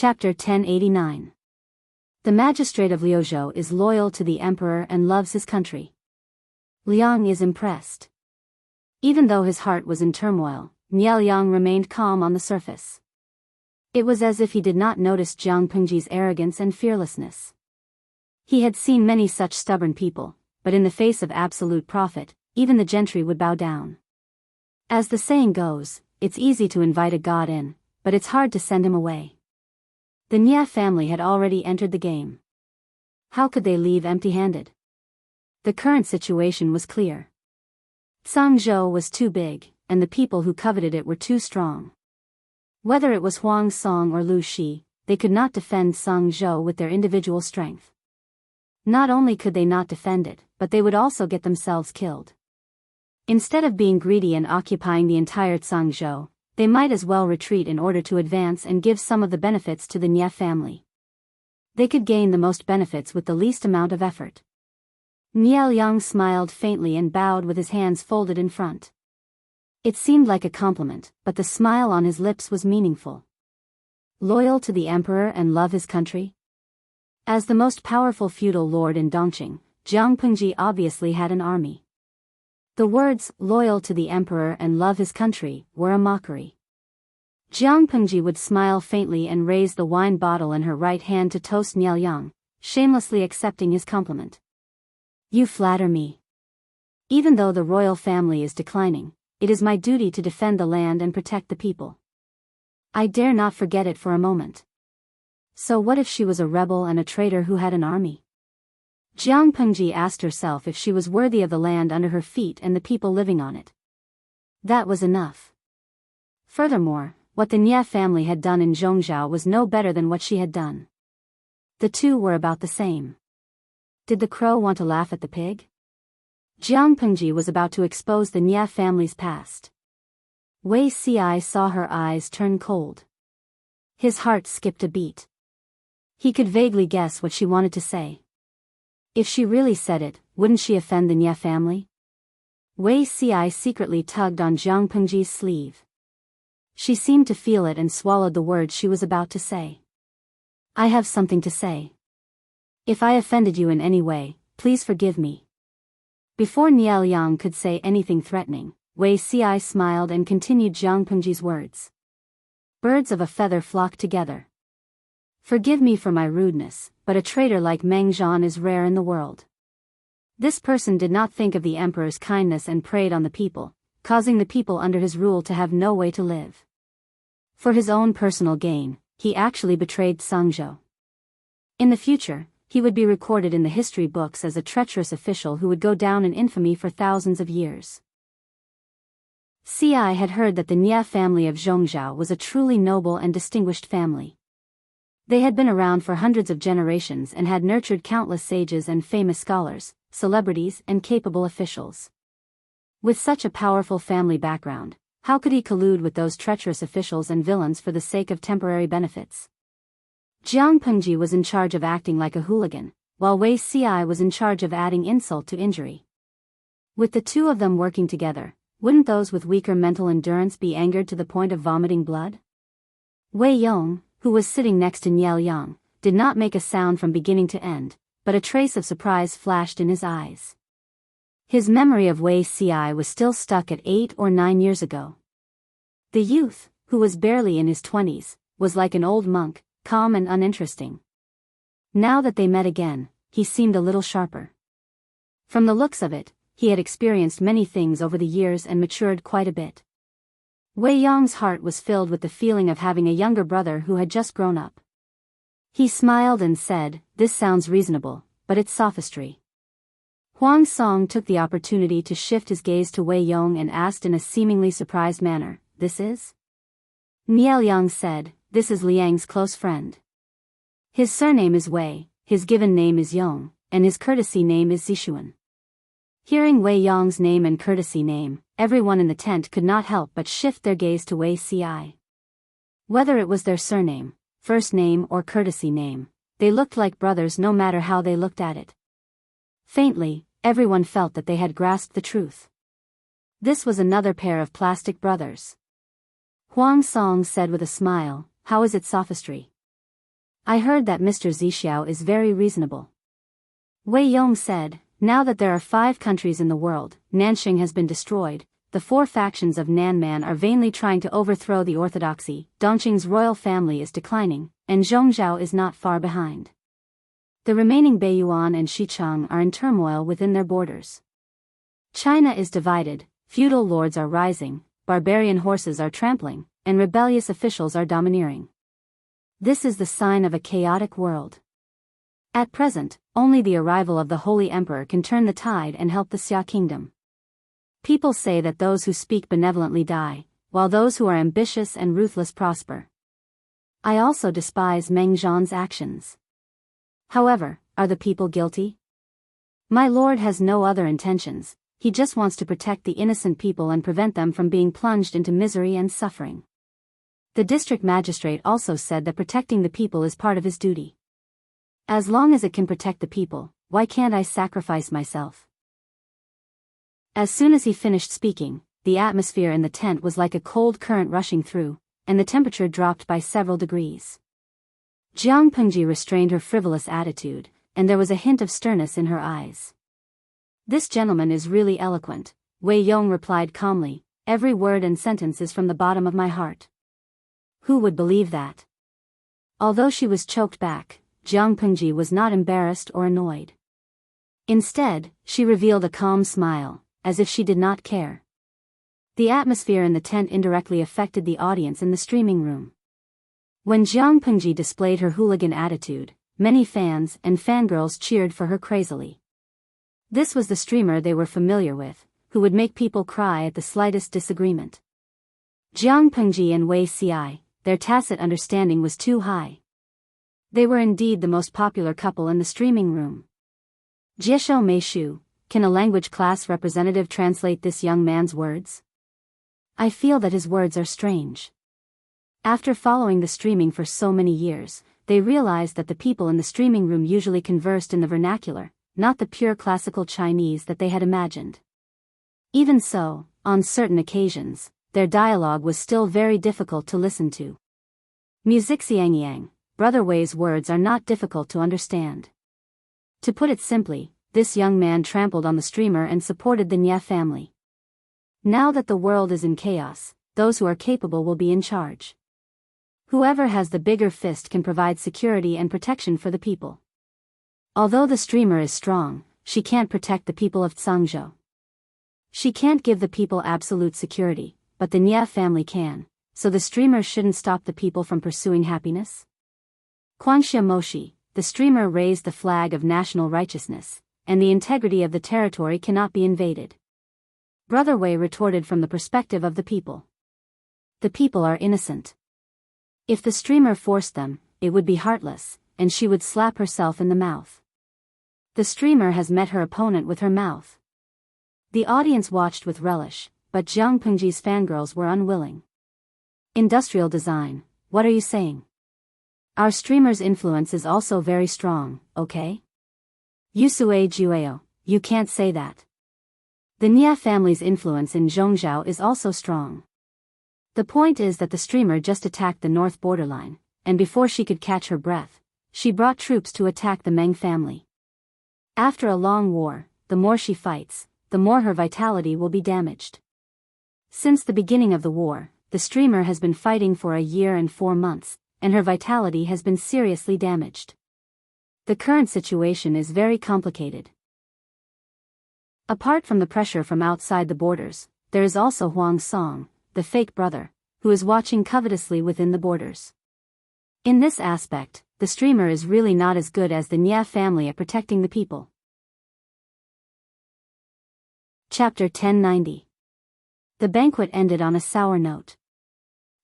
Chapter 1089. The magistrate of Liuzhou is loyal to the emperor and loves his country. Liang is impressed. Even though his heart was in turmoil, Liang remained calm on the surface. It was as if he did not notice Jiang Pengji's arrogance and fearlessness. He had seen many such stubborn people, but in the face of absolute profit, even the gentry would bow down. As the saying goes, it's easy to invite a god in, but it's hard to send him away. The Nia family had already entered the game. How could they leave empty-handed? The current situation was clear. Cangzhou was too big, and the people who coveted it were too strong. Whether it was Huang Song or Lu Shi, they could not defend Cangzhou with their individual strength. Not only could they not defend it, but they would also get themselves killed. Instead of being greedy and occupying the entire Cangzhou, they might as well retreat in order to advance and give some of the benefits to the Nia family. They could gain the most benefits with the least amount of effort. Liang smiled faintly and bowed with his hands folded in front. It seemed like a compliment, but the smile on his lips was meaningful. Loyal to the emperor and love his country? As the most powerful feudal lord in Dongqing, Jiang Pengji obviously had an army. The words, loyal to the emperor and love his country, were a mockery. Jiang Pengji would smile faintly and raise the wine bottle in her right hand to toast Liang, shamelessly accepting his compliment. You flatter me. Even though the royal family is declining, it is my duty to defend the land and protect the people. I dare not forget it for a moment. So what if she was a rebel and a traitor who had an army? Jiang Pengji asked herself if she was worthy of the land under her feet and the people living on it. That was enough. Furthermore, what the Nia family had done in Zhongzhou was no better than what she had done. The two were about the same. Did the crow want to laugh at the pig? Jiang Pengji was about to expose the Nia family's past. Wei Ci saw her eyes turn cold. His heart skipped a beat. He could vaguely guess what she wanted to say. If she really said it, wouldn't she offend the Nia family? Wei Ci secretly tugged on Jiang Pengji's sleeve. She seemed to feel it and swallowed the words she was about to say. I have something to say. If I offended you in any way, please forgive me. Before Liang could say anything threatening, Wei Ci smiled and continued Jiang Pengji's words. Birds of a feather flock together. Forgive me for my rudeness, but a traitor like Meng Zhan is rare in the world. This person did not think of the emperor's kindness and preyed on the people, causing the people under his rule to have no way to live. For his own personal gain, he actually betrayed Cangzhou. In the future, he would be recorded in the history books as a treacherous official who would go down in infamy for thousands of years. Ci had heard that the Nia family of Zhongzhou was a truly noble and distinguished family. They had been around for hundreds of generations and had nurtured countless sages and famous scholars, celebrities and capable officials. With such a powerful family background, how could he collude with those treacherous officials and villains for the sake of temporary benefits? Jiang Pengji was in charge of acting like a hooligan, while Wei Ci was in charge of adding insult to injury. With the two of them working together, wouldn't those with weaker mental endurance be angered to the point of vomiting blood? Wei Yong, who was sitting next to Liang, did not make a sound from beginning to end, but a trace of surprise flashed in his eyes. His memory of Wei Ci was still stuck at 8 or 9 years ago. The youth, who was barely in his 20s, was like an old monk, calm and uninteresting. Now that they met again, he seemed a little sharper. From the looks of it, he had experienced many things over the years and matured quite a bit. Wei Yong's heart was filled with the feeling of having a younger brother who had just grown up. He smiled and said, "This sounds reasonable, but it's sophistry." Huang Song took the opportunity to shift his gaze to Wei Yong and asked in a seemingly surprised manner, "This is?" Liang said, "This is Liang's close friend. His surname is Wei, his given name is Yong, and his courtesy name is Zixuan." Hearing Wei Yong's name and courtesy name, everyone in the tent could not help but shift their gaze to Wei Ci. Whether it was their surname, first name or courtesy name, they looked like brothers no matter how they looked at it. Faintly, everyone felt that they had grasped the truth. This was another pair of plastic brothers. Huang Song said with a smile, "How is it sophistry?" I heard that Mr. Zixiao is very reasonable. Wei Yong said, now that there are 5 countries in the world, Nanxing has been destroyed, the 4 factions of Nanman are vainly trying to overthrow the orthodoxy, Dongqing's royal family is declining, and Zhongzhou is not far behind. The remaining Beiyuan and Xichang are in turmoil within their borders. China is divided, feudal lords are rising, barbarian horses are trampling, and rebellious officials are domineering. This is the sign of a chaotic world. At present, only the arrival of the Holy Emperor can turn the tide and help the Xia kingdom. People say that those who speak benevolently die, while those who are ambitious and ruthless prosper. I also despise Meng Zhan's actions. However, are the people guilty? My lord has no other intentions, he just wants to protect the innocent people and prevent them from being plunged into misery and suffering. The district magistrate also said that protecting the people is part of his duty. As long as it can protect the people, why can't I sacrifice myself? As soon as he finished speaking, the atmosphere in the tent was like a cold current rushing through, and the temperature dropped by several degrees. Jiang Pengji restrained her frivolous attitude, and there was a hint of sternness in her eyes. This gentleman is really eloquent, Wei Yong replied calmly, every word and sentence is from the bottom of my heart. Who would believe that? Although she was choked back, Jiang Pengji was not embarrassed or annoyed. Instead, she revealed a calm smile, as if she did not care. The atmosphere in the tent indirectly affected the audience in the streaming room. When Jiang Pengji displayed her hooligan attitude, many fans and fangirls cheered for her crazily. This was the streamer they were familiar with, who would make people cry at the slightest disagreement. Jiang Pengji and Wei Xi, their tacit understanding was too high. They were indeed the most popular couple in the streaming room. Jieshou Meishu, can a language class representative translate this young man's words? I feel that his words are strange. After following the streaming for so many years, they realized that the people in the streaming room usually conversed in the vernacular, not the pure classical Chinese that they had imagined. Even so, on certain occasions, their dialogue was still very difficult to listen to. Muzixiangyang, Brother Wei's words are not difficult to understand. To put it simply, this young man trampled on the streamer and supported the Nye family. Now that the world is in chaos, those who are capable will be in charge. Whoever has the bigger fist can provide security and protection for the people. Although the streamer is strong, she can't protect the people of Zhangzhou. She can't give the people absolute security, but the Nye family can, so the streamer shouldn't stop the people from pursuing happiness. Quanxia Moshi, the streamer raised the flag of national righteousness, and the integrity of the territory cannot be invaded. Brother Wei retorted from the perspective of the people. The people are innocent. If the streamer forced them, it would be heartless, and she would slap herself in the mouth. The streamer has met her opponent with her mouth. The audience watched with relish, but Jiang Pengji's fangirls were unwilling. Industrial design, what are you saying? Our streamer's influence is also very strong, okay? Yusue Jueo, you can't say that. The Nye family's influence in Zhongzhou is also strong. The point is that the streamer just attacked the north borderline, and before she could catch her breath, she brought troops to attack the Meng family. After a long war, the more she fights, the more her vitality will be damaged. Since the beginning of the war, the streamer has been fighting for a year and 4 months, and her vitality has been seriously damaged. The current situation is very complicated. Apart from the pressure from outside the borders, there is also Huang Song, the fake brother, who is watching covetously within the borders. In this aspect, the streamer is really not as good as the Nye family at protecting the people. Chapter 1090. The banquet ended on a sour note.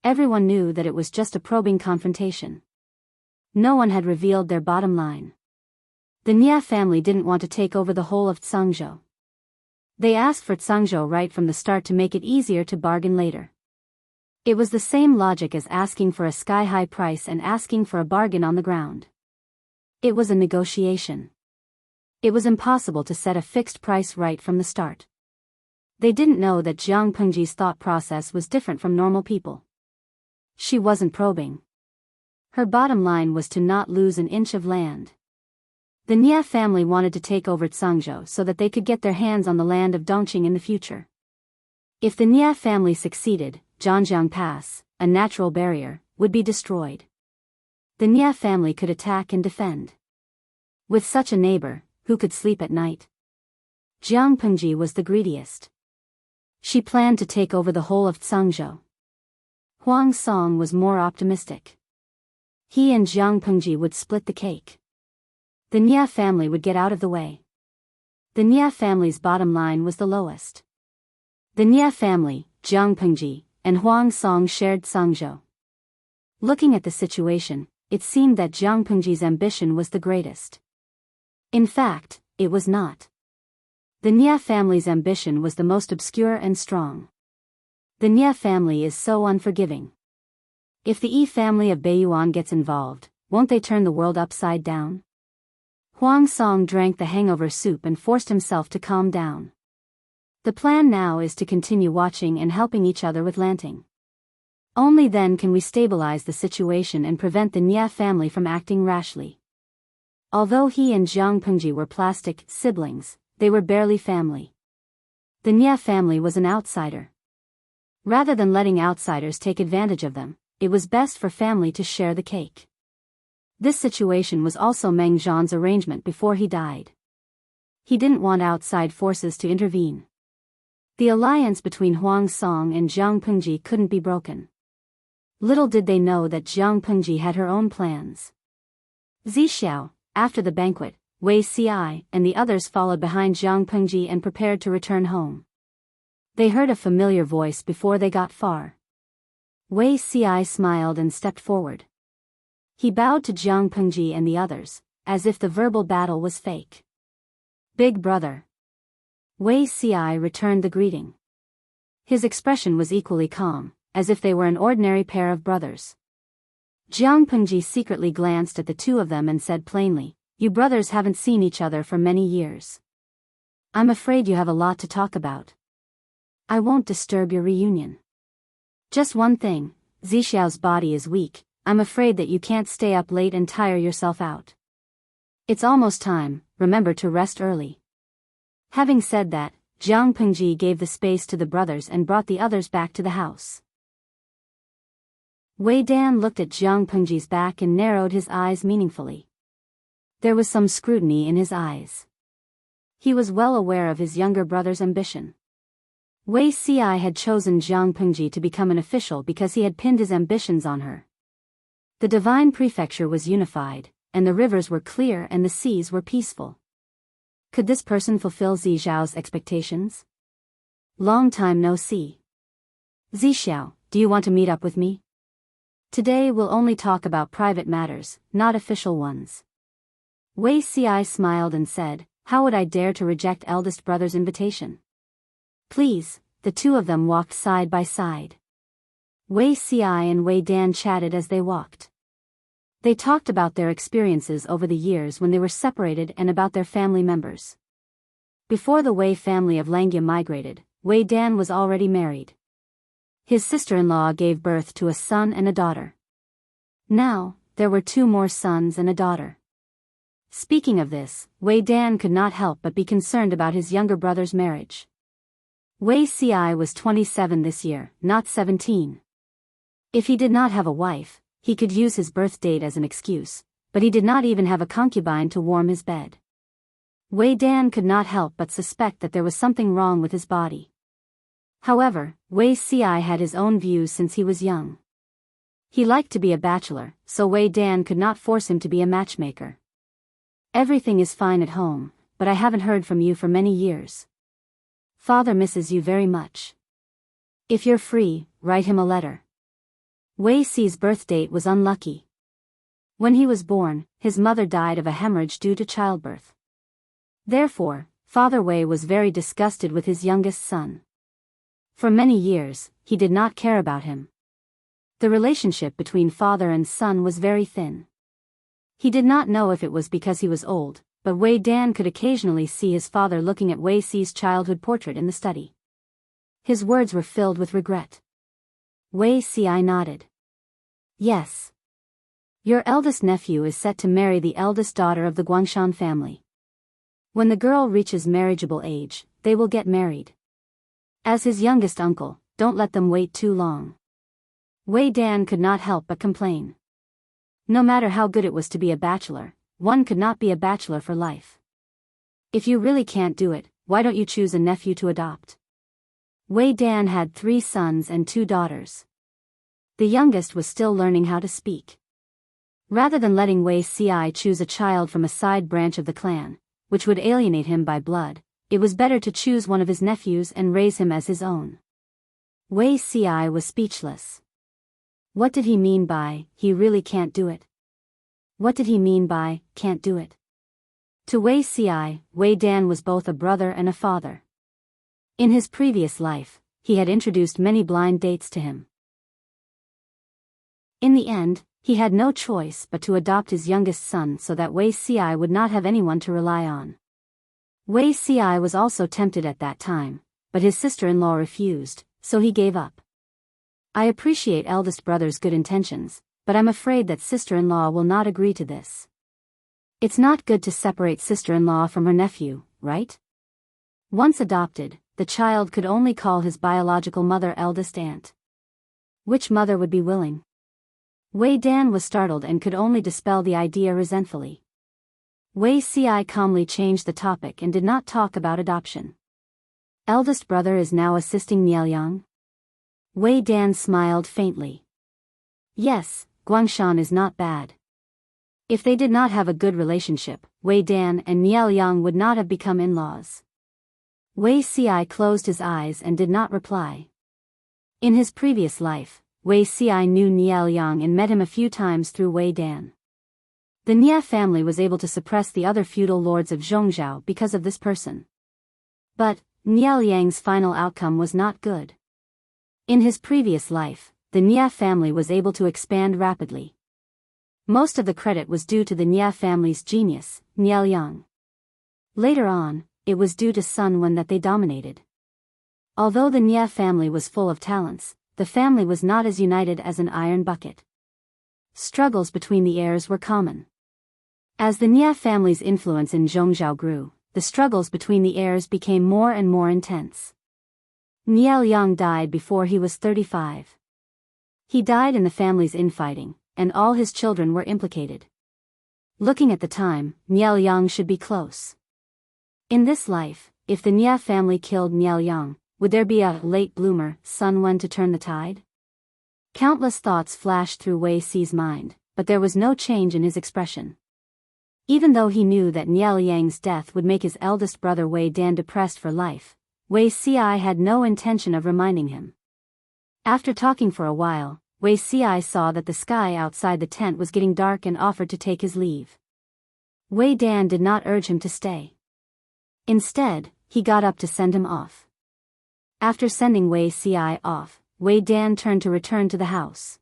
Everyone knew that it was just a probing confrontation. No one had revealed their bottom line. The Nye family didn't want to take over the whole of Zhangzhou. They asked for Zhangzhou right from the start to make it easier to bargain later. It was the same logic as asking for a sky-high price and asking for a bargain on the ground. It was a negotiation. It was impossible to set a fixed price right from the start. They didn't know that Jiang Pengji's thought process was different from normal people. She wasn't probing. Her bottom line was to not lose an inch of land. The Nia family wanted to take over Tsangzhou so that they could get their hands on the land of Dongqing in the future. If the Nia family succeeded, Zhangjiang Pass, a natural barrier, would be destroyed. The Nia family could attack and defend. With such a neighbor, who could sleep at night? Jiang Pengji was the greediest. She planned to take over the whole of Tsangzhou. Huang Song was more optimistic. He and Jiang Pengji would split the cake. The Nia family would get out of the way. The Nia family's bottom line was the lowest. The Nia family, Jiang Pengji, and Huang Song shared Tsangzhou. Looking at the situation, it seemed that Jiang Pengji's ambition was the greatest. In fact, it was not. The Nia family's ambition was the most obscure and strong. The Nia family is so unforgiving. If the Yi family of Beiyuan gets involved, won't they turn the world upside down? Huang Song drank the hangover soup and forced himself to calm down. The plan now is to continue watching and helping each other with Lanting. Only then can we stabilize the situation and prevent the Nia family from acting rashly. Although he and Jiang Pengji were plastic siblings, they were barely family. The Nia family was an outsider. Rather than letting outsiders take advantage of them, it was best for family to share the cake. This situation was also Meng Zhan's arrangement before he died. He didn't want outside forces to intervene. The alliance between Huang Song and Jiang Pengji couldn't be broken. Little did they know that Jiang Pengji had her own plans. Zixiao, after the banquet, Wei Ci and the others followed behind Jiang Pengji and prepared to return home. They heard a familiar voice before they got far. Wei Ci smiled and stepped forward. He bowed to Jiang Pengji and the others, as if the verbal battle was fake. Big brother. Wei Ci returned the greeting. His expression was equally calm, as if they were an ordinary pair of brothers. Jiang Pengji secretly glanced at the two of them and said plainly, "You brothers haven't seen each other for many years. I'm afraid you have a lot to talk about. I won't disturb your reunion. Just one thing, Zixiao's body is weak. I'm afraid that you can't stay up late and tire yourself out. It's almost time, remember to rest early." Having said that, Jiang Pengji gave the space to the brothers and brought the others back to the house. Wei Dan looked at Jiang Pengji's back and narrowed his eyes meaningfully. There was some scrutiny in his eyes. He was well aware of his younger brother's ambition. Wei Ci had chosen Jiang Pengji to become an official because he had pinned his ambitions on her. The divine prefecture was unified, and the rivers were clear and the seas were peaceful. Could this person fulfill Zixiao's expectations? Long time no see. Zixiao, do you want to meet up with me? Today we'll only talk about private matters, not official ones. Wei Ci smiled and said, "How would I dare to reject eldest brother's invitation?" "Please." The two of them walked side by side. Wei Ci and Wei Dan chatted as they walked. They talked about their experiences over the years when they were separated and about their family members. Before the Wei family of Langya migrated, Wei Dan was already married. His sister-in-law gave birth to a son and a daughter. Now, there were two more sons and a daughter. Speaking of this, Wei Dan could not help but be concerned about his younger brother's marriage. Wei Ci was 27 this year, not 17. If he did not have a wife, he could use his birth date as an excuse, but he did not even have a concubine to warm his bed. Wei Dan could not help but suspect that there was something wrong with his body. However, Wei Ci had his own views since he was young. He liked to be a bachelor, so Wei Dan could not force him to be a matchmaker. "Everything is fine at home, but I haven't heard from you for many years. Father misses you very much. If you're free, write him a letter." Wei Ci's birth date was unlucky. When he was born, his mother died of a hemorrhage due to childbirth. Therefore, Father Wei was very disgusted with his youngest son. For many years, he did not care about him. The relationship between father and son was very thin. He did not know if it was because he was old, but Wei Dan could occasionally see his father looking at Wei Ci's childhood portrait in the study. His words were filled with regret. Wei Ci nodded. "Yes. Your eldest nephew is set to marry the eldest daughter of the Guangshan family. When the girl reaches marriageable age, they will get married. As his youngest uncle, don't let them wait too long. Wei Dan could not help but complain. No matter how good it was to be a bachelor, one could not be a bachelor for life. If you really can't do it, why don't you choose a nephew to adopt? Wei Dan had 3 sons and 2 daughters. The youngest was still learning how to speak. Rather than letting Wei Ci choose a child from a side branch of the clan, which would alienate him by blood, it was better to choose one of his nephews and raise him as his own. Wei Ci was speechless. What did he mean by, he really can't do it? What did he mean by, can't do it? To Wei Ci, Wei Dan was both a brother and a father. In his previous life, he had introduced many blind dates to him. In the end, he had no choice but to adopt his youngest son so that Wei Ci would not have anyone to rely on. Wei Ci was also tempted at that time, but his sister-in-law refused, so he gave up. I appreciate eldest brother's good intentions, but I'm afraid that sister-in-law will not agree to this. It's not good to separate sister-in-law from her nephew, right? Once adopted, the child could only call his biological mother eldest aunt. Which mother would be willing? Wei Dan was startled and could only dispel the idea resentfully. Wei Ci calmly changed the topic and did not talk about adoption. Eldest brother is now assisting Nielyang? Wei Dan smiled faintly. Yes, Guangshan is not bad. If they did not have a good relationship, Wei Dan and Nielyang would not have become in-laws. Wei Ci closed his eyes and did not reply. In his previous life, Wei Ci knew Nielyang and met him a few times through Wei Dan. The Nia family was able to suppress the other feudal lords of Zhongzhou because of this person. But, Nielyang's final outcome was not good. In his previous life, the Nia family was able to expand rapidly. Most of the credit was due to the Nia family's genius, Nielyang. Later on, it was due to Sun Wen that they dominated. Although the Nia family was full of talents, the family was not as united as an iron bucket. Struggles between the heirs were common. As the Nia family's influence in Zhongzhou grew, the struggles between the heirs became more and more intense. Nielyang died before he was 35. He died in the family's infighting, and all his children were implicated. Looking at the time, Nielyang should be close. In this life, if the Nia family killed Nielyang, would there be a late bloomer, Sun Wen, to turn the tide? Countless thoughts flashed through Wei Ci's mind, but there was no change in his expression. Even though he knew that Nielyang's death would make his eldest brother Wei Dan depressed for life, Wei Ci had no intention of reminding him. After talking for a while, Wei Ci saw that the sky outside the tent was getting dark and offered to take his leave. Wei Dan did not urge him to stay. Instead, he got up to send him off. After sending Wei Ci off, Wei Dan turned to return to the house.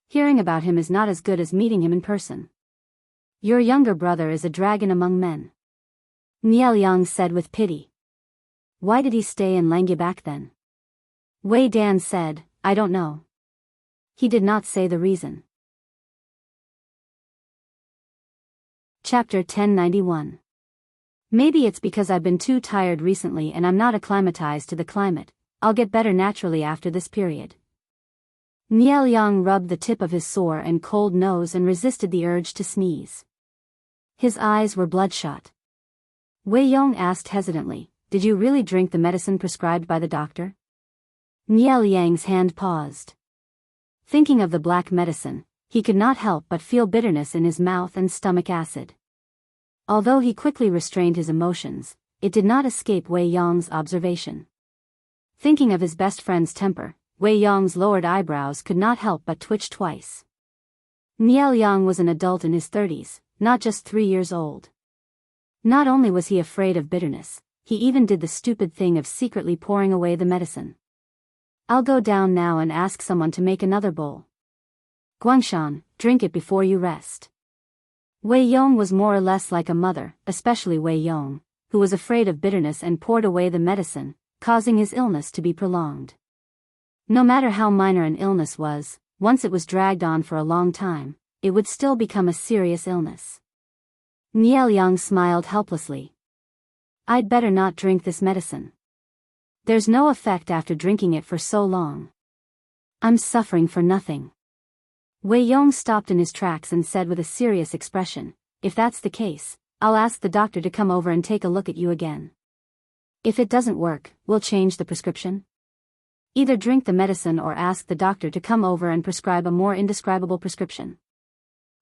Hearing about him is not as good as meeting him in person. Your younger brother is a dragon among men. Nielyang said with pity. Why did he stay in Langyabak then? Wei Dan said, I don't know. He did not say the reason. Chapter 1091. Maybe it's because I've been too tired recently and I'm not acclimatized to the climate. I'll get better naturally after this period. Nielyang rubbed the tip of his sore and cold nose and resisted the urge to sneeze. His eyes were bloodshot. Wei Yong asked hesitantly, did you really drink the medicine prescribed by the doctor? Nielyang's hand paused. Thinking of the black medicine, he could not help but feel bitterness in his mouth and stomach acid. Although he quickly restrained his emotions, it did not escape Wei Yong's observation. Thinking of his best friend's temper, Wei Yong's lowered eyebrows could not help but twitch twice. Nielyang was an adult in his 30s, not just 3 years old. Not only was he afraid of bitterness, he even did the stupid thing of secretly pouring away the medicine. I'll go down now and ask someone to make another bowl. Guangshan, drink it before you rest. Wei Yong was more or less like a mother, especially Wei Yong, who was afraid of bitterness and poured away the medicine, causing his illness to be prolonged. No matter how minor an illness was, once it was dragged on for a long time, it would still become a serious illness. Nie Liang smiled helplessly. I'd better not drink this medicine. There's no effect after drinking it for so long. I'm suffering for nothing. Wei Yong stopped in his tracks and said with a serious expression, if that's the case, I'll ask the doctor to come over and take a look at you again. If it doesn't work, we'll change the prescription. Either drink the medicine or ask the doctor to come over and prescribe a more indescribable prescription.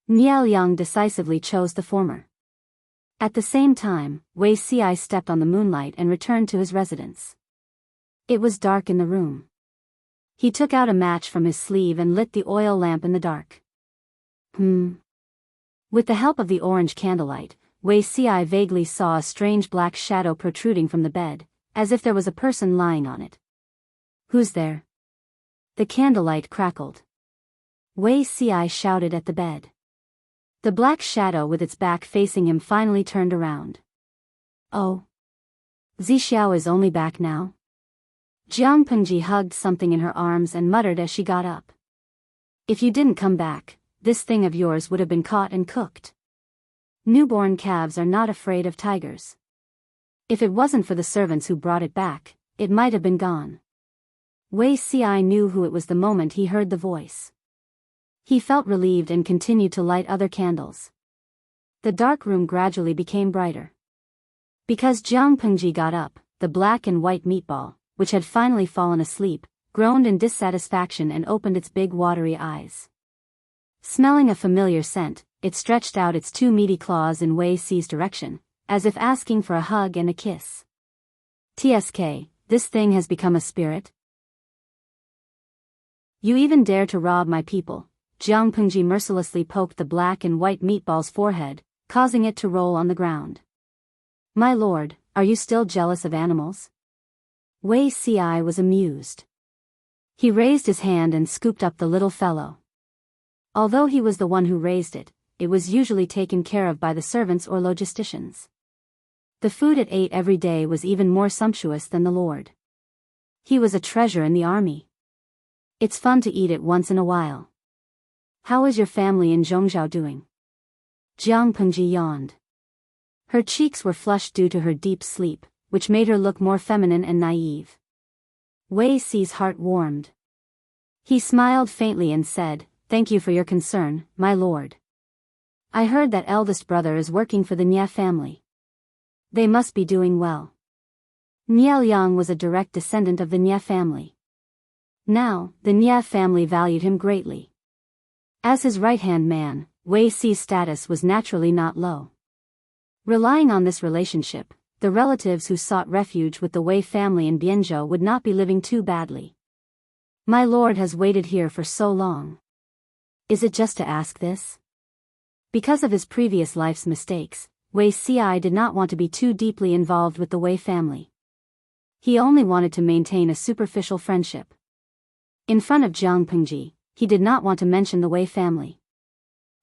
Nie Liang decisively chose the former. At the same time, Wei Ci stepped on the moonlight and returned to his residence. It was dark in the room. He took out a match from his sleeve and lit the oil lamp in the dark. With the help of the orange candlelight, Wei Ci vaguely saw a strange black shadow protruding from the bed, as if there was a person lying on it. Who's there? The candlelight crackled. Wei Ci shouted at the bed. The black shadow with its back facing him finally turned around. Oh. Zixiao is only back now? Jiang Pengji hugged something in her arms and muttered as she got up. If you didn't come back, this thing of yours would have been caught and cooked. Newborn calves are not afraid of tigers. If it wasn't for the servants who brought it back, it might have been gone. Wei Ci knew who it was the moment he heard the voice. He felt relieved and continued to light other candles. The dark room gradually became brighter. Because Jiang Pengji got up, the black and white meatball, which had finally fallen asleep, groaned in dissatisfaction and opened its big watery eyes. Smelling a familiar scent, it stretched out its two meaty claws in Wei Ci's direction, as if asking for a hug and a kiss. TSK, this thing has become a spirit? You even dare to rob my people. Jiang Pengji mercilessly poked the black and white meatball's forehead, causing it to roll on the ground. My lord, are you still jealous of animals? Wei Ci was amused. He raised his hand and scooped up the little fellow. Although he was the one who raised it, it was usually taken care of by the servants or logisticians. The food it ate every day was even more sumptuous than the lord. He was a treasure in the army. It's fun to eat it once in a while. How is your family in Zhongzhou doing? Jiang Pengji yawned. Her cheeks were flushed due to her deep sleep, which made her look more feminine and naive. Wei Ci's heart warmed. He smiled faintly and said, Thank you for your concern, my lord. I heard that eldest brother is working for the Nie family. They must be doing well. Nie Liang was a direct descendant of the Nie family. Now, the Nie family valued him greatly. As his right-hand man, Wei Ci's status was naturally not low. Relying on this relationship, the relatives who sought refuge with the Wei family in Bianzhou would not be living too badly. My lord has waited here for so long. Is it just to ask this? Because of his previous life's mistakes, Wei Ci did not want to be too deeply involved with the Wei family. He only wanted to maintain a superficial friendship. In front of Jiang Pengji, he did not want to mention the Wei family.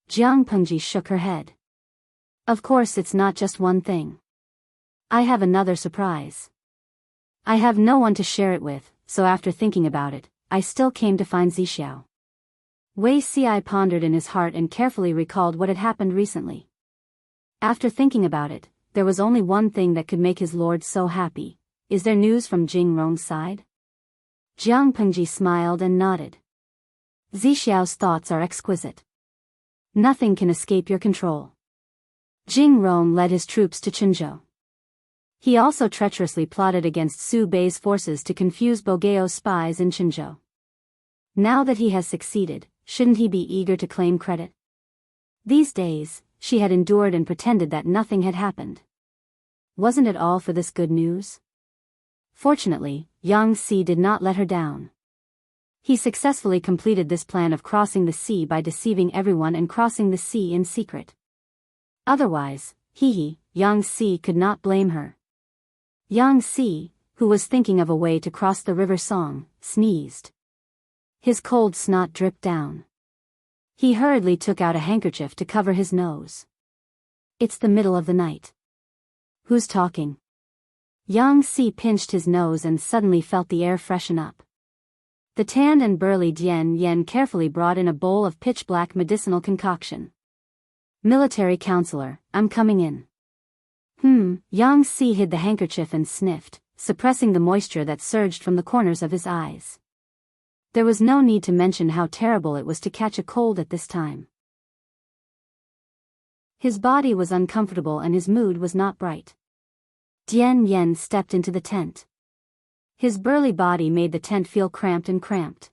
Jiang Pengji shook her head. Of course it's not just one thing. I have another surprise. I have no one to share it with, so after thinking about it, I still came to find Zixiao. Wei Ci pondered in his heart and carefully recalled what had happened recently. After thinking about it, there was only one thing that could make his lord so happy. Is there news from Jingrong's side? Jiang Pengji smiled and nodded. Zixiao's thoughts are exquisite. Nothing can escape your control. Jingrong led his troops to Chenzhou. He also treacherously plotted against Su Bei's forces to confuse Bogeo's spies in Chenzhou. Now that he has succeeded, shouldn't he be eager to claim credit? These days, she had endured and pretended that nothing had happened. Wasn't it all for this good news? Fortunately, Yang Si did not let her down. He successfully completed this plan of crossing the sea by deceiving everyone and crossing the sea in secret. Otherwise, Yang Si could not blame her. Yang Si, who was thinking of a way to cross the river Song, sneezed. His cold snot dripped down. He hurriedly took out a handkerchief to cover his nose. It's the middle of the night. Who's talking? Yang Si pinched his nose and suddenly felt the air freshen up. The tanned and burly Jian Yen carefully brought in a bowl of pitch-black medicinal concoction. Military counselor, I'm coming in. Yang Si hid the handkerchief and sniffed, suppressing the moisture that surged from the corners of his eyes. There was no need to mention how terrible it was to catch a cold at this time. His body was uncomfortable and his mood was not bright. Jian Yen stepped into the tent. His burly body made the tent feel cramped.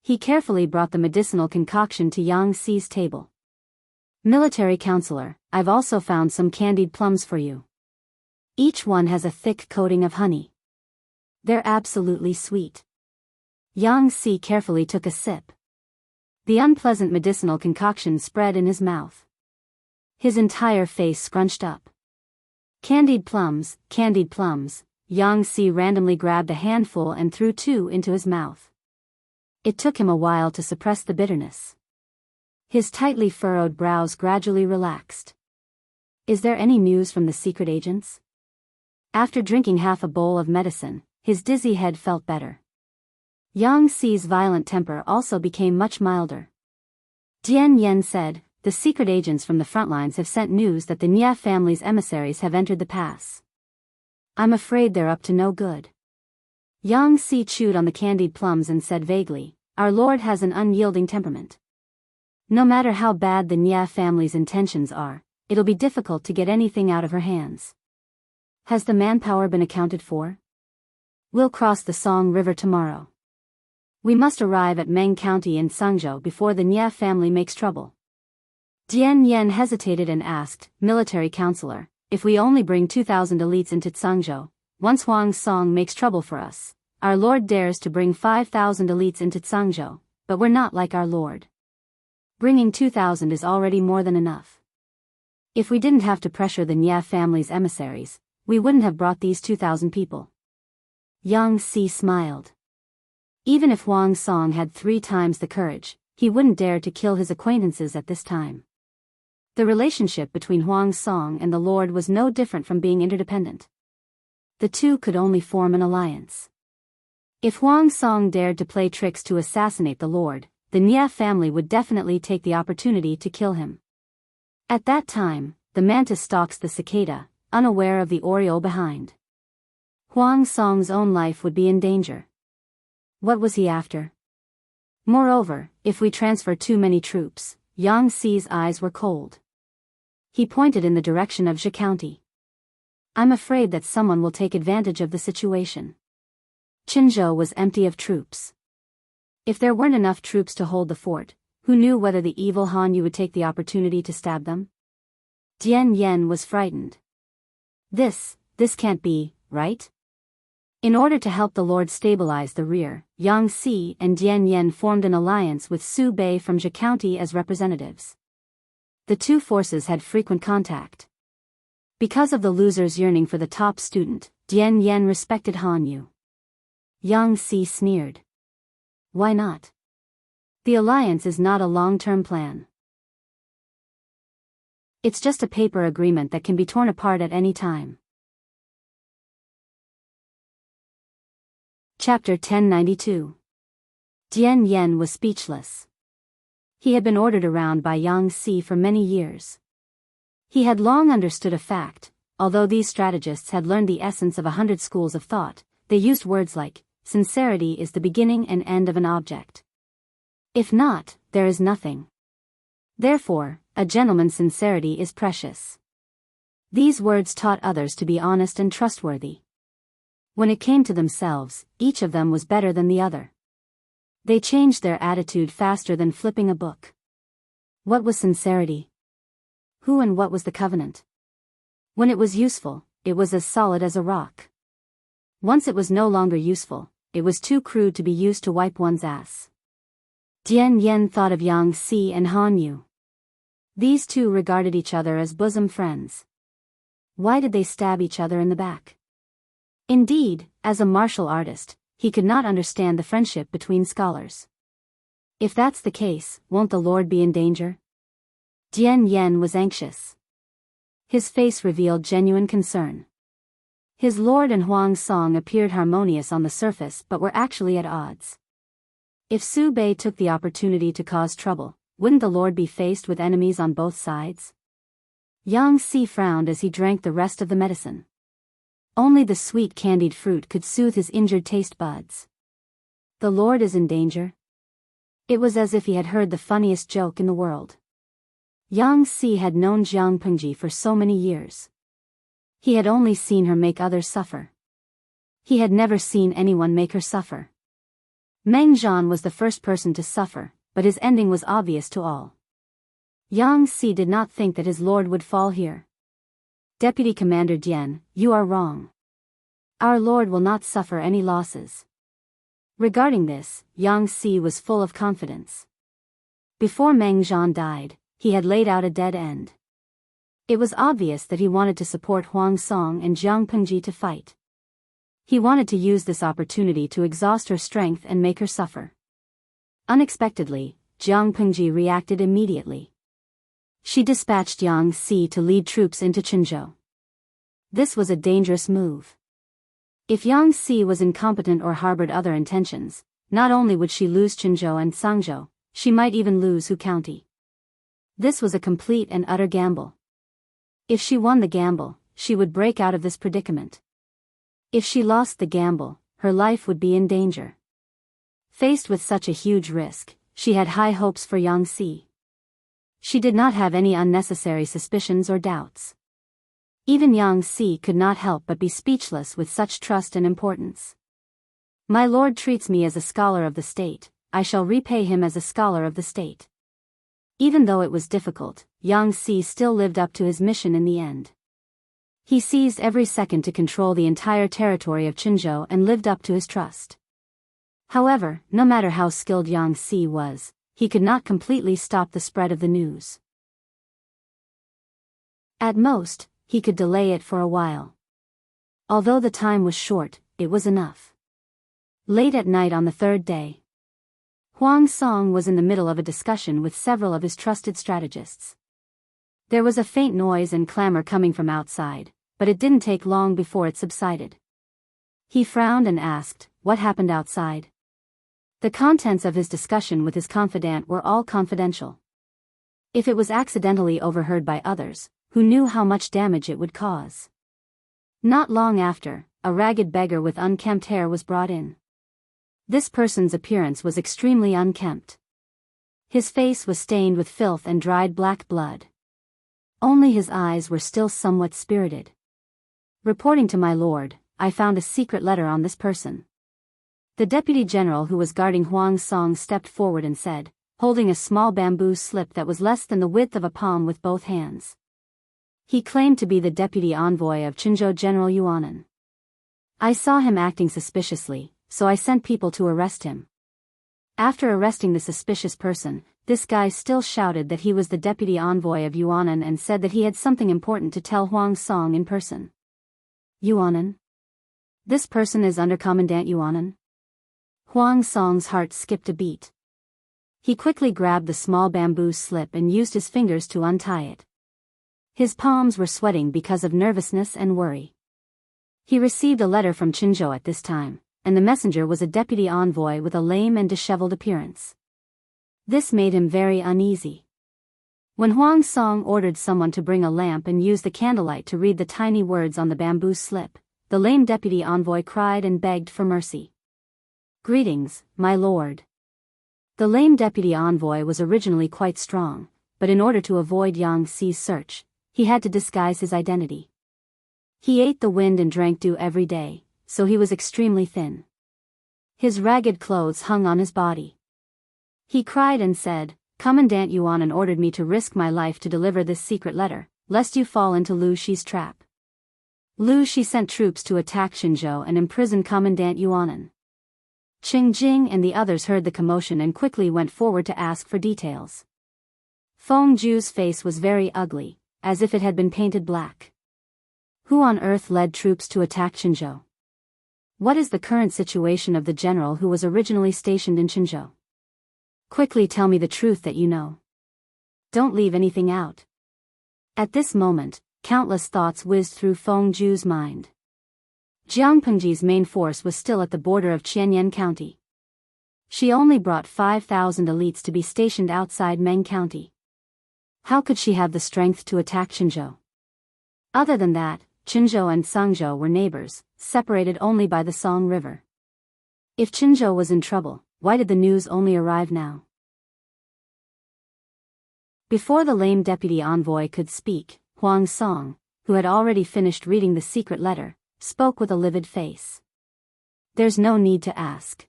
He carefully brought the medicinal concoction to Yang Si's table. Military counselor, I've also found some candied plums for you. Each one has a thick coating of honey. They're absolutely sweet. Yang Si carefully took a sip. The unpleasant medicinal concoction spread in his mouth. His entire face scrunched up. Candied plums. Yang Si randomly grabbed a handful and threw 2 into his mouth. It took him a while to suppress the bitterness. His tightly furrowed brows gradually relaxed. Is there any news from the secret agents? After drinking half a bowl of medicine, his dizzy head felt better. Yang Si's violent temper also became much milder. Jian Yen said, the secret agents from the front lines have sent news that the Nia family's emissaries have entered the pass. I'm afraid they're up to no good. Yang Si chewed on the candied plums and said vaguely, our lord has an unyielding temperament. No matter how bad the Nia family's intentions are, it'll be difficult to get anything out of her hands. Has the manpower been accounted for? We'll cross the Song River tomorrow. We must arrive at Meng County in Sangzhou before the Nia family makes trouble. Jian Yen hesitated and asked, military counselor, if we only bring 2,000 elites into Tsangzhou, once Huang Song makes trouble for us, our lord dares to bring 5,000 elites into Tsangzhou, but we're not like our lord. Bringing 2,000 is already more than enough. If we didn't have to pressure the Nia family's emissaries, we wouldn't have brought these 2,000 people. Yang Si smiled. Even if Huang Song had 3 times the courage, he wouldn't dare to kill his acquaintances at this time. The relationship between Huang Song and the Lord was no different from being interdependent. The two could only form an alliance. If Huang Song dared to play tricks to assassinate the Lord, the Nia family would definitely take the opportunity to kill him. At that time, the mantis stalks the cicada, unaware of the oriole behind. Huang Song's own life would be in danger. What was he after? Moreover, if we transfer too many troops, Yang Si's eyes were cold. He pointed in the direction of Zhe County. I'm afraid that someone will take advantage of the situation. Qinzhou was empty of troops. If there weren't enough troops to hold the fort, who knew whether the evil Han Yu would take the opportunity to stab them? Jian Yen was frightened. This can't be, right? In order to help the Lord stabilize the rear, Yang Si and Jian Yen formed an alliance with Su Bei from Zhe County as representatives. The two forces had frequent contact. Because of the loser's yearning for the top student, Jian Yen respected Han Yu. Yang Si sneered. Why not? The alliance is not a long-term plan. It's just a paper agreement that can be torn apart at any time. Chapter 1092. Jian Yen was speechless. He had been ordered around by Yang Si for many years. He had long understood a fact: although these strategists had learned the essence of 100 schools of thought, they used words like, sincerity is the beginning and end of an object. If not, there is nothing. Therefore, a gentleman's sincerity is precious. These words taught others to be honest and trustworthy. When it came to themselves, each of them was better than the other. They changed their attitude faster than flipping a book. What was sincerity? Who and what was the covenant? When it was useful, it was as solid as a rock. Once it was no longer useful, it was too crude to be used to wipe one's ass. Jian Yen thought of Yang Si and Han Yu. These two regarded each other as bosom friends. Why did they stab each other in the back? Indeed, as a martial artist, he could not understand the friendship between scholars. If that's the case, won't the Lord be in danger? Jian Yen was anxious. His face revealed genuine concern. His lord and Huang Song appeared harmonious on the surface but were actually at odds. If Su Bei took the opportunity to cause trouble, wouldn't the Lord be faced with enemies on both sides? Yang Si frowned as he drank the rest of the medicine. Only the sweet candied fruit could soothe his injured taste buds. The Lord is in danger? It was as if he had heard the funniest joke in the world. Yang Si had known Jiang Pengji for so many years. He had only seen her make others suffer. He had never seen anyone make her suffer. Meng Zhan was the first person to suffer, but his ending was obvious to all. Yang Si did not think that his lord would fall here. Deputy Commander Dian, you are wrong. Our lord will not suffer any losses. Regarding this, Yang Si was full of confidence. Before Meng Zhan died, he had laid out a dead end. It was obvious that he wanted to support Huang Song and Jiang Pengji to fight. He wanted to use this opportunity to exhaust her strength and make her suffer. Unexpectedly, Jiang Pengji reacted immediately. She dispatched Yang Si to lead troops into Qinzhou. This was a dangerous move. If Yang Si was incompetent or harbored other intentions, not only would she lose Qinzhou and Sangzhou, she might even lose Hu County. This was a complete and utter gamble. If she won the gamble, she would break out of this predicament. If she lost the gamble, her life would be in danger. Faced with such a huge risk, she had high hopes for Yang Si. She did not have any unnecessary suspicions or doubts. Even Yang Si could not help but be speechless with such trust and importance. My lord treats me as a scholar of the state, I shall repay him as a scholar of the state. Even though it was difficult, Yang Si still lived up to his mission in the end. He seized every second to control the entire territory of Qinzhou and lived up to his trust. However, no matter how skilled Yang Si was, he could not completely stop the spread of the news. At most, he could delay it for a while. Although the time was short, it was enough. Late at night on the third day, Huang Song was in the middle of a discussion with several of his trusted strategists. There was a faint noise and clamor coming from outside, but it didn't take long before it subsided. He frowned and asked, "What happened outside?" The contents of his discussion with his confidant were all confidential. If it was accidentally overheard by others, who knew how much damage it would cause? Not long after, a ragged beggar with unkempt hair was brought in. This person's appearance was extremely unkempt. His face was stained with filth and dried black blood. Only his eyes were still somewhat spirited. Reporting to my lord, I found a secret letter on this person. The deputy general who was guarding Huang Song stepped forward and said, holding a small bamboo slip that was less than the width of a palm with both hands. He claimed to be the deputy envoy of Qinzhou General Yuanan. I saw him acting suspiciously, so I sent people to arrest him. After arresting the suspicious person, this guy still shouted that he was the deputy envoy of Yuanan and said that he had something important to tell Huang Song in person. Yuanan? This person is Under Commandant Yuanan? Huang Song's heart skipped a beat. He quickly grabbed the small bamboo slip and used his fingers to untie it. His palms were sweating because of nervousness and worry. He received a letter from Qinzhou at this time, and the messenger was a deputy envoy with a lame and disheveled appearance. This made him very uneasy. When Huang Song ordered someone to bring a lamp and use the candlelight to read the tiny words on the bamboo slip, the lame deputy envoy cried and begged for mercy. Greetings, my lord. The lame deputy envoy was originally quite strong, but in order to avoid Yang Si's search, he had to disguise his identity. He ate the wind and drank dew every day, so he was extremely thin. His ragged clothes hung on his body. He cried and said, Commandant Yuanan ordered me to risk my life to deliver this secret letter, lest you fall into Lu Shi's trap. Lu Shi sent troops to attack Qinzhou and imprison Commandant Yuanan. Qing Jing and the others heard the commotion and quickly went forward to ask for details. Feng Ju's face was very ugly, as if it had been painted black. Who on earth led troops to attack Qinzhou? What is the current situation of the general who was originally stationed in Qinzhou? Quickly tell me the truth that you know. Don't leave anything out. At this moment, countless thoughts whizzed through Feng Ju's mind. Jiang Pengji's main force was still at the border of Qianyan County. She only brought 5,000 elites to be stationed outside Meng County. How could she have the strength to attack Qinzhou? Other than that, Qinzhou and Sangzhou were neighbors, separated only by the Song River. If Qinzhou was in trouble, why did the news only arrive now? Before the lame deputy envoy could speak, Huang Song, who had already finished reading the secret letter, spoke with a livid face. There's no need to ask.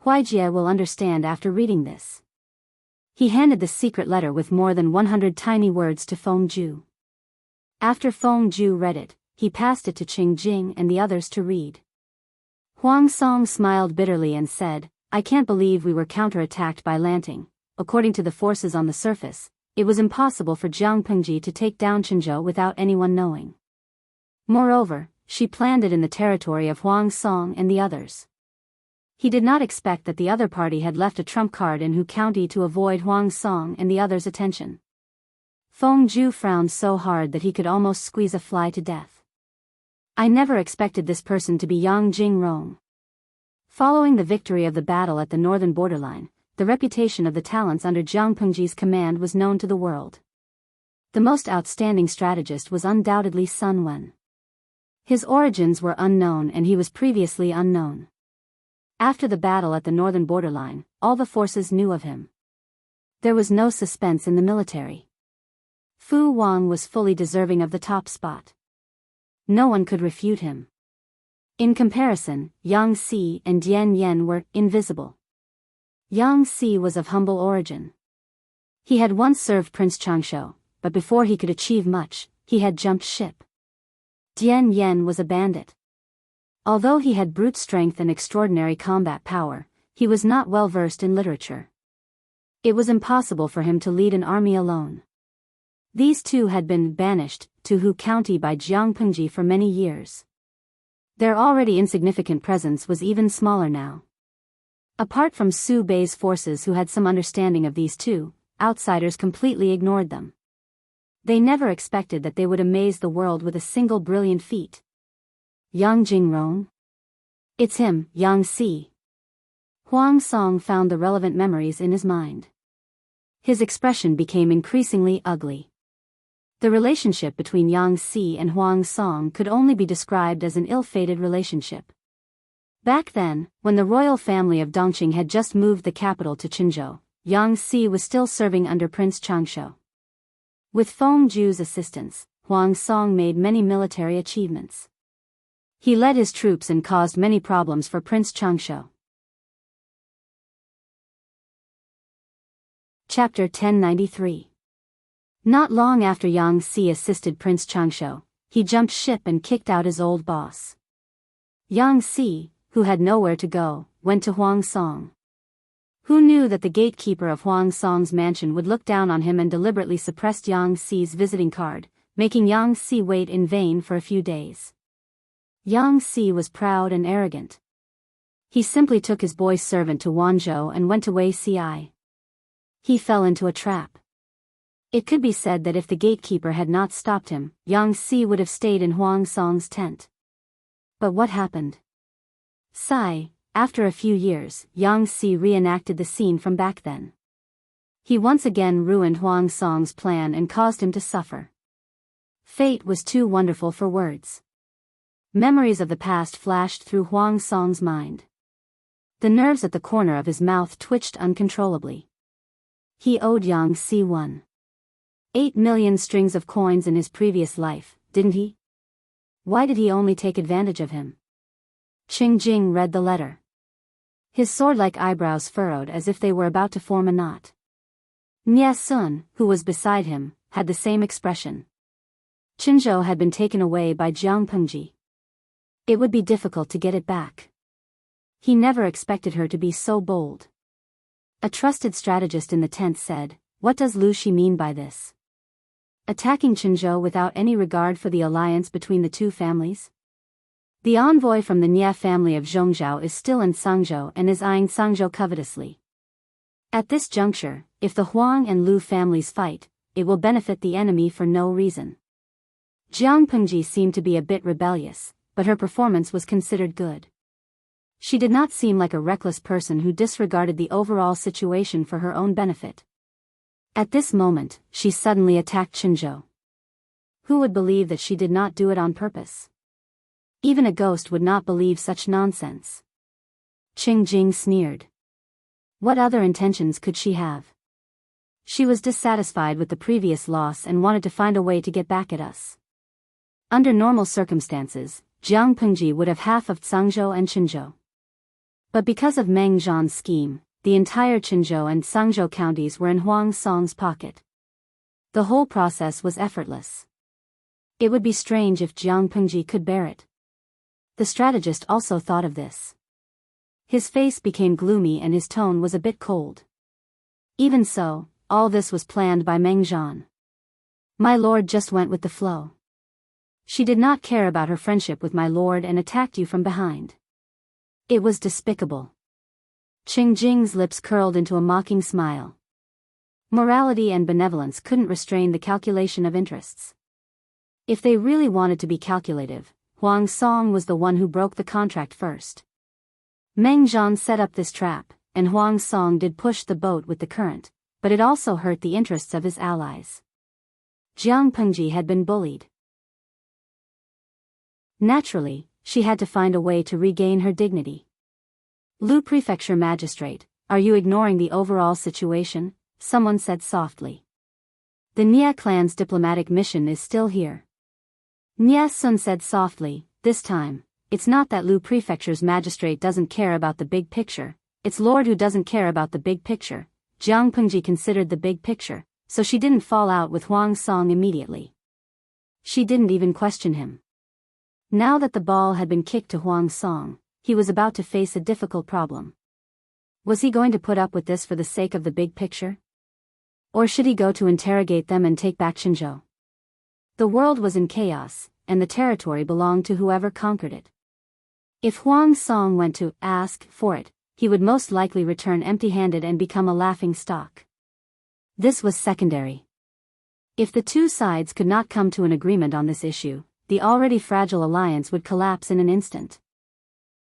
Huijie will understand after reading this. He handed the secret letter with more than 100 tiny words to Feng Ju. After Feng Ju read it, he passed it to Qing Jing and the others to read. Huang Song smiled bitterly and said, I can't believe we were counterattacked by Lanting. According to the forces on the surface, it was impossible for Jiang Pengji to take down Qinzhou without anyone knowing. Moreover, she planned it in the territory of Huang Song and the others. He did not expect that the other party had left a trump card in Hu County to avoid Huang Song and the others' attention. Feng Ju frowned so hard that he could almost squeeze a fly to death. I never expected this person to be Yang Jingrong. Following the victory of the battle at the northern borderline, the reputation of the talents under Jiang Pengji's command was known to the world. The most outstanding strategist was undoubtedly Sun Wen. His origins were unknown and he was previously unknown. After the battle at the northern borderline, all the forces knew of him. There was no suspense in the military. Fu Wang was fully deserving of the top spot. No one could refute him. In comparison, Yang Si and Dian Yen were invisible. Yang Si was of humble origin. He had once served Prince Changshu, but before he could achieve much, he had jumped ship. Dian Yen was a bandit. Although he had brute strength and extraordinary combat power, he was not well versed in literature. It was impossible for him to lead an army alone. These two had been banished to Hu County by Jiang Pengji for many years. Their already insignificant presence was even smaller now. Apart from Su Bei's forces who had some understanding of these two, outsiders completely ignored them. They never expected that they would amaze the world with a single brilliant feat. Yang Jingrong? It's him, Yang Si. Huang Song found the relevant memories in his mind. His expression became increasingly ugly. The relationship between Yang Si and Huang Song could only be described as an ill-fated relationship. Back then, when the royal family of Dongqing had just moved the capital to Qinzhou, Yang Si was still serving under Prince Changshu. With Feng Ju's assistance, Huang Song made many military achievements. He led his troops and caused many problems for Prince Changshu. Chapter 1093. Not long after Yang Si assisted Prince Changshu, he jumped ship and kicked out his old boss. Yang Si, who had nowhere to go, went to Huang Song. Who knew that the gatekeeper of Huang Song's mansion would look down on him and deliberately suppressed Yang Si's visiting card, making Yang Si wait in vain for a few days. Yang Si was proud and arrogant. He simply took his boy servant to Wanzhou and went away Ci. He fell into a trap. It could be said that if the gatekeeper had not stopped him, Yang Si would have stayed in Huang Song's tent. But what happened? After a few years, Yang Si reenacted the scene from back then. He once again ruined Huang Song's plan and caused him to suffer. Fate was too wonderful for words. Memories of the past flashed through Huang Song's mind. The nerves at the corner of his mouth twitched uncontrollably. He owed Yang Si 1.8 million strings of coins in his previous life, didn't he? Why did he only take advantage of him? Qing Jing read the letter. His sword-like eyebrows furrowed as if they were about to form a knot. Nie Sun, who was beside him, had the same expression. Qinzhou had been taken away by Jiang Pengji. It would be difficult to get it back. He never expected her to be so bold. A trusted strategist in the tent said, "What does Lu Shi mean by this? Attacking Qinzhou without any regard for the alliance between the two families?" The envoy from the Nie family of Zhongzhou is still in Sangzhou and is eyeing Sangzhou covetously. At this juncture, if the Huang and Lu families fight, it will benefit the enemy for no reason. Jiang Pengji seemed to be a bit rebellious, but her performance was considered good. She did not seem like a reckless person who disregarded the overall situation for her own benefit. At this moment, she suddenly attacked Qinzhou. Who would believe that she did not do it on purpose? Even a ghost would not believe such nonsense. Qing Jing sneered. What other intentions could she have? She was dissatisfied with the previous loss and wanted to find a way to get back at us. Under normal circumstances, Jiang Pengji would have half of Cangzhou and Qinzhou. But because of Meng Zhan's scheme, the entire Qinzhou and Cangzhou counties were in Huang Song's pocket. The whole process was effortless. It would be strange if Jiang Pengji could bear it. The strategist also thought of this. His face became gloomy and his tone was a bit cold. Even so, all this was planned by Meng Zhan. My lord just went with the flow. She did not care about her friendship with my lord and attacked you from behind. It was despicable. Qing Jing's lips curled into a mocking smile. Morality and benevolence couldn't restrain the calculation of interests. If they really wanted to be calculative, Huang Song was the one who broke the contract first. Meng Zhan set up this trap, and Huang Song did push the boat with the current, but it also hurt the interests of his allies. Jiang Pengji had been bullied. Naturally, she had to find a way to regain her dignity. Lu Prefecture Magistrate, are you ignoring the overall situation? Someone said softly. The Nia clan's diplomatic mission is still here. Nia Sun said softly, this time, it's not that Lu Prefecture's magistrate doesn't care about the big picture, it's Lord who doesn't care about the big picture. Jiang Pengji considered the big picture, so she didn't fall out with Huang Song immediately. She didn't even question him. Now that the ball had been kicked to Huang Song, he was about to face a difficult problem. Was he going to put up with this for the sake of the big picture? Or should he go to interrogate them and take back Qinzhou? The world was in chaos, and the territory belonged to whoever conquered it. If Huang Song went to ask for it, he would most likely return empty-handed and become a laughing stock. This was secondary. If the two sides could not come to an agreement on this issue, the already fragile alliance would collapse in an instant.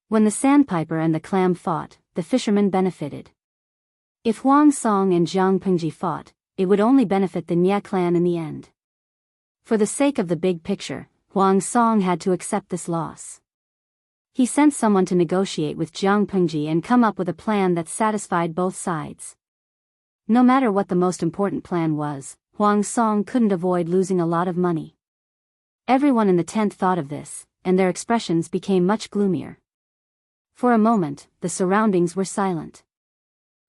When the sandpiper and the clam fought, the fishermen benefited. If Huang Song and Jiang Pengji fought, it would only benefit the Nia clan in the end. For the sake of the big picture, Huang Song had to accept this loss. He sent someone to negotiate with Jiang Pengji and come up with a plan that satisfied both sides. No matter what the most important plan was, Huang Song couldn't avoid losing a lot of money. Everyone in the tent thought of this, and their expressions became much gloomier. For a moment, the surroundings were silent.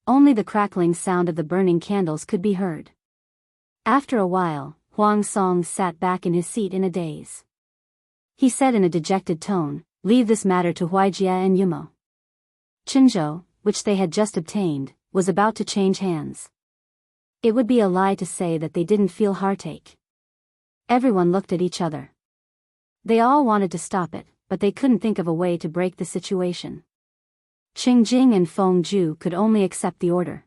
Only the crackling sound of the burning candles could be heard. After a while, Huang Song sat back in his seat in a daze. He said in a dejected tone, leave this matter to Huijia and Yumo. Qinzhou, which they had just obtained, was about to change hands. It would be a lie to say that they didn't feel heartache. Everyone looked at each other. They all wanted to stop it, but they couldn't think of a way to break the situation. Qing Jing and Feng Ju could only accept the order.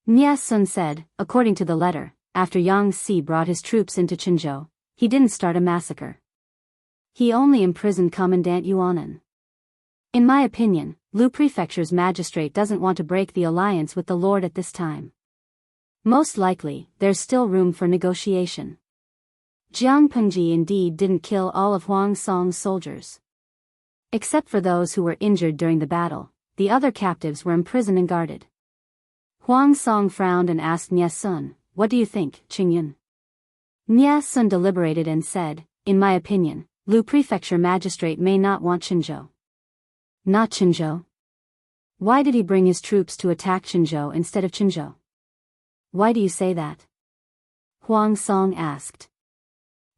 Nia Sun said, according to the letter, after Yang Si brought his troops into Qinzhou, he didn't start a massacre. He only imprisoned Commandant Yuanan. In my opinion, Lu Prefecture's magistrate doesn't want to break the alliance with the Lord at this time. Most likely, there's still room for negotiation. Jiang Pengji indeed didn't kill all of Huang Song's soldiers. Except for those who were injured during the battle, the other captives were imprisoned and guarded. Huang Song frowned and asked Nia Sun, what do you think, Qingyun? Nia Sun deliberated and said, in my opinion, Lu Prefecture magistrate may not want Qinzhou. Not Qinzhou? Why did he bring his troops to attack Qinzhou instead of Qinzhou? Why do you say that? Huang Song asked.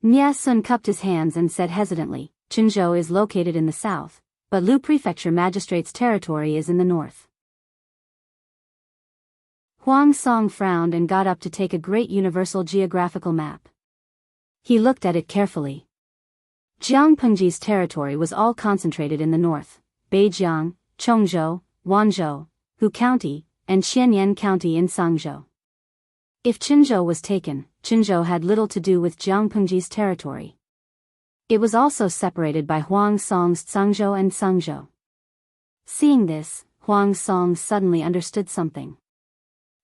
Nia Sun cupped his hands and said hesitantly, Qinzhou is located in the south, but Lu Prefecture magistrate's territory is in the north. Huang Song frowned and got up to take a great universal geographical map. He looked at it carefully. Jiang Pengji's territory was all concentrated in the north, Beijiang, Chongzhou, Wanzhou, Hu County, and Xianyan County in Cangzhou. If Qinzhou was taken, Qinzhou had little to do with Jiang Pengji's territory. It was also separated by Huang Song's Cangzhou and Cangzhou. Seeing this, Huang Song suddenly understood something.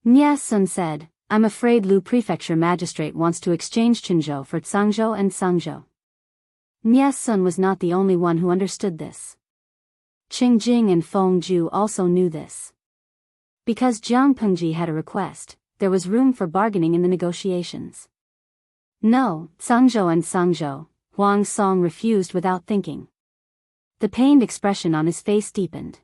Nia Sun said, I'm afraid Lu Prefecture Magistrate wants to exchange Qinzhou for Cangzhou and Sangzhou. Nia Sun was not the only one who understood this. Qing Jing and Feng Ju also knew this. Because Jiang Pengji had a request, there was room for bargaining in the negotiations. No, Cangzhou and Sangzhou, Huang Song refused without thinking. The pained expression on his face deepened.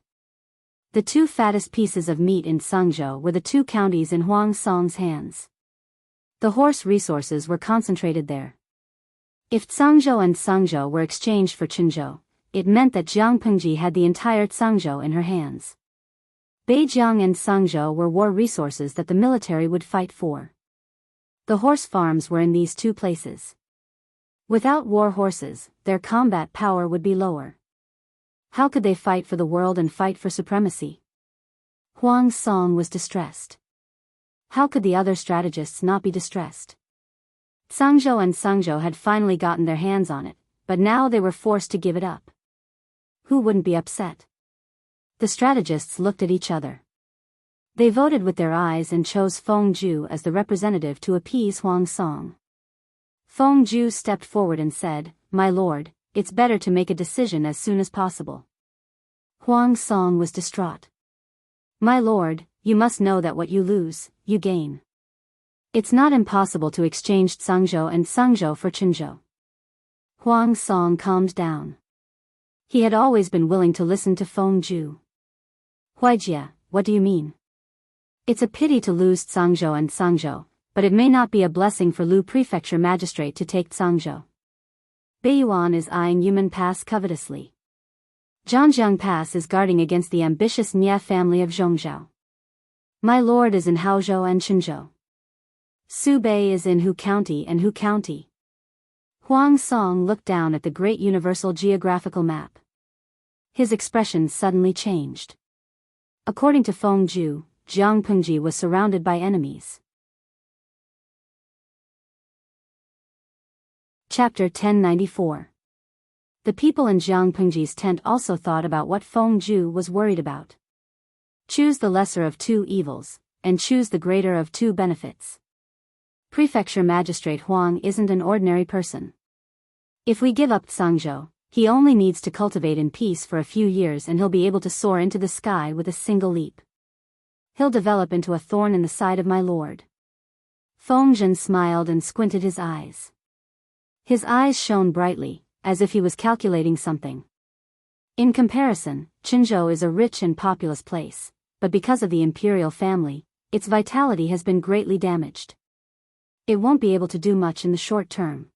The two fattest pieces of meat in Sangzhou were the two counties in Huang Song's hands. The horse resources were concentrated there. If Cangzhou and Sangzhou were exchanged for Qinzhou, it meant that Jiang Pengji had the entire Cangzhou in her hands. Beijiang and Sangzhou were war resources that the military would fight for. The horse farms were in these two places. Without war horses, their combat power would be lower. How could they fight for the world and fight for supremacy? Huang Song was distressed. How could the other strategists not be distressed? Cangzhou and Sangzhou had finally gotten their hands on it, but now they were forced to give it up. Who wouldn't be upset? The strategists looked at each other. They voted with their eyes and chose Feng Ju as the representative to appease Huang Song. Feng Ju stepped forward and said, My lord, it's better to make a decision as soon as possible. Huang Song was distraught. My lord, you must know that what you lose, you gain. It's not impossible to exchange Cangzhou and Sangzhou for Qinzhou. Huang Song calmed down. He had always been willing to listen to Feng Ju. Huijia, what do you mean? It's a pity to lose Cangzhou and Sangzhou, but it may not be a blessing for Lu Prefecture Magistrate to take Cangzhou. Beiyuan is eyeing Yumen Pass covetously. Zhangjiang Pass is guarding against the ambitious Nia family of Zhongzhou. My lord is in Haozhou and Qinzhou. Subei is in Hu County and Hu County. Huang Song looked down at the great universal geographical map. His expression suddenly changed. According to Feng Ju, Jiang Pengji was surrounded by enemies. Chapter 1094. The people in Jiang Pengji's tent also thought about what Feng Ju was worried about. Choose the lesser of two evils, and choose the greater of two benefits. Prefecture Magistrate Huang isn't an ordinary person. If we give up Cangzhou, he only needs to cultivate in peace for a few years and he'll be able to soar into the sky with a single leap. He'll develop into a thorn in the side of my lord. Feng Zhen smiled and squinted his eyes. His eyes shone brightly, as if he was calculating something. In comparison, Qinzhou is a rich and populous place, but because of the imperial family, its vitality has been greatly damaged. It won't be able to do much in the short term.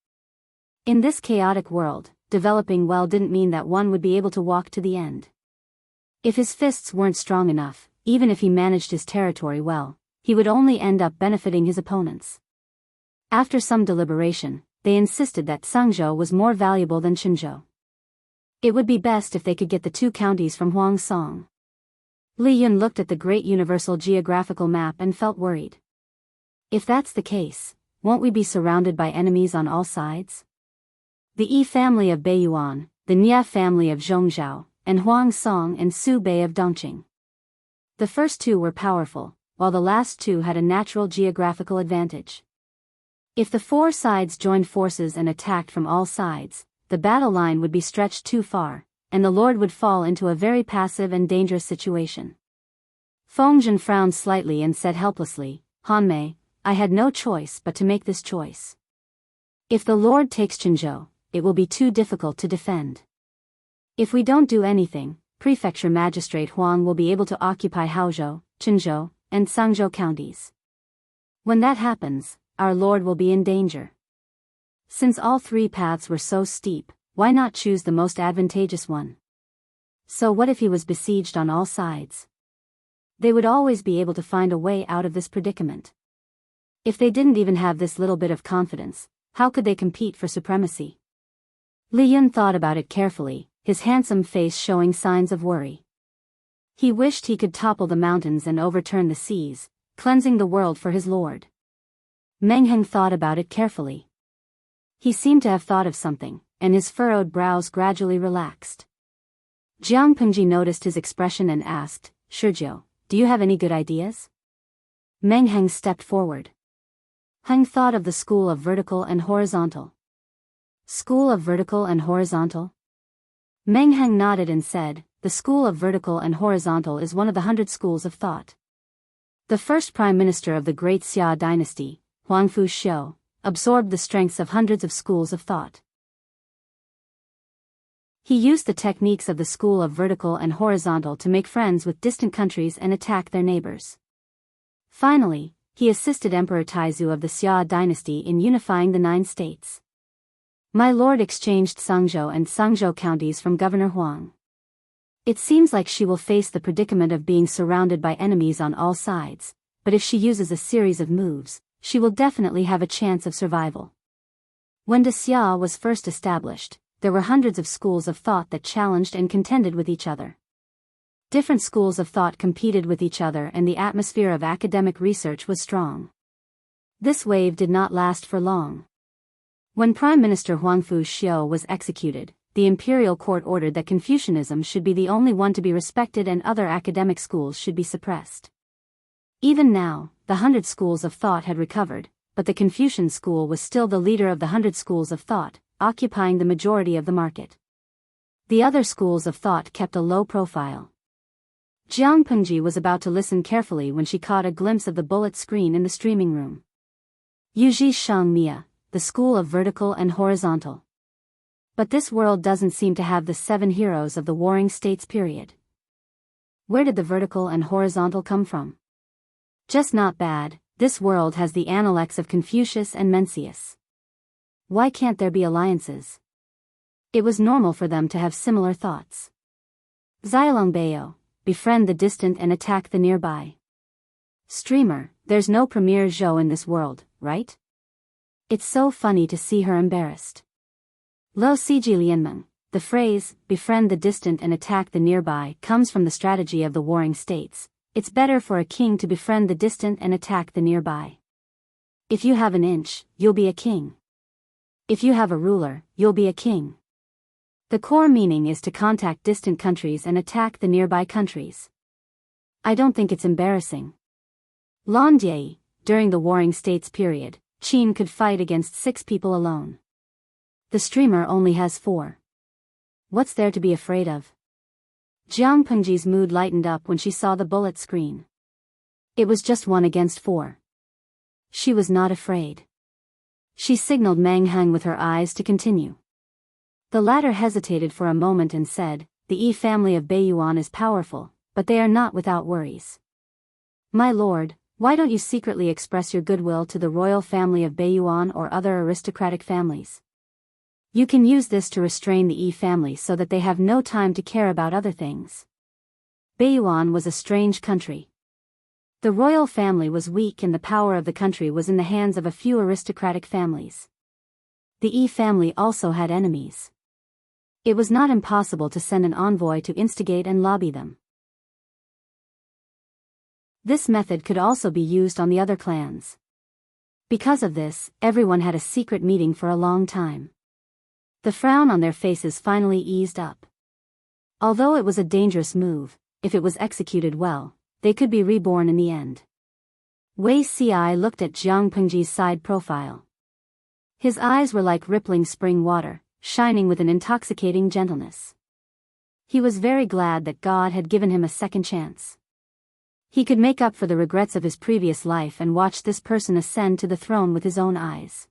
In this chaotic world, developing well didn't mean that one would be able to walk to the end. If his fists weren't strong enough, even if he managed his territory well, he would only end up benefiting his opponents. After some deliberation, they insisted that Sangzhou was more valuable than Qinzhou. It would be best if they could get the two counties from Huang Song. Li Yun looked at the great universal geographical map and felt worried. If that's the case, won't we be surrounded by enemies on all sides? The Yi family of Beiyuan, the Nia family of Zhongzhou, and Huang Song and Su Bei of Dongqing. The first two were powerful, while the last two had a natural geographical advantage. If the four sides joined forces and attacked from all sides, the battle line would be stretched too far, and the lord would fall into a very passive and dangerous situation. Feng Zhen frowned slightly and said helplessly, Hanmei, I had no choice but to make this choice. If the lord takes Qinzhou, it will be too difficult to defend. If we don't do anything, Prefecture Magistrate Huang will be able to occupy Haozhou, Qinzhou, and Sangzhou counties. When that happens, our lord will be in danger. Since all three paths were so steep, why not choose the most advantageous one? So what if he was besieged on all sides? They would always be able to find a way out of this predicament. If they didn't even have this little bit of confidence, how could they compete for supremacy? Li Yun thought about it carefully, his handsome face showing signs of worry. He wished he could topple the mountains and overturn the seas, cleansing the world for his lord. Meng Heng thought about it carefully. He seemed to have thought of something, and his furrowed brows gradually relaxed. Jiang Pengji noticed his expression and asked, Shizhou, do you have any good ideas? Meng Heng stepped forward. Heng thought of the school of vertical and horizontal. School of vertical and horizontal? Meng Heng nodded and said, the school of vertical and horizontal is one of the 100 schools of thought. The first prime minister of the great Xia dynasty, Huangfu Xiu, absorbed the strengths of hundreds of schools of thought. He used the techniques of the school of vertical and horizontal to make friends with distant countries and attack their neighbors. Finally, he assisted Emperor Taizu of the Xia dynasty in unifying the 9 states. My lord exchanged Sangzhou and Sangzhou counties from Governor Huang. It seems like she will face the predicament of being surrounded by enemies on all sides, but if she uses a series of moves, she will definitely have a chance of survival. When the Xia was first established, there were hundreds of schools of thought that challenged and contended with each other. Different schools of thought competed with each other and the atmosphere of academic research was strong. This wave did not last for long. When Prime Minister Huangfu Xiu was executed, the imperial court ordered that Confucianism should be the only one to be respected and other academic schools should be suppressed. Even now, the 100 schools of thought had recovered, but the Confucian school was still the leader of the 100 schools of thought, occupying the majority of the market. The other schools of thought kept a low profile. Jiang Pengji was about to listen carefully when she caught a glimpse of the bullet screen in the streaming room. Yuji Shang Mia, the school of vertical and horizontal. But this world doesn't seem to have the 7 heroes of the Warring States period. Where did the vertical and horizontal come from? Just not bad, this world has the Analects of Confucius and Mencius. Why can't there be alliances? It was normal for them to have similar thoughts. Xialong Biyao, befriend the distant and attack the nearby. Streamer, there's no Premier Zhou in this world, right? It's so funny to see her embarrassed. Lo Siji Lianmeng, the phrase, befriend the distant and attack the nearby, comes from the strategy of the Warring States. It's better for a king to befriend the distant and attack the nearby. If you have an inch, you'll be a king. If you have a ruler, you'll be a king. The core meaning is to contact distant countries and attack the nearby countries. I don't think it's embarrassing. Lan Jie, during the Warring States period, Qin could fight against 6 people alone. The streamer only has 4. What's there to be afraid of? Jiang Pengji's mood lightened up when she saw the bullet screen. It was just 1 against 4. She was not afraid. She signaled Meng Heng with her eyes to continue. The latter hesitated for a moment and said, the Yi family of Beiyuan is powerful, but they are not without worries. My lord, why don't you secretly express your goodwill to the royal family of Beiyuan or other aristocratic families? You can use this to restrain the Yi family so that they have no time to care about other things. Beiyuan was a strange country. The royal family was weak and the power of the country was in the hands of a few aristocratic families. The Yi family also had enemies. It was not impossible to send an envoy to instigate and lobby them. This method could also be used on the other clans. Because of this, everyone had a secret meeting for a long time. The frown on their faces finally eased up. Although it was a dangerous move, if it was executed well, they could be reborn in the end. Wei Ci looked at Jiang Pengji's side profile. His eyes were like rippling spring water, shining with an intoxicating gentleness. He was very glad that God had given him a second chance. He could make up for the regrets of his previous life and watch this person ascend to the throne with his own eyes.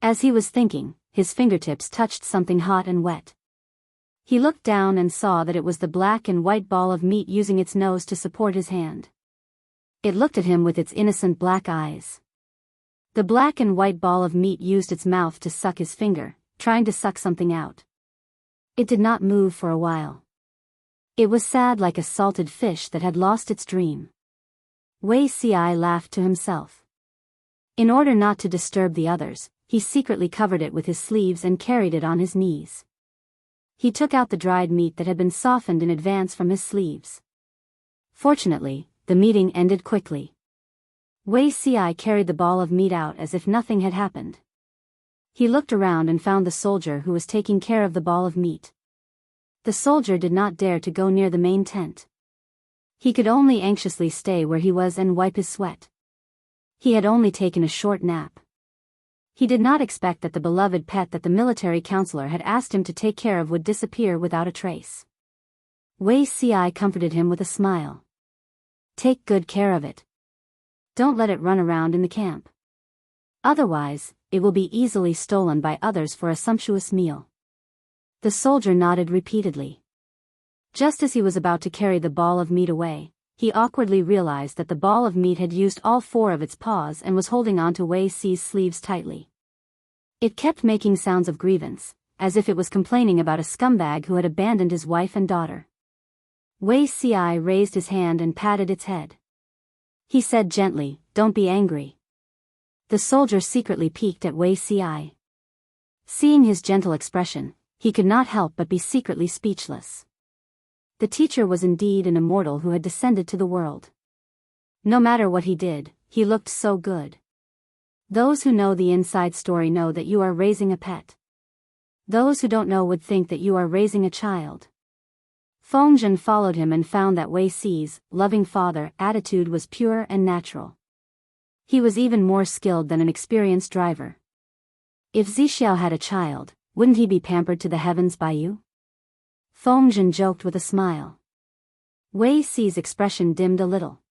As he was thinking, his fingertips touched something hot and wet. He looked down and saw that it was the black and white ball of meat using its nose to support his hand. It looked at him with its innocent black eyes. The black and white ball of meat used its mouth to suck his finger, trying to suck something out. It did not move for a while. It was sad like a salted fish that had lost its dream. Wei Ci laughed to himself. In order not to disturb the others, he secretly covered it with his sleeves and carried it on his knees. He took out the dried meat that had been softened in advance from his sleeves. Fortunately, the meeting ended quickly. Wei Ci carried the ball of meat out as if nothing had happened. He looked around and found the soldier who was taking care of the ball of meat. The soldier did not dare to go near the main tent. He could only anxiously stay where he was and wipe his sweat. He had only taken a short nap. He did not expect that the beloved pet that the military counselor had asked him to take care of would disappear without a trace. Wei Ci comforted him with a smile. Take good care of it. Don't let it run around in the camp. Otherwise, it will be easily stolen by others for a sumptuous meal. The soldier nodded repeatedly. Just as he was about to carry the ball of meat away, he awkwardly realized that the ball of meat had used all four of its paws and was holding on to Wei Ci's sleeves tightly. It kept making sounds of grievance, as if it was complaining about a scumbag who had abandoned his wife and daughter. Wei Ci raised his hand and patted its head. He said gently, "Don't be angry." The soldier secretly peeked at Wei Ci. Seeing his gentle expression, he could not help but be secretly speechless. The teacher was indeed an immortal who had descended to the world. No matter what he did, he looked so good. Those who know the inside story know that you are raising a pet. Those who don't know would think that you are raising a child. Feng followed him and found that Wei Ci's loving father attitude was pure and natural. He was even more skilled than an experienced driver. If Zixiao had a child, wouldn't he be pampered to the heavens by you? Feng joked with a smile. Wei Ci's expression dimmed a little.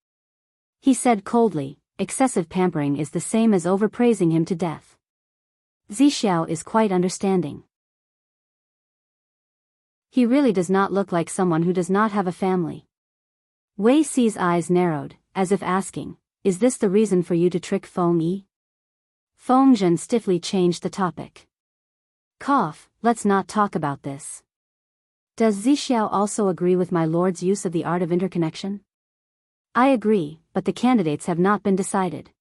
He said coldly, "Excessive pampering is the same as overpraising him to death. Zixiao is quite understanding. He really does not look like someone who does not have a family." Wei Ci's eyes narrowed, as if asking, "Is this the reason for you to trick Feng Yi?" Feng Zhen stiffly changed the topic. "Cough, let's not talk about this. Does Zixiao also agree with my lord's use of the art of interconnection?" "I agree, but the candidates have not been decided."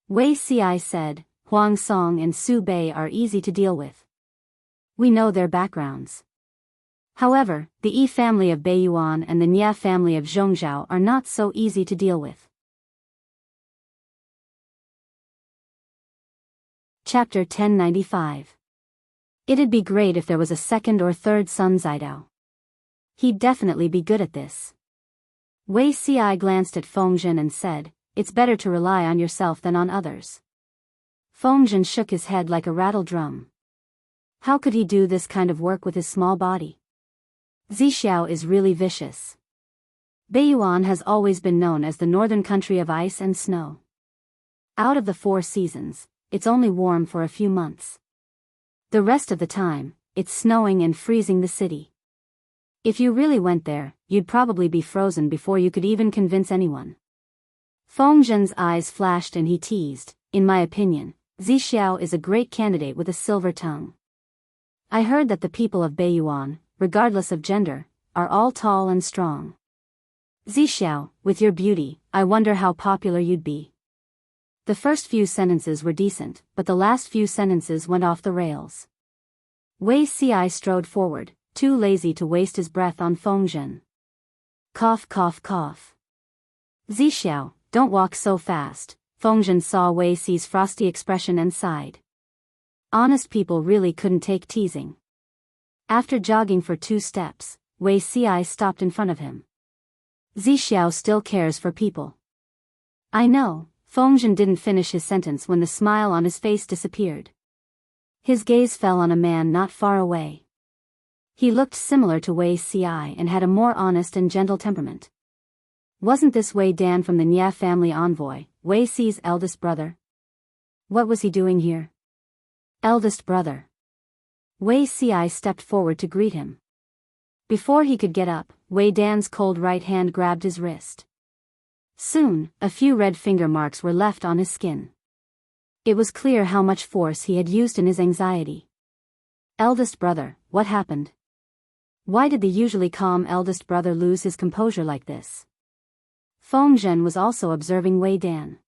Wei Ci said, "Huang Song and Su Bei are easy to deal with. We know their backgrounds. However, the Yi family of Beiyuan and the Nia family of Zhongzhao are not so easy to deal with." Chapter 1095. It'd be great if there was a second or third son Zidao. He'd definitely be good at this. Wei Ci glanced at Feng Zhen and said, "It's better to rely on yourself than on others." Feng Zhen shook his head like a rattle drum. How could he do this kind of work with his small body? Zixiao is really vicious. Beiyuan has always been known as the northern country of ice and snow. Out of the 4 seasons, it's only warm for a few months. The rest of the time, it's snowing and freezing the city. If you really went there, you'd probably be frozen before you could even convince anyone. Feng Zhen's eyes flashed and he teased, "In my opinion, Zixiao is a great candidate with a silver tongue. I heard that the people of Beiyuan, regardless of gender, are all tall and strong. Zixiao, with your beauty, I wonder how popular you'd be." The first few sentences were decent, but the last few sentences went off the rails. Wei Ci strode forward, too lazy to waste his breath on Feng Zhen. Cough cough cough. "Zixiao, don't walk so fast." Feng Zhen saw Wei Ci's frosty expression and sighed. Honest people really couldn't take teasing. After jogging for 2 steps, Wei Ci stopped in front of him. "Zixiao still cares for people." "I know." Feng Zhen didn't finish his sentence when the smile on his face disappeared. His gaze fell on a man not far away. He looked similar to Wei Ci and had a more honest and gentle temperament. Wasn't this Wei Dan from the Nia family envoy, Wei Ci's eldest brother? What was he doing here? Eldest brother. Wei Ci stepped forward to greet him. Before he could get up, Wei Dan's cold right hand grabbed his wrist. Soon, a few red finger marks were left on his skin. It was clear how much force he had used in his anxiety. "Eldest brother, what happened? Why did the usually calm eldest brother lose his composure like this?" Feng Zhen was also observing Wei Dan.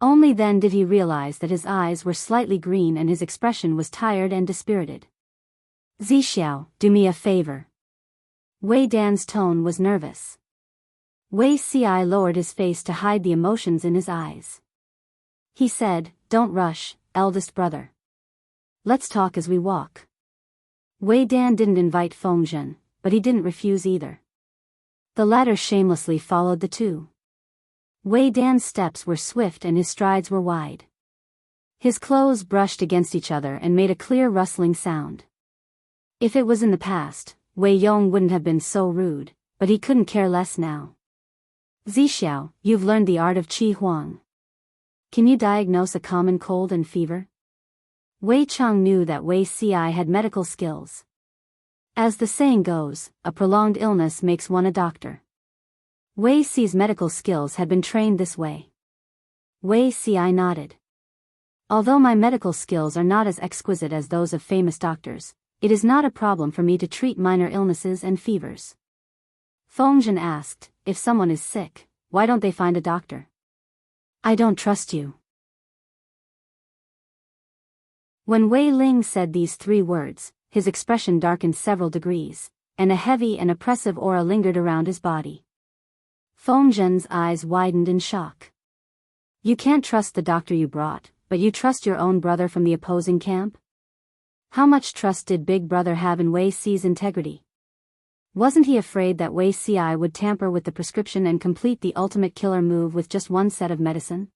Only then did he realize that his eyes were slightly green and his expression was tired and dispirited. "Zixiao, do me a favor." Wei Dan's tone was nervous. Wei Ci lowered his face to hide the emotions in his eyes. He said, "Don't rush, eldest brother. Let's talk as we walk." Wei Dan didn't invite Feng Zhen, but he didn't refuse either. The latter shamelessly followed the two. Wei Dan's steps were swift and his strides were wide. His clothes brushed against each other and made a clear rustling sound. If it was in the past, Wei Yong wouldn't have been so rude, but he couldn't care less now. Zixiao, you've learned the art of Qi Huang. Can you diagnose a common cold and fever? Wei Chang knew that Wei Ci had medical skills. As the saying goes, a prolonged illness makes one a doctor. Wei Ci's medical skills had been trained this way. Wei Ci nodded. Although my medical skills are not as exquisite as those of famous doctors, it is not a problem for me to treat minor illnesses and fevers. Feng Zhen asked, if someone is sick, why don't they find a doctor? I don't trust you. When Wei Ling said these 3 words, his expression darkened several degrees, and a heavy and oppressive aura lingered around his body. Feng Zhen's eyes widened in shock. You can't trust the doctor you brought, but you trust your own brother from the opposing camp? How much trust did Big Brother have in Wei Ci's integrity? Wasn't he afraid that Wei Ci would tamper with the prescription and complete the ultimate killer move with just one set of medicine?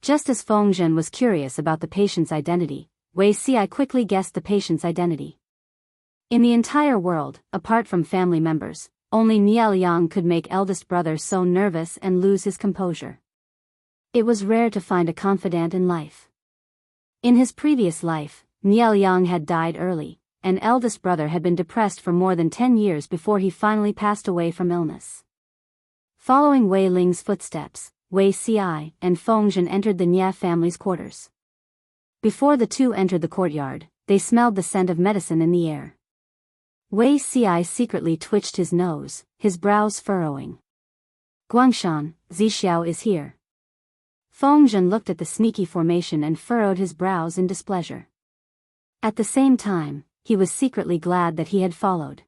Just as Feng Zhen was curious about the patient's identity, Wei Ci quickly guessed the patient's identity. In the entire world, apart from family members, only Niao Liang could make eldest brother so nervous and lose his composure. It was rare to find a confidant in life. In his previous life, Niao Liang had died early, and eldest brother had been depressed for more than 10 years before he finally passed away from illness. Following Wei Ling's footsteps, Wei Ci and Feng Zhen entered the Nia family's quarters. Before the two entered the courtyard, they smelled the scent of medicine in the air. Wei Ci secretly twitched his nose, his brows furrowing. Guangshan, Zixiao is here. Feng Zhen looked at the sneaky formation and furrowed his brows in displeasure. At the same time, he was secretly glad that he had followed.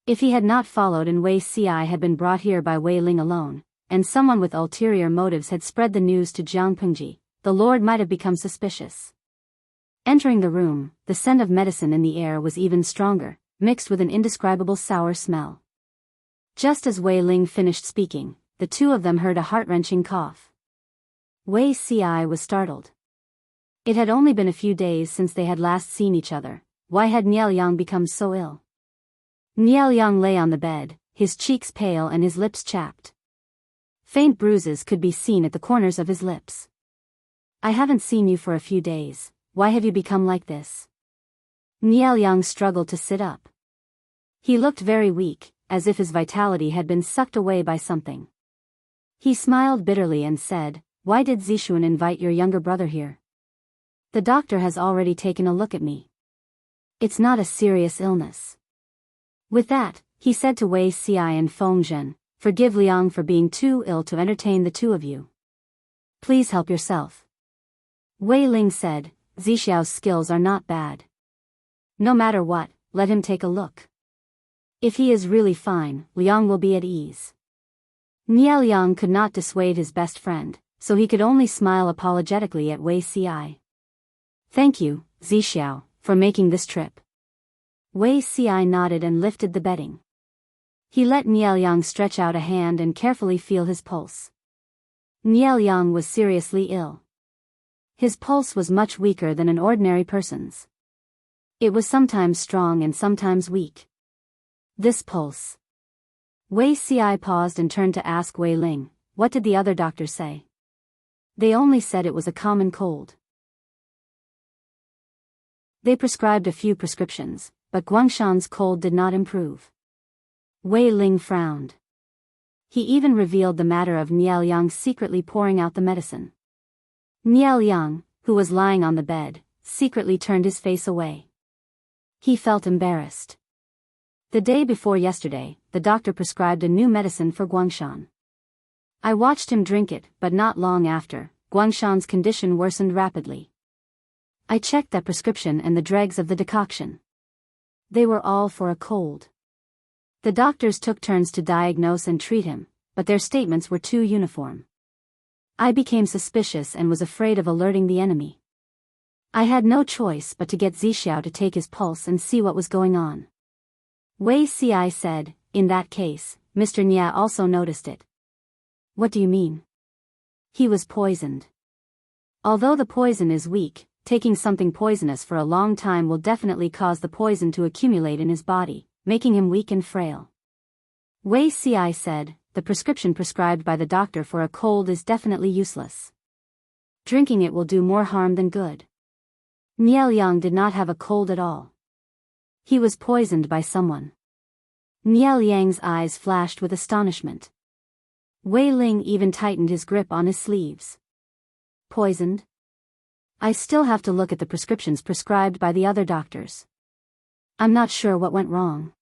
If he had not followed and Wei Ci had been brought here by Wei Ling alone, and someone with ulterior motives had spread the news to Jianghu, the Lord might have become suspicious. Entering the room, the scent of medicine in the air was even stronger, mixed with an indescribable sour smell. Just as Wei Ling finished speaking, the two of them heard a heart-wrenching cough. Wei Ci was startled. It had only been a few days since they had last seen each other. Why had Niao Liang become so ill? Niao Liang lay on the bed, his cheeks pale and his lips chapped. Faint bruises could be seen at the corners of his lips. I haven't seen you for a few days, why have you become like this? Niao Liang struggled to sit up. He looked very weak, as if his vitality had been sucked away by something. He smiled bitterly and said, why did Zixuan invite your younger brother here? The doctor has already taken a look at me. It's not a serious illness. With that, he said to Wei Ci and Feng Zhen, forgive Liang for being too ill to entertain the two of you. Please help yourself. Wei Ling said, Zixiao's skills are not bad. No matter what, let him take a look. If he is really fine, Liang will be at ease. Niao Liang could not dissuade his best friend, so he could only smile apologetically at Wei Ci. Thank you, Zixiao, for making this trip. Wei Ci nodded and lifted the bedding. He let Niao Liang stretch out a hand and carefully feel his pulse. Niao Liang was seriously ill. His pulse was much weaker than an ordinary person's. It was sometimes strong and sometimes weak. This pulse. Wei Ci paused and turned to ask Wei Ling, what did the other doctors say? They only said it was a common cold. They prescribed a few prescriptions, but Guangshan's cold did not improve. Wei Ling frowned. He even revealed the matter of Niao Liang secretly pouring out the medicine. Niao Liang, who was lying on the bed, secretly turned his face away. He felt embarrassed. The day before yesterday, the doctor prescribed a new medicine for Guangshan. I watched him drink it, but not long after, Guangshan's condition worsened rapidly. I checked that prescription and the dregs of the decoction. They were all for a cold. The doctors took turns to diagnose and treat him, but their statements were too uniform. I became suspicious and was afraid of alerting the enemy. I had no choice but to get Zixiao to take his pulse and see what was going on. Wei Ci said, in that case, Mr. Nia also noticed it. What do you mean? He was poisoned. Although the poison is weak, taking something poisonous for a long time will definitely cause the poison to accumulate in his body, making him weak and frail. Wei Ci said, the prescription prescribed by the doctor for a cold is definitely useless. Drinking it will do more harm than good. Niao Yang did not have a cold at all. He was poisoned by someone. Niao Yang's eyes flashed with astonishment. Wei Ling even tightened his grip on his sleeves. Poisoned? I still have to look at the prescriptions prescribed by the other doctors. I'm not sure what went wrong.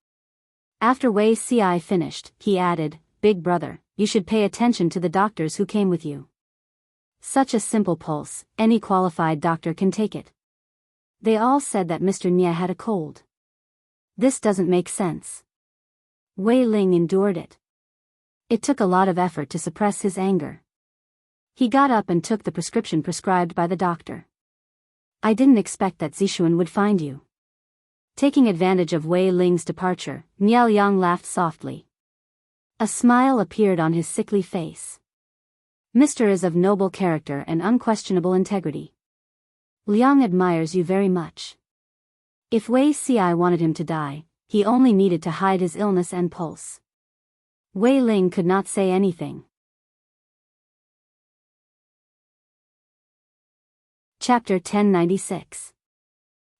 After Wei Ci finished, he added, Big brother, you should pay attention to the doctors who came with you. Such a simple pulse, any qualified doctor can take it. They all said that Mr. Nia had a cold. This doesn't make sense. Wei Ling endured it. It took a lot of effort to suppress his anger. He got up and took the prescription prescribed by the doctor. I didn't expect that Zixuan would find you. Taking advantage of Wei Ling's departure, Niao Yang laughed softly. A smile appeared on his sickly face. Mr. is of noble character and unquestionable integrity. Liang admires you very much. If Wei Ci wanted him to die, he only needed to hide his illness and pulse. Wei Ling could not say anything. Chapter 1096.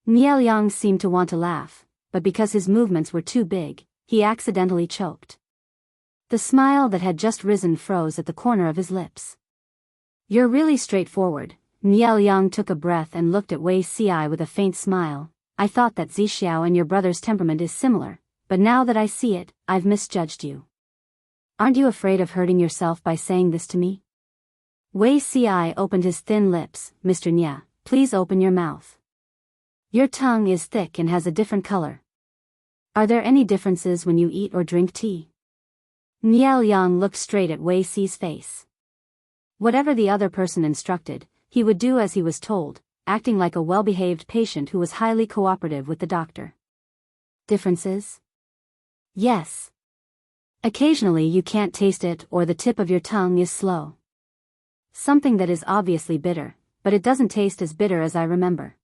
Niao Yang seemed to want to laugh, but because his movements were too big, he accidentally choked. The smile that had just risen froze at the corner of his lips. You're really straightforward. Niao Yang took a breath and looked at Wei Ci with a faint smile. I thought that Zixiao and your brother's temperament is similar, but now that I see it, I've misjudged you. Aren't you afraid of hurting yourself by saying this to me? Wei Ci opened his thin lips. Mr. Nia, please open your mouth. Your tongue is thick and has a different color. Are there any differences when you eat or drink tea? Niao Yang looked straight at Wei Ci's face. Whatever the other person instructed, he would do as he was told, acting like a well-behaved patient who was highly cooperative with the doctor. Differences? Yes. Occasionally you can't taste it or the tip of your tongue is slow. Something that is obviously bitter, but it doesn't taste as bitter as I remember.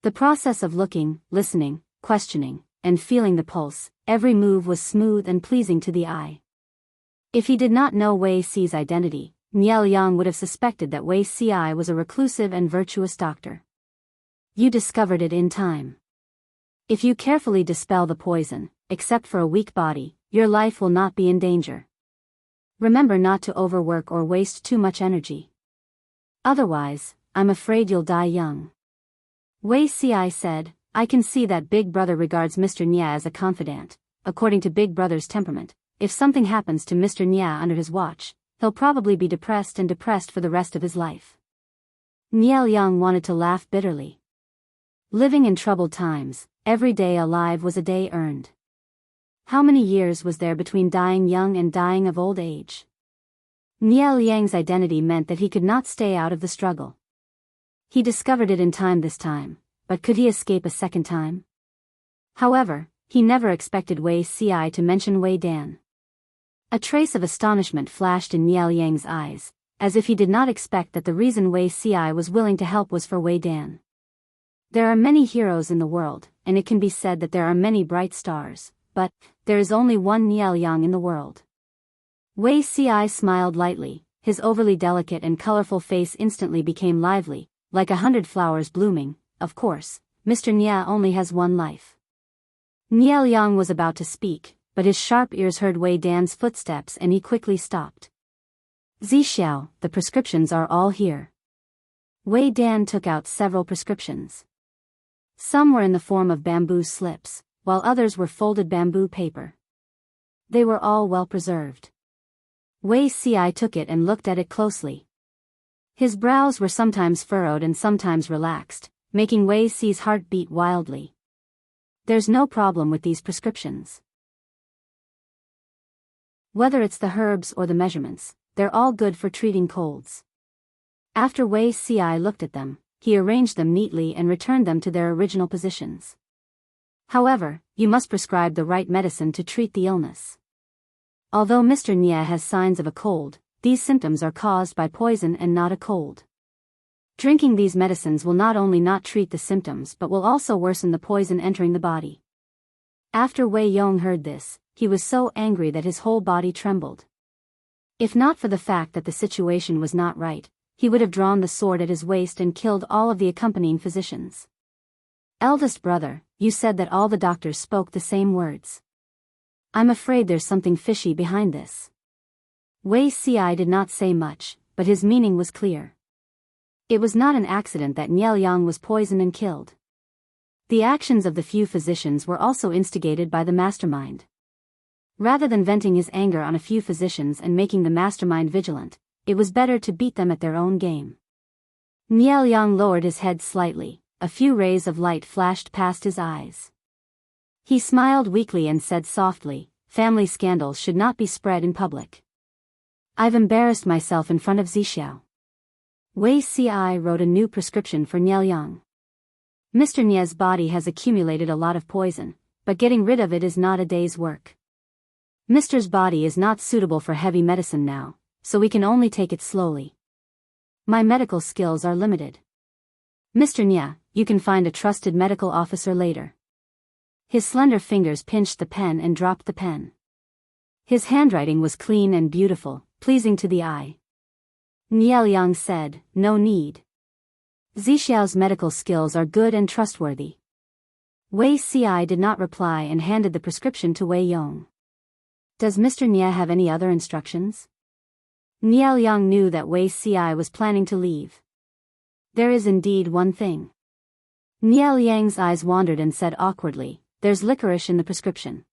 The process of looking, listening, questioning, and feeling the pulse, every move was smooth and pleasing to the eye. If he did not know Wei Ci's identity, Niao Yang would have suspected that Wei Ci was a reclusive and virtuous doctor. You discovered it in time. If you carefully dispel the poison, except for a weak body, your life will not be in danger. Remember not to overwork or waste too much energy. Otherwise, I'm afraid you'll die young. Wei Ci said, I can see that Big Brother regards Mr. Nia as a confidant. According to Big Brother's temperament, if something happens to Mr. Nia under his watch, he'll probably be depressed for the rest of his life. Niao Yang wanted to laugh bitterly. Living in troubled times, every day alive was a day earned. How many years was there between dying young and dying of old age? Niao Yang's identity meant that he could not stay out of the struggle. He discovered it in time this time, but could he escape a second time? However, he never expected Wei Ci to mention Wei Dan. A trace of astonishment flashed in Niao Yang's eyes, as if he did not expect that the reason Wei Ci was willing to help was for Wei Dan. There are many heroes in the world, and it can be said that there are many bright stars, but there is only one Niao Yang in the world. Wei Ci smiled lightly, his overly delicate and colorful face instantly became lively, like 100 flowers blooming. Of course, Mr. Nia only has one life. Niao Yang was about to speak, but his sharp ears heard Wei Dan's footsteps and he quickly stopped. Zixiao, the prescriptions are all here. Wei Dan took out several prescriptions. Some were in the form of bamboo slips, while others were folded bamboo paper. They were all well preserved. Wei Ci took it and looked at it closely. His brows were sometimes furrowed and sometimes relaxed, making Wei Ci's heart beat wildly. There's no problem with these prescriptions. Whether it's the herbs or the measurements, they're all good for treating colds. After Wei Ci looked at them, he arranged them neatly and returned them to their original positions. However, you must prescribe the right medicine to treat the illness. Although Mr. Nye has signs of a cold, these symptoms are caused by poison and not a cold. Drinking these medicines will not only not treat the symptoms but will also worsen the poison entering the body. After Wei Yong heard this, he was so angry that his whole body trembled. If not for the fact that the situation was not right, he would have drawn the sword at his waist and killed all of the accompanying physicians. Eldest brother, you said that all the doctors spoke the same words. I'm afraid there's something fishy behind this. Wei Ci did not say much, but his meaning was clear. It was not an accident that Niel Yang was poisoned and killed. The actions of the few physicians were also instigated by the mastermind. Rather than venting his anger on a few physicians and making the mastermind vigilant, it was better to beat them at their own game. Niel Yang lowered his head slightly, a few rays of light flashed past his eyes. He smiled weakly and said softly, family scandals should not be spread in public. I've embarrassed myself in front of Zixiao. Wei Ci wrote a new prescription for Niel Yang. Mr. Nie's body has accumulated a lot of poison, but getting rid of it is not a day's work. Mr.'s body is not suitable for heavy medicine now, so we can only take it slowly. My medical skills are limited. Mr. Nye, you can find a trusted medical officer later. His slender fingers pinched the pen and dropped the pen. His handwriting was clean and beautiful, pleasing to the eye. Niel Yang said, no need. Zixiao's medical skills are good and trustworthy. Wei Ci did not reply and handed the prescription to Wei Yong. Does Mr. Nye have any other instructions? Niel Yang knew that Wei Ci was planning to leave. There is indeed one thing. Niel Yang's eyes wandered and said awkwardly, there's licorice in the prescription.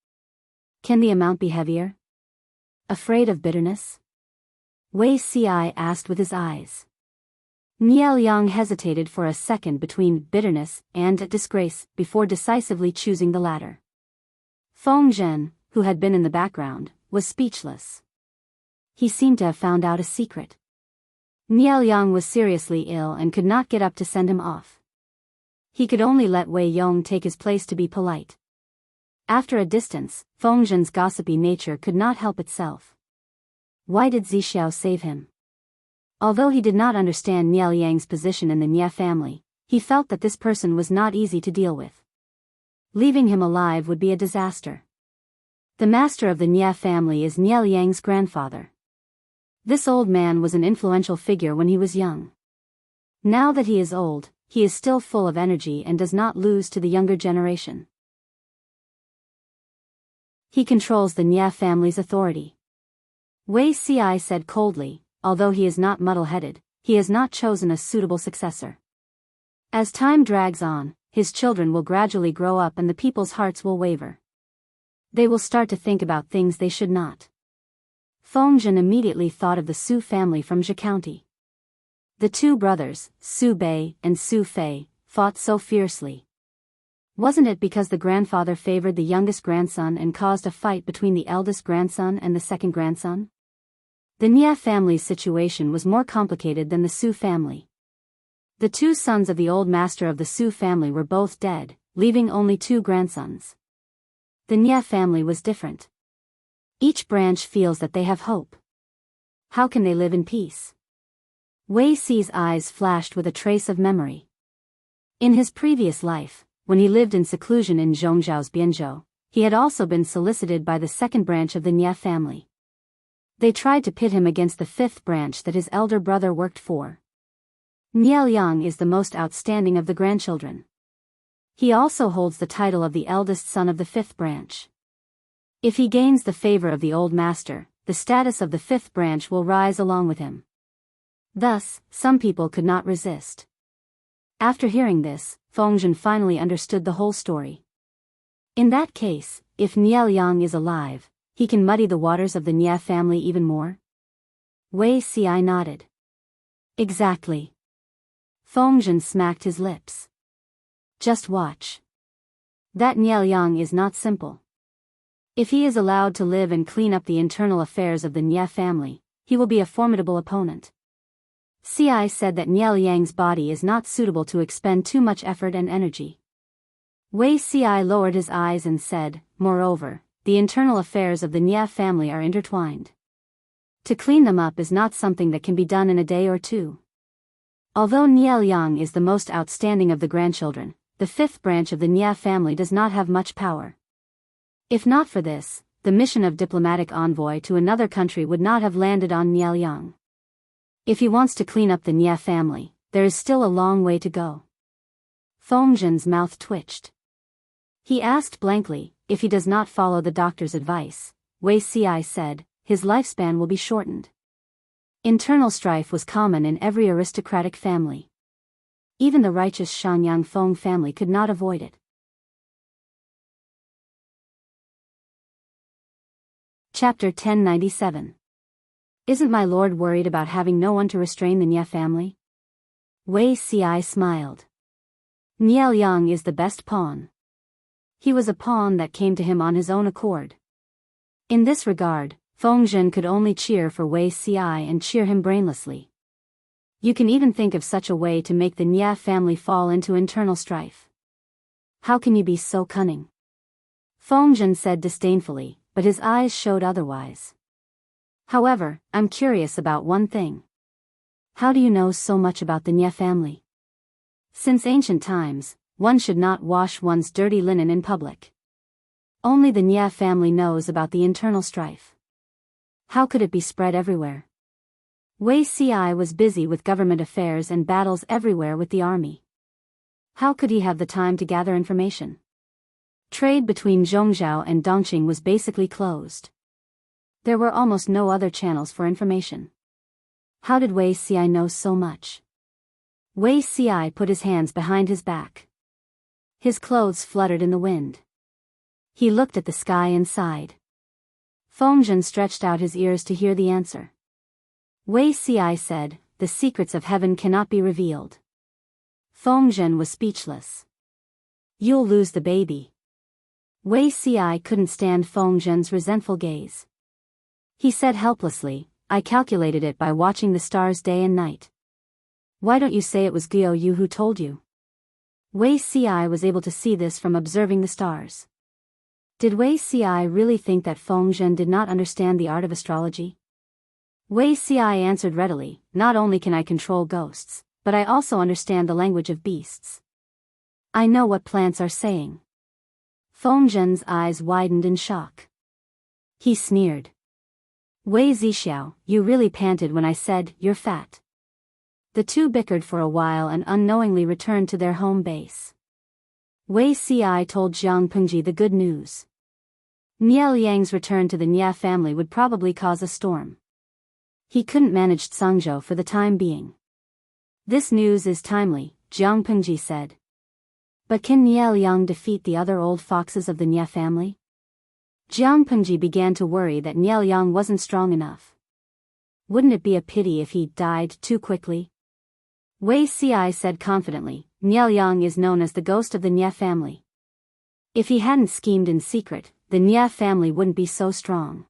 Can the amount be heavier? Afraid of bitterness? Wei Ci asked with his eyes. Niel Yang hesitated for a second between bitterness and disgrace before decisively choosing the latter. Feng Zhen, who had been in the background, was speechless. He seemed to have found out a secret. Niel Yang was seriously ill and could not get up to send him off. He could only let Wei Yong take his place to be polite. After a distance, Feng Zhen's gossipy nature could not help itself. Why did Zixiao save him? Although he did not understand Niel Yang's position in the Nye family, he felt that this person was not easy to deal with. Leaving him alive would be a disaster. The master of the Nye family is Niel Yang's grandfather. This old man was an influential figure when he was young. Now that he is old, he is still full of energy and does not lose to the younger generation. He controls the Nye family's authority. Wei Ci said coldly, although he is not muddle-headed, he has not chosen a suitable successor. As time drags on, his children will gradually grow up and the people's hearts will waver. They will start to think about things they should not. Feng Zhen immediately thought of the Su family from Zhe County. The two brothers, Su Bei and Su Fei, fought so fiercely. Wasn't it because the grandfather favored the youngest grandson and caused a fight between the eldest grandson and the second grandson? The Nye family's situation was more complicated than the Su family. The two sons of the old master of the Su family were both dead, leaving only two grandsons. The Nye family was different. Each branch feels that they have hope. How can they live in peace? Wei Ci's eyes flashed with a trace of memory. In his previous life, when he lived in seclusion in Zhongzhao's Bianzhou, he had also been solicited by the second branch of the Nye family. They tried to pit him against the fifth branch that his elder brother worked for. Niel Yang is the most outstanding of the grandchildren. He also holds the title of the eldest son of the fifth branch. If he gains the favor of the old master, the status of the fifth branch will rise along with him. Thus, some people could not resist. After hearing this, Feng Zhen finally understood the whole story. In that case, if Niel Yang is alive, he can muddy the waters of the Nye family even more? Wei Ci nodded. Exactly. Feng Zhen smacked his lips. Just watch. That Niel Yang is not simple. If he is allowed to live and clean up the internal affairs of the Nye family, he will be a formidable opponent. Ci said that Niel Yang's body is not suitable to expend too much effort and energy. Wei Ci lowered his eyes and said, moreover, the internal affairs of the Nie family are intertwined. To clean them up is not something that can be done in a day or two. Although Niel Yang is the most outstanding of the grandchildren, the fifth branch of the Nie family does not have much power. If not for this, the mission of diplomatic envoy to another country would not have landed on Niel Yang. If he wants to clean up the Nie family, there is still a long way to go. Feng Zhen's mouth twitched. He asked blankly, if he does not follow the doctor's advice, Wei Ci said, his lifespan will be shortened. Internal strife was common in every aristocratic family. Even the righteous Shanyang Feng family could not avoid it. Chapter 1097. Isn't my lord worried about having no one to restrain the Nie family? Wei Ci smiled. Niel Yang is the best pawn. He was a pawn that came to him on his own accord. In this regard, Feng Zhen could only cheer for Wei Ci and cheer him brainlessly. You can even think of such a way to make the Nie family fall into internal strife. How can you be so cunning? Feng Zhen said disdainfully, but his eyes showed otherwise. However, I'm curious about one thing. How do you know so much about the Nie family? Since ancient times, one should not wash one's dirty linen in public. Only the Nie family knows about the internal strife. How could it be spread everywhere? Wei Ci was busy with government affairs and battles everywhere with the army. How could he have the time to gather information? Trade between Zhongzhou and Dongqing was basically closed. There were almost no other channels for information. How did Wei Ci know so much? Wei Ci put his hands behind his back. His clothes fluttered in the wind. He looked at the sky and sighed. Feng Zhen stretched out his ears to hear the answer. Wei Ci said, the secrets of heaven cannot be revealed. Feng Zhen was speechless. You'll lose the baby. Wei Ci couldn't stand Feng Zhen's resentful gaze. He said helplessly, I calculated it by watching the stars day and night. Why don't you say it was Guo Yu who told you? Wei Ci was able to see this from observing the stars. Did Wei Ci really think that Feng Zhen did not understand the art of astrology? Wei Ci answered readily, not only can I control ghosts, but I also understand the language of beasts. I know what plants are saying. Feng Zhen's eyes widened in shock. He sneered. Wei Zixiao, you really panted when I said, you're fat. The two bickered for a while and unknowingly returned to their home base. Wei Ci told Jiang Pengji the good news. Niel Yang's return to the Nie family would probably cause a storm. He couldn't manage Tsangzhou for the time being. This news is timely, Jiang Pengji said. But can Niel Yang defeat the other old foxes of the Nie family? Jiang Pengji began to worry that Niel Yang wasn't strong enough. Wouldn't it be a pity if he died too quickly? Wei Ci said confidently, Niel Yang is known as the ghost of the Nie family. If he hadn't schemed in secret, the Nie family wouldn't be so strong.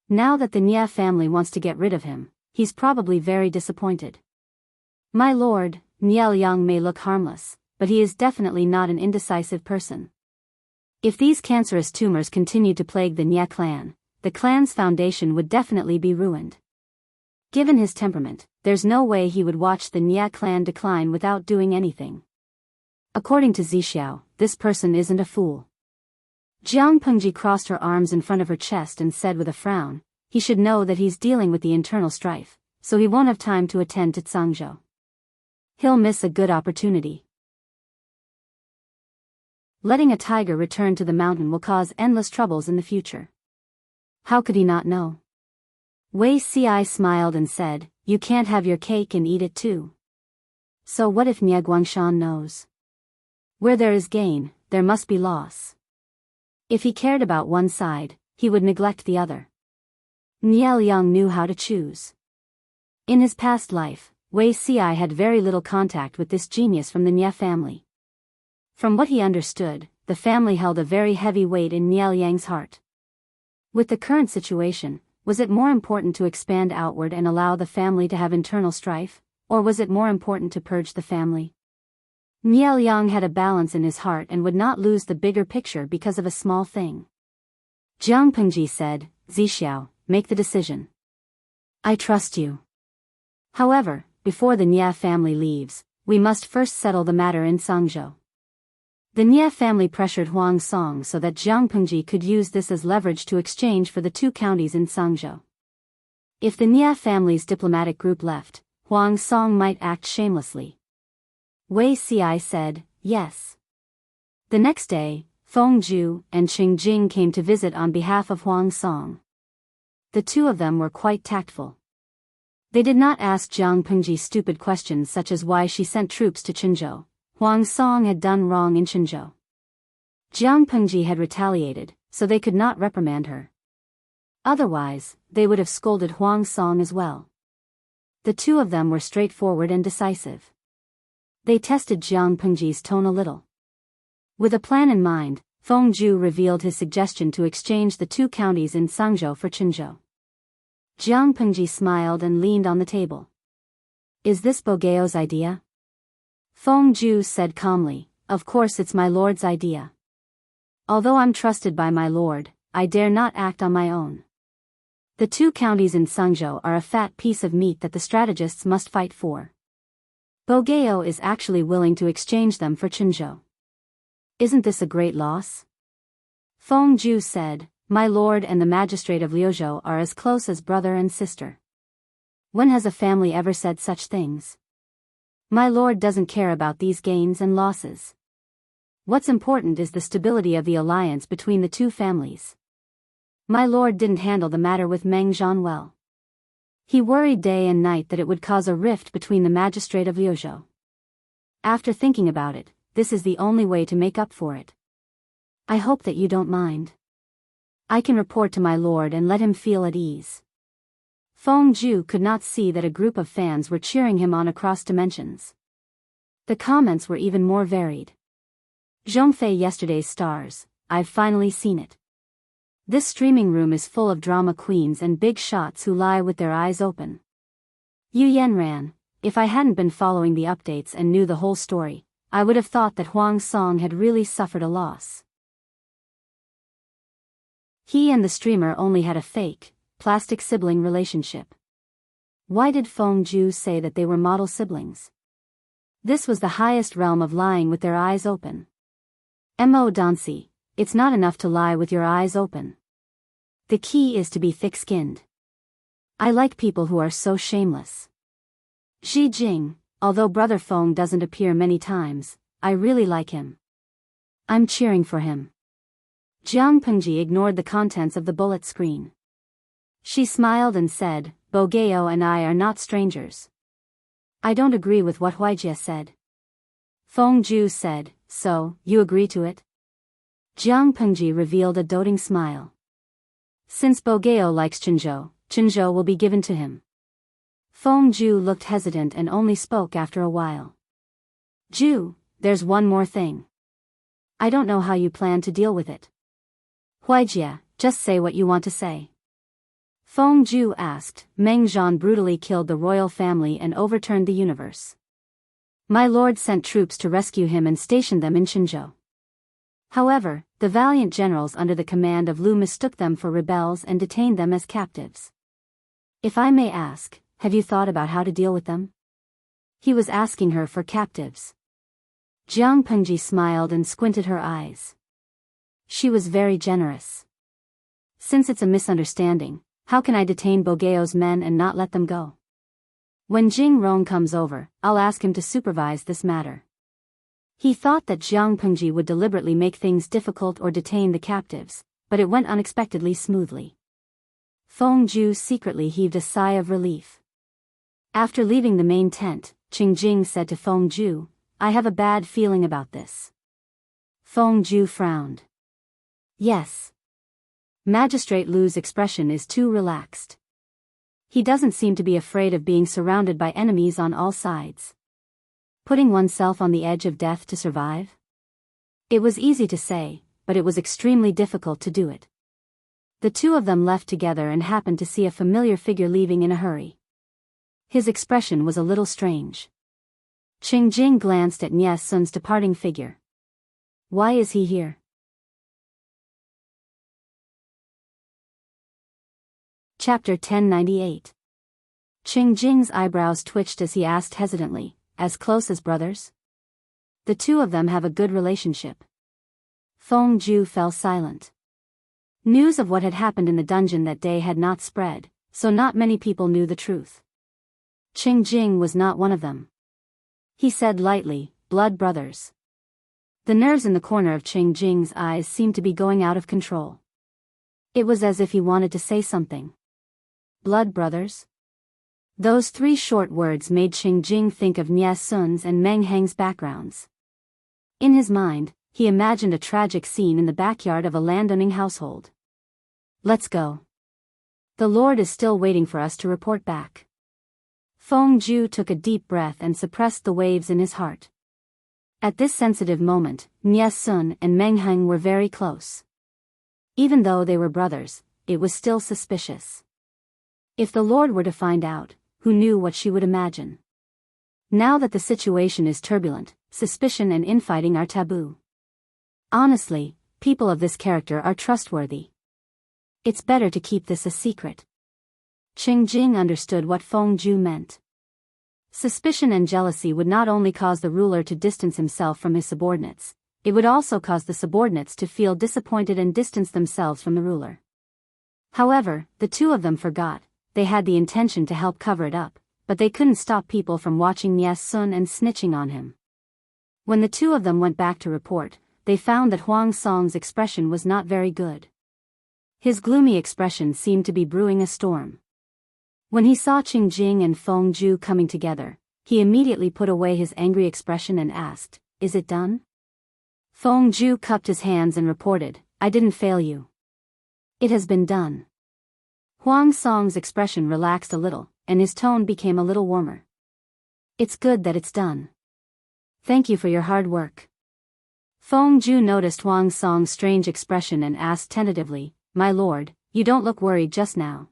Now that the Nie family wants to get rid of him, he's probably very disappointed. My lord, Niel Yang may look harmless, but he is definitely not an indecisive person. If these cancerous tumors continued to plague the Nie clan, the clan's foundation would definitely be ruined. Given his temperament, there's no way he would watch the Nie clan decline without doing anything. According to Zixiao, this person isn't a fool. Jiang Pengji crossed her arms in front of her chest and said with a frown, he should know that he's dealing with the internal strife, so he won't have time to attend to Tsangzhou. He'll miss a good opportunity. Letting a tiger return to the mountain will cause endless troubles in the future. How could he not know? Wei Ci smiled and said, you can't have your cake and eat it too. So what if Nie Guangshan knows? Where there is gain, there must be loss. If he cared about one side, he would neglect the other. Niel Yang knew how to choose. In his past life, Wei Ci had very little contact with this genius from the Nie family. From what he understood, the family held a very heavy weight in Niel Yang's heart. With the current situation, Was it more important to expand outward and allow the family to have internal strife, or was it more important to purge the family? Nie Liang had a balance in his heart and would not lose the bigger picture because of a small thing. Jiang Pengji said, Zixiao, make the decision. I trust you. However, before the Nie family leaves, we must first settle the matter in Sangzhou. The Nie family pressured Huang Song so that Jiang Pengji could use this as leverage to exchange for the 2 counties in Sangzhou. If the Nie family's diplomatic group left, Huang Song might act shamelessly. Wei Ci said, yes. The next day, Feng Zhu and Qing Jing came to visit on behalf of Huang Song. The 2 of them were quite tactful. They did not ask Jiang Pengji stupid questions such as why she sent troops to Qinzhou. Huang Song had done wrong in Qinzhou. Jiang Pengji had retaliated, so they could not reprimand her. Otherwise, they would have scolded Huang Song as well. The 2 of them were straightforward and decisive. They tested Jiang Pengji's tone a little. With a plan in mind, Feng Zhu revealed his suggestion to exchange the 2 counties in Sangzhou for Qinzhou. Jiang Pengji smiled and leaned on the table. Is this Bogeo's idea? Feng Zhu said calmly, of course it's my lord's idea. Although I'm trusted by my lord, I dare not act on my own. The 2 counties in Sangzhou are a fat piece of meat that the strategists must fight for. Bogeo is actually willing to exchange them for Qinzhou. Isn't this a great loss? Feng Zhu said, my lord and the magistrate of Liuzhou are as close as brother and sister. When has a family ever said such things? My lord doesn't care about these gains and losses. What's important is the stability of the alliance between the 2 families. My lord didn't handle the matter with Meng Zhan well. He worried day and night that it would cause a rift between the magistrate of Liuzhou. After thinking about it, this is the only way to make up for it. I hope that you don't mind. I can report to my lord and let him feel at ease. Feng Zhu could not see that a group of fans were cheering him on across dimensions. The comments were even more varied. Zhongfei yesterday's stars, I've finally seen it. This streaming room is full of drama queens and big shots who lie with their eyes open. Yu Yanran, if I hadn't been following the updates and knew the whole story, I would have thought that Huang Song had really suffered a loss. He and the streamer only had a fake, plastic sibling relationship. Why did Feng Zhu say that they were model siblings? This was the highest realm of lying with their eyes open. Mo Dancy, it's not enough to lie with your eyes open. The key is to be thick-skinned. I like people who are so shameless. Xi Jing, although Brother Feng doesn't appear many times, I really like him. I'm cheering for him. Jiang Pengji ignored the contents of the bullet screen. She smiled and said, Bogeo and I are not strangers. I don't agree with what Huijie said. Feng Zhu said, so, you agree to it? Jiang Pengji revealed a doting smile. Since Bogeo likes Qinzhou, Qinzhou will be given to him. Feng Zhu looked hesitant and only spoke after a while. Zhu, there's one more thing. I don't know how you plan to deal with it. Huijie, just say what you want to say. Feng Zhu asked. Meng Zhan brutally killed the royal family and overturned the universe. My lord sent troops to rescue him and stationed them in Qinzhou. However, the valiant generals under the command of Lu mistook them for rebels and detained them as captives. If I may ask, have you thought about how to deal with them? He was asking her for captives. Jiang Pengji smiled and squinted her eyes. She was very generous. Since it's a misunderstanding, how can I detain Bogeo's men and not let them go? When Jing Rong comes over, I'll ask him to supervise this matter. He thought that Jiang Pengji would deliberately make things difficult or detain the captives, but it went unexpectedly smoothly. Feng Zhu secretly heaved a sigh of relief. After leaving the main tent, Qing Jing said to Feng Zhu, I have a bad feeling about this. Feng Zhu frowned. Yes. Magistrate Lu's expression is too relaxed. He doesn't seem to be afraid of being surrounded by enemies on all sides. Putting oneself on the edge of death to survive? It was easy to say, but it was extremely difficult to do it. The two of them left together and happened to see a familiar figure leaving in a hurry. His expression was a little strange. Qing Jing glanced at Nie Sun's departing figure. Why is he here? Chapter 1098. Qing Jing's eyebrows twitched as he asked hesitantly, as close as brothers? The two of them have a good relationship. Feng Ju fell silent. News of what had happened in the dungeon that day had not spread, so not many people knew the truth. Qing Jing was not one of them. He said lightly, blood brothers. The nerves in the corner of Qing Jing's eyes seemed to be going out of control. It was as if he wanted to say something. Blood brothers? Those three short words made Qing Jing think of Nie Sun's and Meng Heng's backgrounds. In his mind, he imagined a tragic scene in the backyard of a landowning household. Let's go. The Lord is still waiting for us to report back. Feng Ju took a deep breath and suppressed the waves in his heart. At this sensitive moment, Nie Sun and Meng Heng were very close. Even though they were brothers, it was still suspicious. If the Lord were to find out, who knew what she would imagine? Now that the situation is turbulent, suspicion and infighting are taboo. Honestly, people of this character are trustworthy. It's better to keep this a secret. Qing Jing understood what Feng Ju meant. Suspicion and jealousy would not only cause the ruler to distance himself from his subordinates, it would also cause the subordinates to feel disappointed and distance themselves from the ruler. However, the two of them forgot, they had the intention to help cover it up, but they couldn't stop people from watching Nie Sun and snitching on him. When the two of them went back to report, they found that Huang Song's expression was not very good. His gloomy expression seemed to be brewing a storm. When he saw Qing Jing and Feng Ju coming together, he immediately put away his angry expression and asked, "Is it done?" Feng Ju cupped his hands and reported, "I didn't fail you. It has been done." Huang Song's expression relaxed a little, and his tone became a little warmer. "It's good that it's done. Thank you for your hard work." Feng Ju noticed Huang Song's strange expression and asked tentatively, "My lord, you don't look worried just now.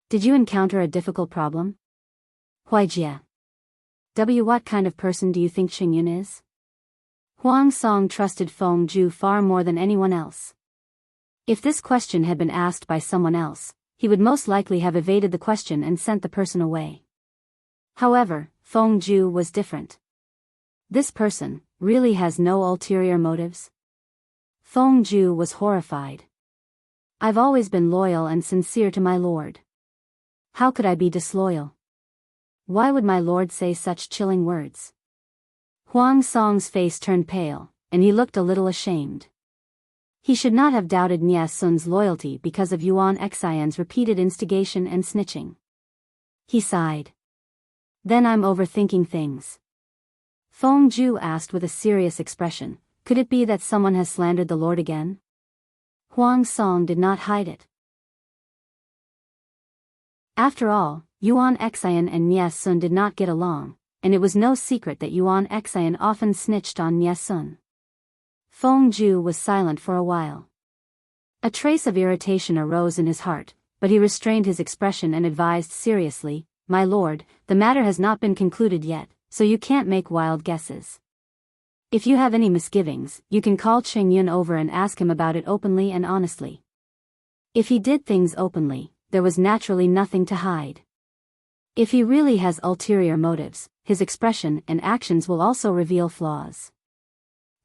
Did you encounter a difficult problem?" Huijie. What kind of person do you think Qing Yun is? Huang Song trusted Feng Ju far more than anyone else. If this question had been asked by someone else, he would most likely have evaded the question and sent the person away. However, Feng Ju was different. This person really has no ulterior motives? Feng Ju was horrified. "I've always been loyal and sincere to my lord. How could I be disloyal? Why would my lord say such chilling words?" Huang Song's face turned pale, and he looked a little ashamed. He should not have doubted Nie Sun's loyalty because of Yuan Xian's repeated instigation and snitching. He sighed. "Then I'm overthinking things." Feng Ju asked with a serious expression, "Could it be that someone has slandered the Lord again?" Huang Song did not hide it. After all, Yuan Xian and Nie Sun did not get along, and it was no secret that Yuan Xian often snitched on Nie Sun. Feng Ju was silent for a while. A trace of irritation arose in his heart, but he restrained his expression and advised seriously, "My lord, the matter has not been concluded yet, so you can't make wild guesses. If you have any misgivings, you can call Qing Yun over and ask him about it openly and honestly." If he did things openly, there was naturally nothing to hide. If he really has ulterior motives, his expression and actions will also reveal flaws.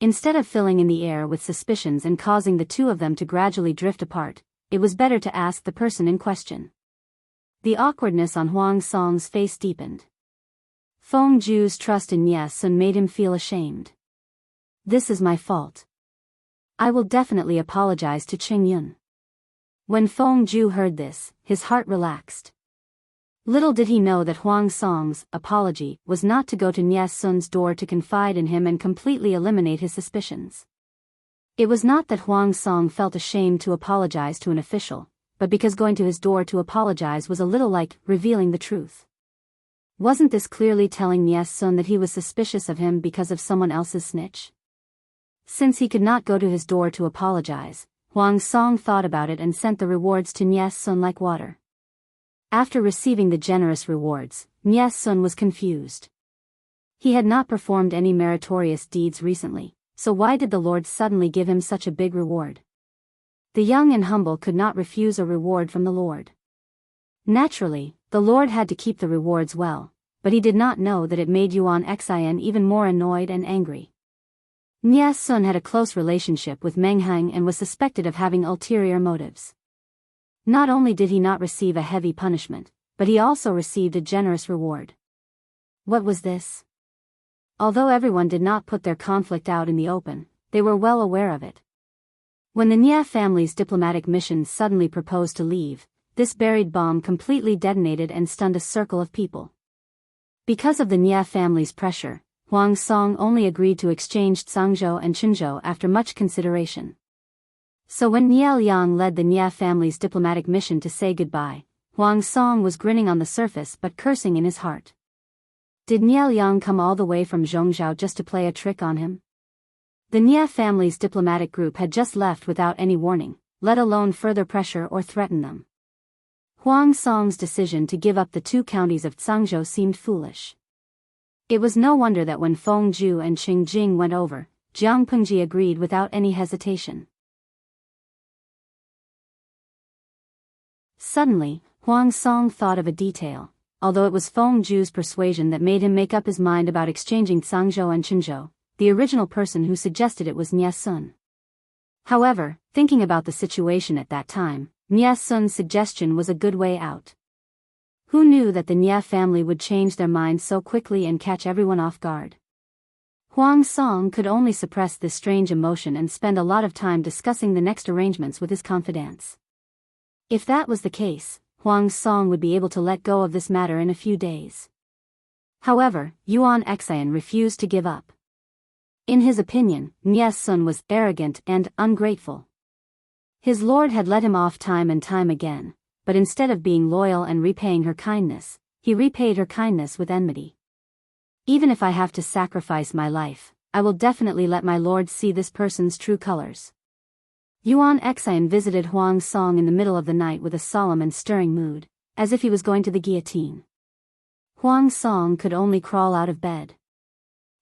Instead of filling in the air with suspicions and causing the two of them to gradually drift apart, it was better to ask the person in question. The awkwardness on Huang Song's face deepened. Feng Ju's trust in Nie Sun made him feel ashamed. "This is my fault. I will definitely apologize to Qing Yun." When Feng Ju heard this, his heart relaxed. Little did he know that Huang Song's apology was not to go to Nie Sun's door to confide in him and completely eliminate his suspicions. It was not that Huang Song felt ashamed to apologize to an official, but because going to his door to apologize was a little like revealing the truth. Wasn't this clearly telling Nie Sun that he was suspicious of him because of someone else's snitch? Since he could not go to his door to apologize, Huang Song thought about it and sent the rewards to Nye Sun like water. After receiving the generous rewards, Nye Sun was confused. He had not performed any meritorious deeds recently, so why did the Lord suddenly give him such a big reward? The young and humble could not refuse a reward from the Lord. Naturally, the Lord had to keep the rewards well, but he did not know that it made Yuan Xian even more annoyed and angry. Nye Sun had a close relationship with Meng Hang and was suspected of having ulterior motives. Not only did he not receive a heavy punishment, but he also received a generous reward. What was this? Although everyone did not put their conflict out in the open, they were well aware of it. When the Nye family's diplomatic mission suddenly proposed to leave, this buried bomb completely detonated and stunned a circle of people. Because of the Nye family's pressure, Huang Song only agreed to exchange Zhangzhou and Qinzhou after much consideration. So when Nye Liang led the Nye family's diplomatic mission to say goodbye, Huang Song was grinning on the surface but cursing in his heart. Did Nye Liang come all the way from Zhongzhou just to play a trick on him? The Nye family's diplomatic group had just left without any warning, let alone further pressure or threaten them. Huang Song's decision to give up the 2 counties of Zhangzhou seemed foolish. It was no wonder that when Feng Zhu and Qing Jing went over, Jiang Pengji agreed without any hesitation. Suddenly, Huang Song thought of a detail, although it was Feng Zhu's persuasion that made him make up his mind about exchanging Zhangzhou and Qinzhou. The original person who suggested it was Nye Sun. However, thinking about the situation at that time, Nye Sun's suggestion was a good way out. Who knew that the Nye family would change their minds so quickly and catch everyone off guard? Huang Song could only suppress this strange emotion and spend a lot of time discussing the next arrangements with his confidants. If that was the case, Huang Song would be able to let go of this matter in a few days. However, Yuan Xian refused to give up. In his opinion, Nye Sun was arrogant and ungrateful. His lord had let him off time and time again, but instead of being loyal and repaying her kindness, he repaid her kindness with enmity. Even if I have to sacrifice my life, I will definitely let my lord see this person's true colors. Yuan Xian visited Huang Song in the middle of the night with a solemn and stirring mood, as if he was going to the guillotine. Huang Song could only crawl out of bed.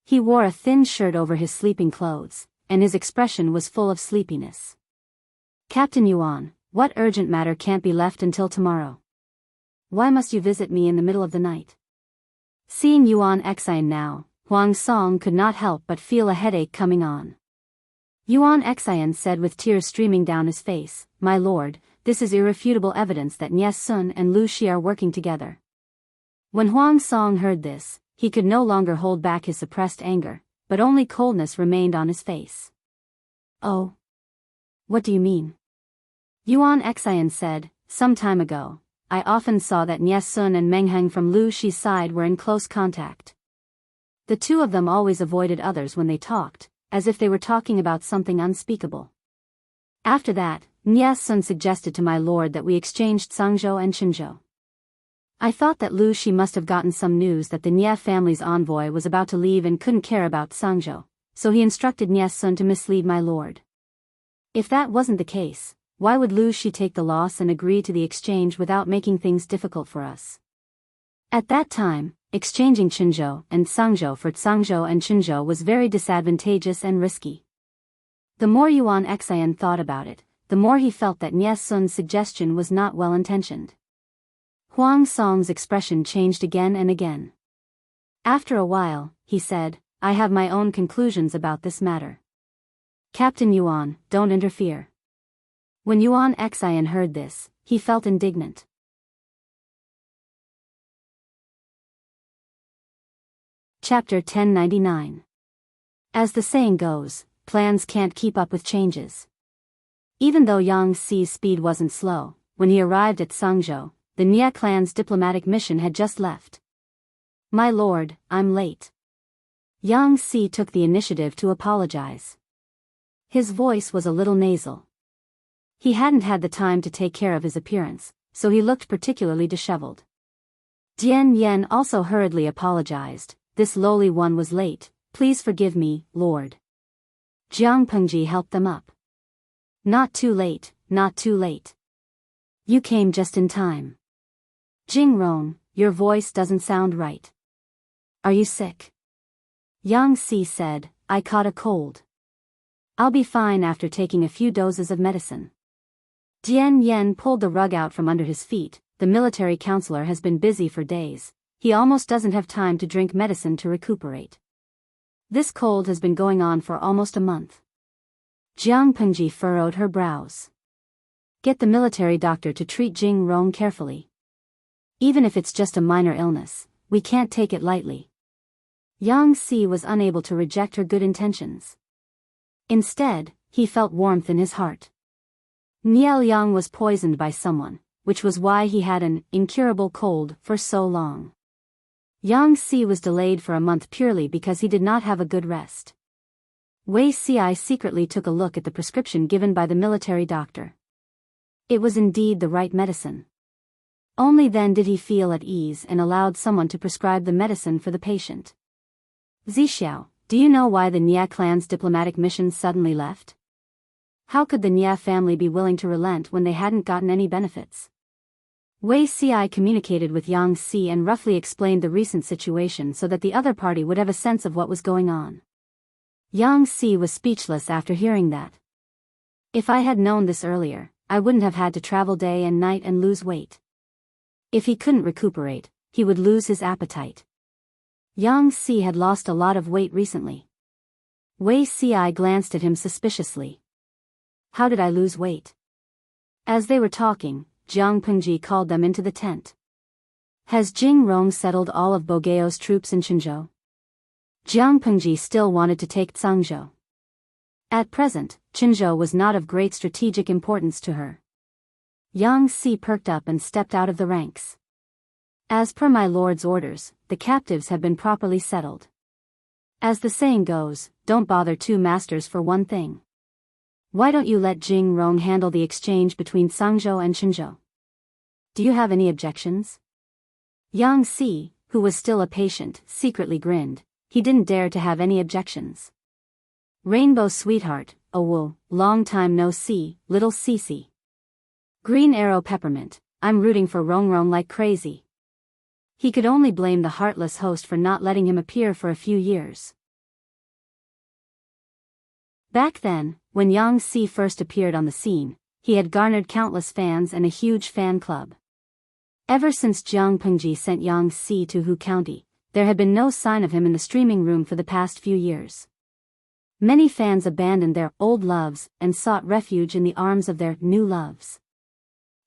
He wore a thin shirt over his sleeping clothes, and his expression was full of sleepiness. Captain Yuan, what urgent matter can't be left until tomorrow? Why must you visit me in the middle of the night? Seeing Yuan Xian now, Huang Song could not help but feel a headache coming on. Yuan Xian said with tears streaming down his face, "My lord, this is irrefutable evidence that Nye Sun and Lu Shi are working together." When Huang Song heard this, he could no longer hold back his suppressed anger, but only coldness remained on his face. "Oh? What do you mean?" Yuan Xian said, "Some time ago, I often saw that Nye Sun and Meng Heng from Lu Shi's side were in close contact. The 2 of them always avoided others when they talked, as if they were talking about something unspeakable. After that, Nye Sun suggested to my lord that we exchanged Zhangzhou and Qinzhou. I thought that Lu Shi must have gotten some news that the Nye family's envoy was about to leave and couldn't care about Zhangzhou, so he instructed Nye Sun to mislead my lord. If that wasn't the case, why would Lu Shi take the loss and agree to the exchange without making things difficult for us? At that time, exchanging Qinzhou and Zhangzhou for Zhangzhou and Qinzhou was very disadvantageous and risky. The more Yuan Xian thought about it, the more he felt that Nye Sun's suggestion was not well-intentioned. Huang Song's expression changed again and again. After a while, he said, "I have my own conclusions about this matter. Captain Yuan, don't interfere." When Yuan Xian heard this, he felt indignant. Chapter 1099. As the saying goes, plans can't keep up with changes. Even though Yang Xi's speed wasn't slow, when he arrived at Zhangzhou, the Nye clan's diplomatic mission had just left. "My lord, I'm late." Yang Xi took the initiative to apologize. His voice was a little nasal. He hadn't had the time to take care of his appearance, so he looked particularly disheveled. Jian Yan also hurriedly apologized. "This lowly one was late, please forgive me, lord." Jiang Pengji helped them up. Not too late, not too late. You came just in time. Jingrong, your voice doesn't sound right. Are you sick? Yang Si said, I caught a cold. I'll be fine after taking a few doses of medicine. Jian Yen pulled the rug out from under his feet. The military counselor has been busy for days. He almost doesn't have time to drink medicine to recuperate. This cold has been going on for almost a month. Jiang Pengji furrowed her brows. Get the military doctor to treat Jing Rong carefully. Even if it's just a minor illness, we can't take it lightly. Yang Si was unable to reject her good intentions. Instead, he felt warmth in his heart. Niel Yang was poisoned by someone, which was why he had an incurable cold for so long. Yang Si was delayed for a month purely because he did not have a good rest. Wei Si secretly took a look at the prescription given by the military doctor. It was indeed the right medicine. Only then did he feel at ease and allowed someone to prescribe the medicine for the patient. Zixiao, do you know why the Nia clan's diplomatic mission suddenly left? How could the Nia family be willing to relent when they hadn't gotten any benefits? Wei Si communicated with Yang Si and roughly explained the recent situation so that the other party would have a sense of what was going on. Yang Si was speechless after hearing that. If I had known this earlier, I wouldn't have had to travel day and night and lose weight. If he couldn't recuperate, he would lose his appetite. Yang Si had lost a lot of weight recently. Wei Si glanced at him suspiciously. How did I lose weight? As they were talking, Jiang Pengji called them into the tent. Has Jing Rong settled all of Bogeo's troops in Qinzhou? Jiang Pengji still wanted to take Zhangzhou. At present, Qinzhou was not of great strategic importance to her. Yang Si perked up and stepped out of the ranks. As per my lord's orders, the captives have been properly settled. As the saying goes, don't bother two masters for one thing. Why don't you let Jing Rong handle the exchange between Zhangzhou and Qinzhou? Do you have any objections? Yang Si, who was still a patient, secretly grinned. He didn't dare to have any objections. Rainbow sweetheart, oh long time no see, little Cece. Green arrow peppermint, I'm rooting for Rongrong like crazy. He could only blame the heartless host for not letting him appear for a few years. Back then, when Yang Si first appeared on the scene, he had garnered countless fans and a huge fan club. Ever since Jiang Pengji sent Yang Si to Hu County, there had been no sign of him in the streaming room for the past few years. Many fans abandoned their old loves and sought refuge in the arms of their new loves.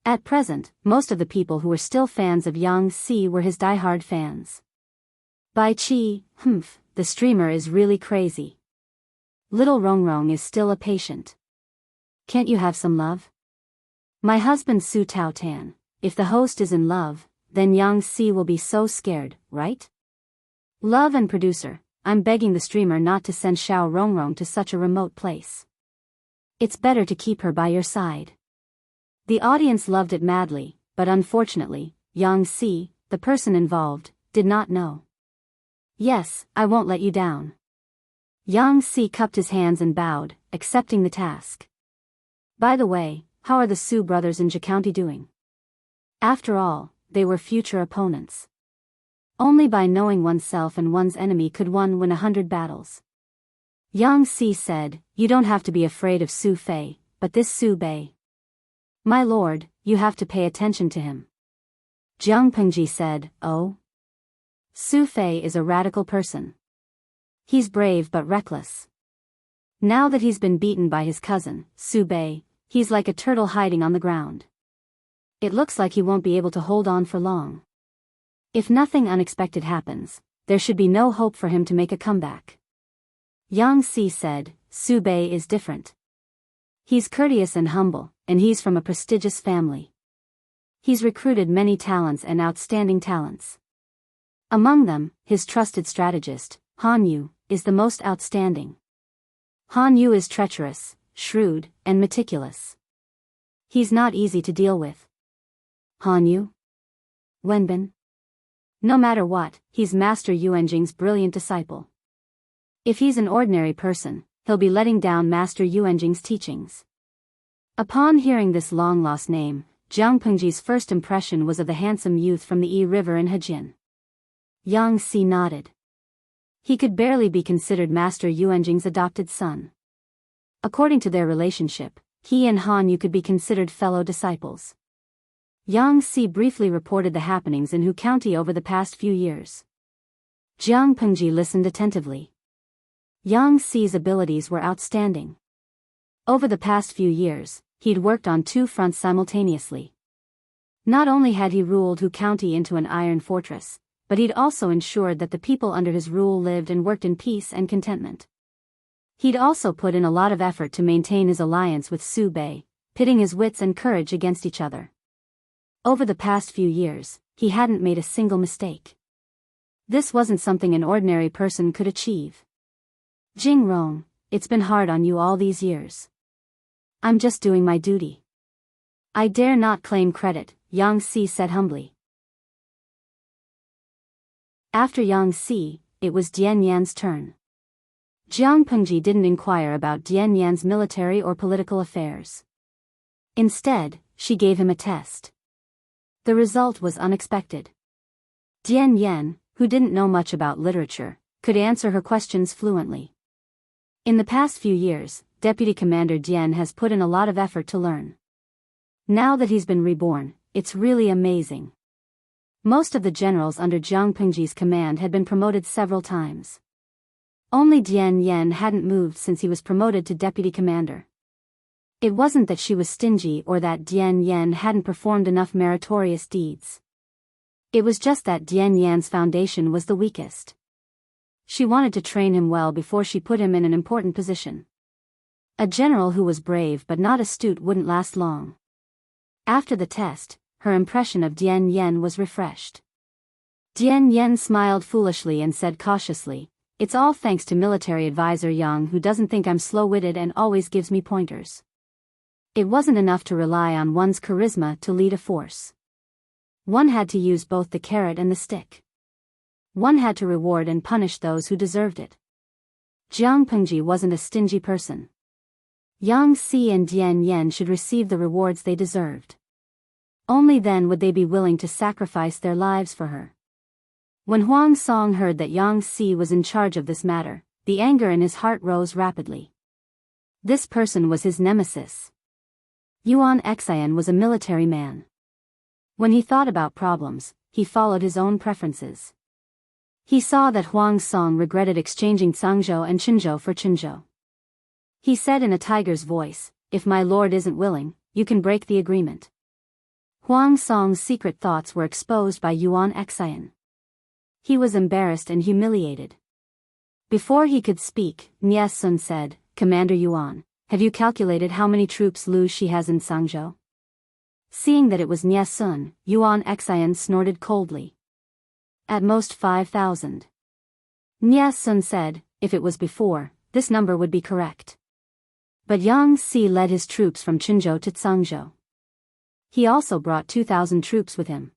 At present, most of the people who were still fans of Yang Si were his diehard fans. Bai Qi, the streamer is really crazy. Little Rongrong is still a patient. Can't you have some love? My husband Su Tao Tan, if the host is in love, then Yang Si will be so scared, right? Love and producer, I'm begging the streamer not to send Xiao Rongrong to such a remote place. It's better to keep her by your side. The audience loved it madly, but unfortunately, Yang Si, the person involved, did not know. Yes, I won't let you down. Yang Si cupped his hands and bowed, accepting the task. By the way, how are the Su brothers in Jianghu doing? After all, they were future opponents. Only by knowing oneself and one's enemy could one win 100 battles. Yang Si said, you don't have to be afraid of Su Fei, but this Su Bei. My lord, you have to pay attention to him. Jiang Pengji said, oh? Su Fei is a radical person. He's brave but reckless. Now that he's been beaten by his cousin, Su Bei, he's like a turtle hiding on the ground. It looks like he won't be able to hold on for long. If nothing unexpected happens, there should be no hope for him to make a comeback. Yang Si said, Su Bei is different. He's courteous and humble, and he's from a prestigious family. He's recruited many talents and outstanding talents. Among them, his trusted strategist, Han Yu, is the most outstanding. Han Yu is treacherous, shrewd, and meticulous. He's not easy to deal with. Han Yu? Wenbin? No matter what, he's Master Yuanjing's brilliant disciple. If he's an ordinary person, he'll be letting down Master Yuanjing's teachings. Upon hearing this long-lost name, Jiang Pengji's first impression was of the handsome youth from the Yi River in Hejin. Yang Si nodded. He could barely be considered Master Yuanjing's adopted son. According to their relationship, he and Han Yu could be considered fellow disciples. Yang Si briefly reported the happenings in Hu County over the past few years. Jiang Pengji listened attentively. Yang Si's abilities were outstanding. Over the past few years, he'd worked on two fronts simultaneously. Not only had he ruled Hu County into an iron fortress, but he'd also ensured that the people under his rule lived and worked in peace and contentment. He'd also put in a lot of effort to maintain his alliance with Su Bei, pitting his wits and courage against each other. Over the past few years, he hadn't made a single mistake. This wasn't something an ordinary person could achieve. Jing Rong, it's been hard on you all these years. I'm just doing my duty. I dare not claim credit, Yang Si said humbly. After Yang Si, it was Dian Yan's turn. Jiang Pengji didn't inquire about Dian Yan's military or political affairs. Instead, she gave him a test. The result was unexpected. Dian Yan, who didn't know much about literature, could answer her questions fluently. In the past few years, Deputy Commander Dian has put in a lot of effort to learn. Now that he's been reborn, it's really amazing. Most of the generals under Jiang Pengji's command had been promoted several times. Only Dian Yan hadn't moved since he was promoted to deputy commander. It wasn't that she was stingy or that Dian Yan hadn't performed enough meritorious deeds. It was just that Dian Yan's foundation was the weakest. She wanted to train him well before she put him in an important position. A general who was brave but not astute wouldn't last long. After the test, her impression of Dian Yan was refreshed. Dian Yan smiled foolishly and said cautiously, "It's all thanks to military advisor Yang, who doesn't think I'm slow-witted and always gives me pointers." It wasn't enough to rely on one's charisma to lead a force. One had to use both the carrot and the stick. One had to reward and punish those who deserved it. Jiang Pengji wasn't a stingy person. Yang Si and Dian Yan should receive the rewards they deserved. Only then would they be willing to sacrifice their lives for her. When Huang Song heard that Yang Si was in charge of this matter, the anger in his heart rose rapidly. This person was his nemesis. Yuan Xian was a military man. When he thought about problems, he followed his own preferences. He saw that Huang Song regretted exchanging Cangzhou and Qinzhou for Qinzhou. He said in a tiger's voice, "If my lord isn't willing, you can break the agreement." Huang Song's secret thoughts were exposed by Yuan Xian. He was embarrassed and humiliated. Before he could speak, Nie Sun said, "Commander Yuan, have you calculated how many troops Lu Shi has in Cangzhou?" Seeing that it was Nie Sun, Yuan Xian snorted coldly. "At most 5,000. Nie Sun said, "If it was before, this number would be correct." But Yang Si led his troops from Qinzhou to Cangzhou. He also brought 2,000 troops with him.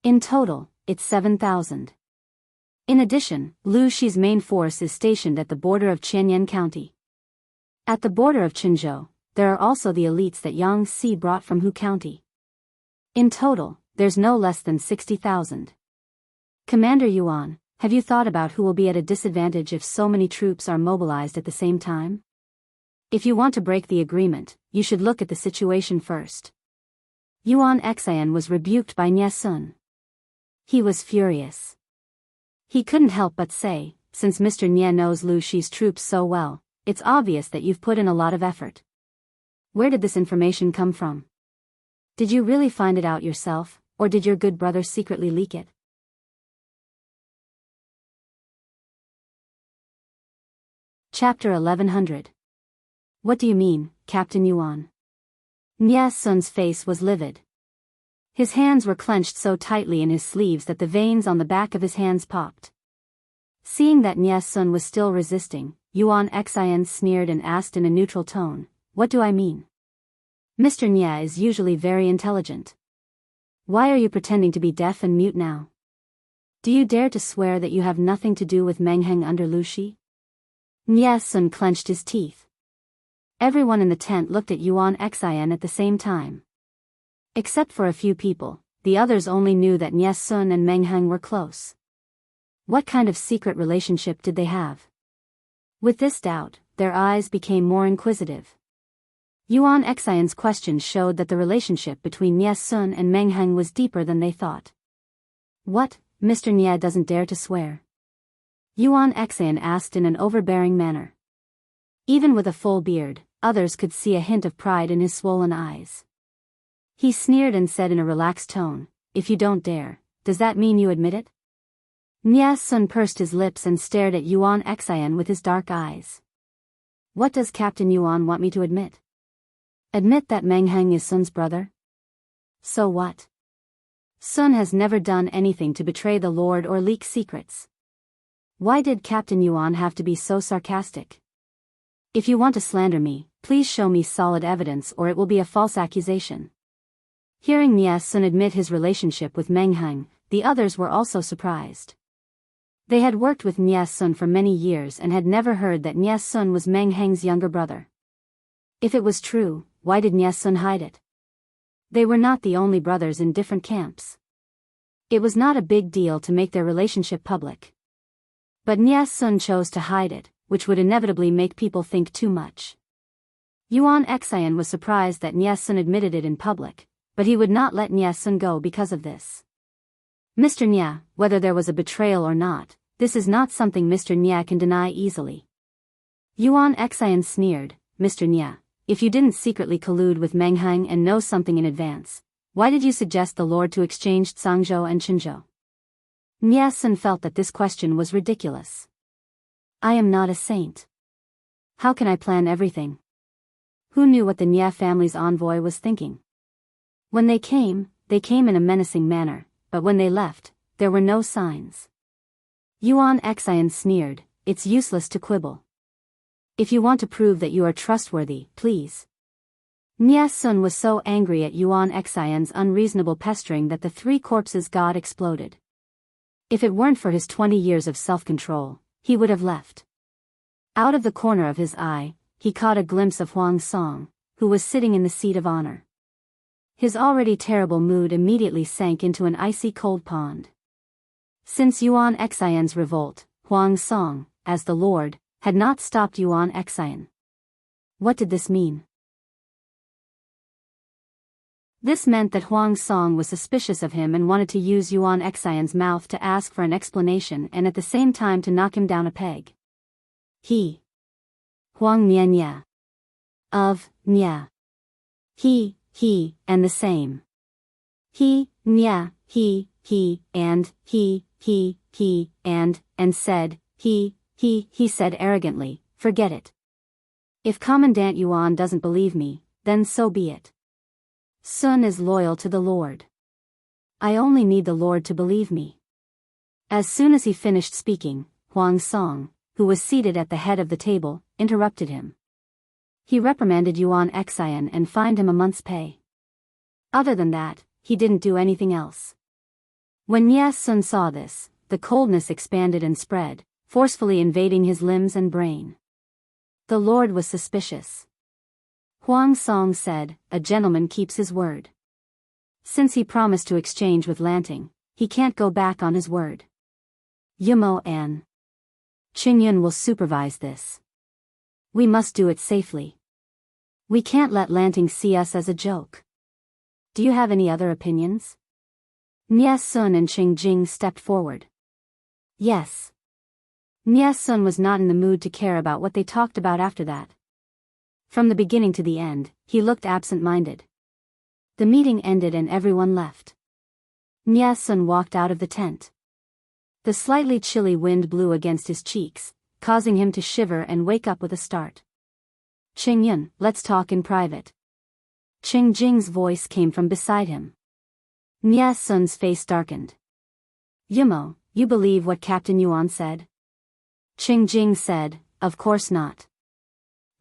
In total, it's 7,000. In addition, Lu Shi's main force is stationed at the border of Qianyan County. At the border of Qinzhou, there are also the elites that Yang Si brought from Hu County. In total, there's no less than 60,000. Commander Yuan, have you thought about who will be at a disadvantage if so many troops are mobilized at the same time? If you want to break the agreement, you should look at the situation first. Yuan Xian was rebuked by Nie Sun. He was furious. He couldn't help but say, "Since Mr. Nie knows Lu Shi's troops so well, it's obvious that you've put in a lot of effort. Where did this information come from? Did you really find it out yourself, or did your good brother secretly leak it?" Chapter 1100. What do you mean, Captain Yuan? Nie Sun's face was livid. His hands were clenched so tightly in his sleeves that the veins on the back of his hands popped. Seeing that Nie Sun was still resisting, Yuan Xian sneered and asked in a neutral tone, "What do I mean? Mr. Nie is usually very intelligent. Why are you pretending to be deaf and mute now? Do you dare to swear that you have nothing to do with Mengheng under Lu Shi?" Nie Sun clenched his teeth. Everyone in the tent looked at Yuan Xian at the same time. Except for a few people, the others only knew that Nie Sun and Meng Heng were close. What kind of secret relationship did they have? With this doubt, their eyes became more inquisitive. Yuan Xian's questions showed that the relationship between Nie Sun and Meng Heng was deeper than they thought. What, Mr. Nie doesn't dare to swear? Yuan Xian asked in an overbearing manner. Even with a full beard, others could see a hint of pride in his swollen eyes. He sneered and said in a relaxed tone, "If you don't dare, does that mean you admit it?" Nie Sun pursed his lips and stared at Yuan Xian with his dark eyes. What does Captain Yuan want me to admit? Admit that Meng Heng is Sun's brother? So what? Sun has never done anything to betray the Lord or leak secrets. Why did Captain Yuan have to be so sarcastic? If you want to slander me, please show me solid evidence or it will be a false accusation. Hearing Nie Sun admit his relationship with Meng Heng, the others were also surprised. They had worked with Nie Sun for many years and had never heard that Nie Sun was Meng Heng's younger brother. If it was true, why did Nie Sun hide it? They were not the only brothers in different camps. It was not a big deal to make their relationship public. But Nie Sun chose to hide it, which would inevitably make people think too much. Yuan Xian was surprised that Nie Sun admitted it in public, but he would not let Nie Sun go because of this. Mr. Nie, whether there was a betrayal or not, this is not something Mr. Nie can deny easily. Yuan Xian sneered, Mr. Nie, if you didn't secretly collude with Meng Heng and know something in advance, why did you suggest the Lord to exchange Zhangzhou and Qinzhou? Nie Sun felt that this question was ridiculous. I am not a saint. How can I plan everything? Who knew what the Nie family's envoy was thinking? When they came in a menacing manner, but when they left, there were no signs. Yuan Xian sneered, it's useless to quibble. If you want to prove that you are trustworthy, please. Nie Sun was so angry at Yuan Xian's unreasonable pestering that the three corpses god exploded. If it weren't for his 20 years of self-control, he would have left. Out of the corner of his eye, he caught a glimpse of Huang Song, who was sitting in the seat of honor. His already terrible mood immediately sank into an icy cold pond. Since Yuan Xian's revolt, Huang Song, as the Lord, had not stopped Yuan Xian. What did this mean? This meant that Huang Song was suspicious of him and wanted to use Yuan Xian's mouth to ask for an explanation and at the same time to knock him down a peg. Huang Nye of Nye. He, and the same. Nye, and and said, he said arrogantly, forget it. If Commandant Yuan doesn't believe me, then so be it. Sun is loyal to the Lord. I only need the Lord to believe me. As soon as he finished speaking, Huang Song, who was seated at the head of the table, interrupted him. He reprimanded Yuan Xian and fined him a month's pay. Other than that, he didn't do anything else. When Nie Sun saw this, the coldness expanded and spread, forcefully invading his limbs and brain. The Lord was suspicious. Huang Song said, a gentleman keeps his word. Since he promised to exchange with Lanting, he can't go back on his word. Yumo and Qingyun will supervise this. We must do it safely. We can't let Lanting see us as a joke. Do you have any other opinions? Nie Sun and Qing Jing stepped forward. Yes. Nie Sun was not in the mood to care about what they talked about after that. From the beginning to the end, he looked absent-minded. The meeting ended and everyone left. Nie Sun walked out of the tent. The slightly chilly wind blew against his cheeks, causing him to shiver and wake up with a start. Qingyun, let's talk in private. Qing Jing's voice came from beside him. Nie Sun's face darkened. Yumo, you believe what Captain Yuan said? Qing Jing said, of course not.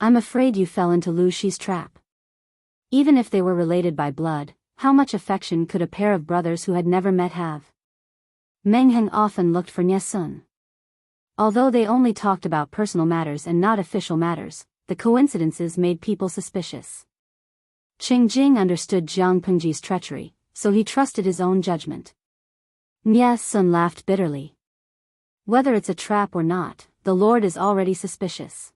I'm afraid you fell into Lu Shi's trap. Even if they were related by blood, how much affection could a pair of brothers who had never met have? Meng Heng often looked for Nie Sun. Although they only talked about personal matters and not official matters, the coincidences made people suspicious. Qing Jing understood Jiang Pengji's treachery, so he trusted his own judgment. Nie Sun laughed bitterly. Whether it's a trap or not, the Lord is already suspicious.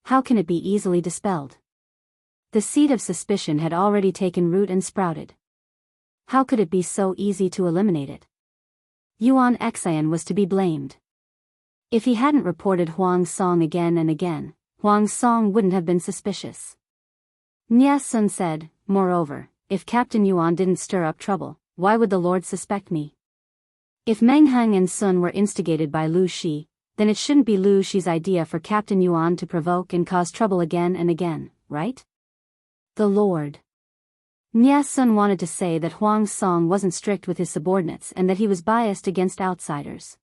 How can it be easily dispelled? The seed of suspicion had already taken root and sprouted. How could it be so easy to eliminate it? Yuan Xian was to be blamed. If he hadn't reported Huang Song again and again, Huang Song wouldn't have been suspicious. Nie Sun said, moreover, if Captain Yuan didn't stir up trouble, why would the Lord suspect me? If Meng Heng and Sun were instigated by Lu Shi, then it shouldn't be Lu Shi's idea for Captain Yuan to provoke and cause trouble again and again, right? The Lord. Nie Sun wanted to say that Huang Song wasn't strict with his subordinates and that he was biased against outsiders.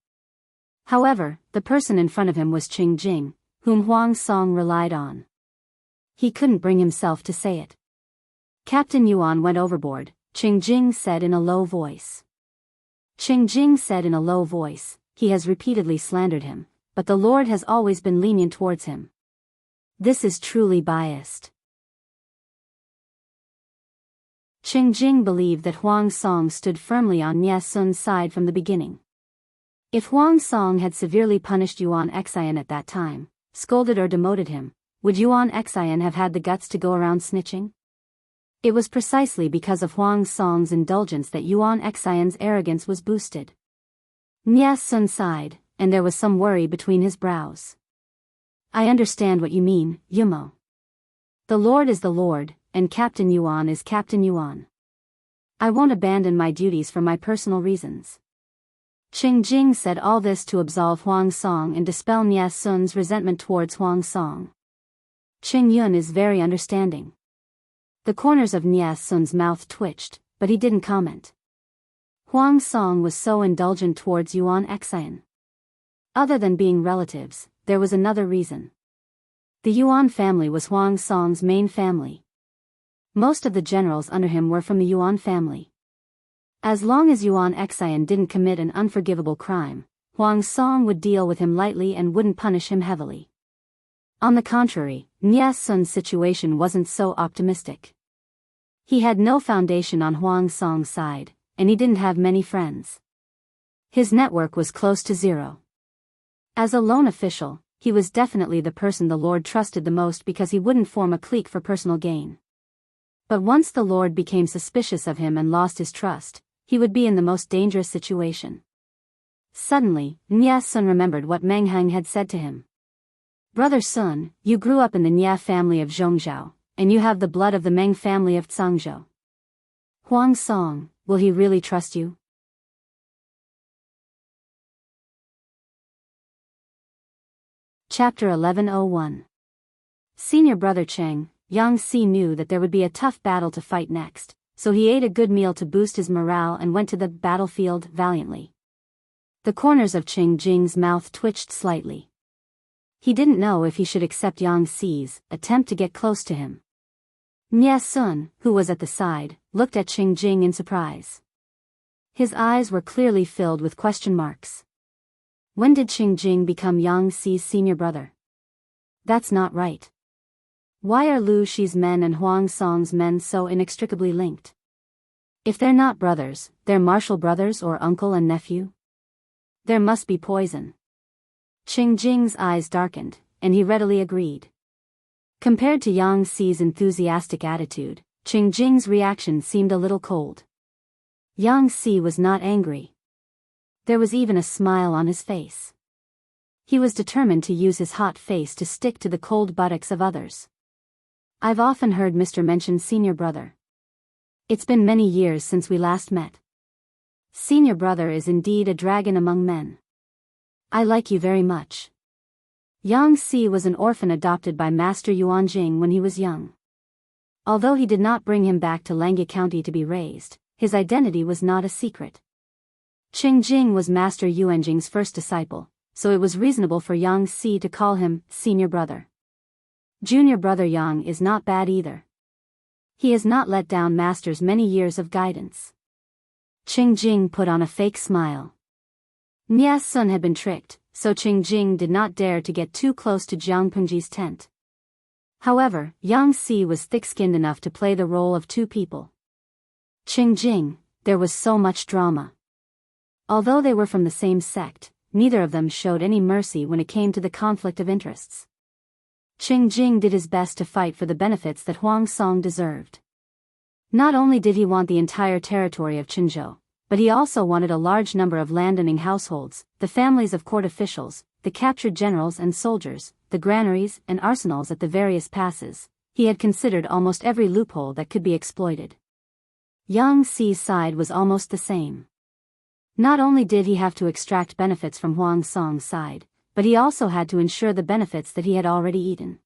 However, the person in front of him was Qing Jing, whom Huang Song relied on. He couldn't bring himself to say it. Captain Yuan went overboard, Qing Jing said in a low voice. Qing Jing said in a low voice, he has repeatedly slandered him, but the Lord has always been lenient towards him. This is truly biased. Qing Jing believed that Huang Song stood firmly on Nie Sun's side from the beginning. If Huang Song had severely punished Yuan Xian at that time, scolded or demoted him, would Yuan Xian have had the guts to go around snitching? It was precisely because of Huang Song's indulgence that Yuan Xian's arrogance was boosted. Nie Sun sighed, and there was some worry between his brows. I understand what you mean, Yumo. The Lord is the Lord, and Captain Yuan is Captain Yuan. I won't abandon my duties for my personal reasons. Qing Jing said all this to absolve Huang Song and dispel Nie Sun's resentment towards Huang Song. Qing Yun is very understanding. The corners of Nie Sun's mouth twitched, but he didn't comment. Huang Song was so indulgent towards Yuan Xian. Other than being relatives, there was another reason. The Yuan family was Huang Song's main family. Most of the generals under him were from the Yuan family. As long as Yuan Xian didn't commit an unforgivable crime, Huang Song would deal with him lightly and wouldn't punish him heavily. On the contrary, Nie Sun's situation wasn't so optimistic. He had no foundation on Huang Song's side, and he didn't have many friends. His network was close to zero. As a lone official, he was definitely the person the Lord trusted the most because he wouldn't form a clique for personal gain. But once the Lord became suspicious of him and lost his trust, he would be in the most dangerous situation. Suddenly, Nie Sun remembered what Meng Heng had said to him. Brother Sun, you grew up in the Nie family of Zhongzhou, and you have the blood of the Meng family of Cangzhou. Huang Song, will he really trust you? Chapter 1101. Senior brother Cheng, Yang Si knew that there would be a tough battle to fight next, so he ate a good meal to boost his morale and went to the battlefield valiantly. The corners of Qing Jing's mouth twitched slightly. He didn't know if he should accept Yang Si's attempt to get close to him. Nie Sun, who was at the side, looked at Qing Jing in surprise. His eyes were clearly filled with question marks. When did Qing Jing become Yang Si's senior brother? That's not right. Why are Lu Shi's men and Huang Song's men so inextricably linked? If they're not brothers, they're martial brothers or uncle and nephew? There must be poison. Qing Jing's eyes darkened, and he readily agreed. Compared to Yang Si's enthusiastic attitude, Qing Jing's reaction seemed a little cold. Yang Si was not angry. There was even a smile on his face. He was determined to use his hot face to stick to the cold buttocks of others. I've often heard Mr. mention senior brother. It's been many years since we last met. Senior brother is indeed a dragon among men. I like you very much. Yang Si was an orphan adopted by Master Yuan Jing when he was young. Although he did not bring him back to Langya County to be raised, his identity was not a secret. Qing Jing was Master Yuan Jing's first disciple, so it was reasonable for Yang Si to call him senior brother. Junior brother Yang is not bad either. He has not let down Master's many years of guidance. Qing Jing put on a fake smile. Nie Sun had been tricked, so Qing Jing did not dare to get too close to Jiang Pengji's tent. However, Yang Si was thick-skinned enough to play the role of two people. Qingjing, there was so much drama. Although they were from the same sect, neither of them showed any mercy when it came to the conflict of interests. Qingjing did his best to fight for the benefits that Huang Song deserved. Not only did he want the entire territory of Qinzhou, but he also wanted a large number of landowning households, the families of court officials, the captured generals and soldiers, the granaries and arsenals at the various passes. He had considered almost every loophole that could be exploited. Yang Si's side was almost the same. Not only did he have to extract benefits from Huang Song's side, but he also had to ensure the benefits that he had already eaten.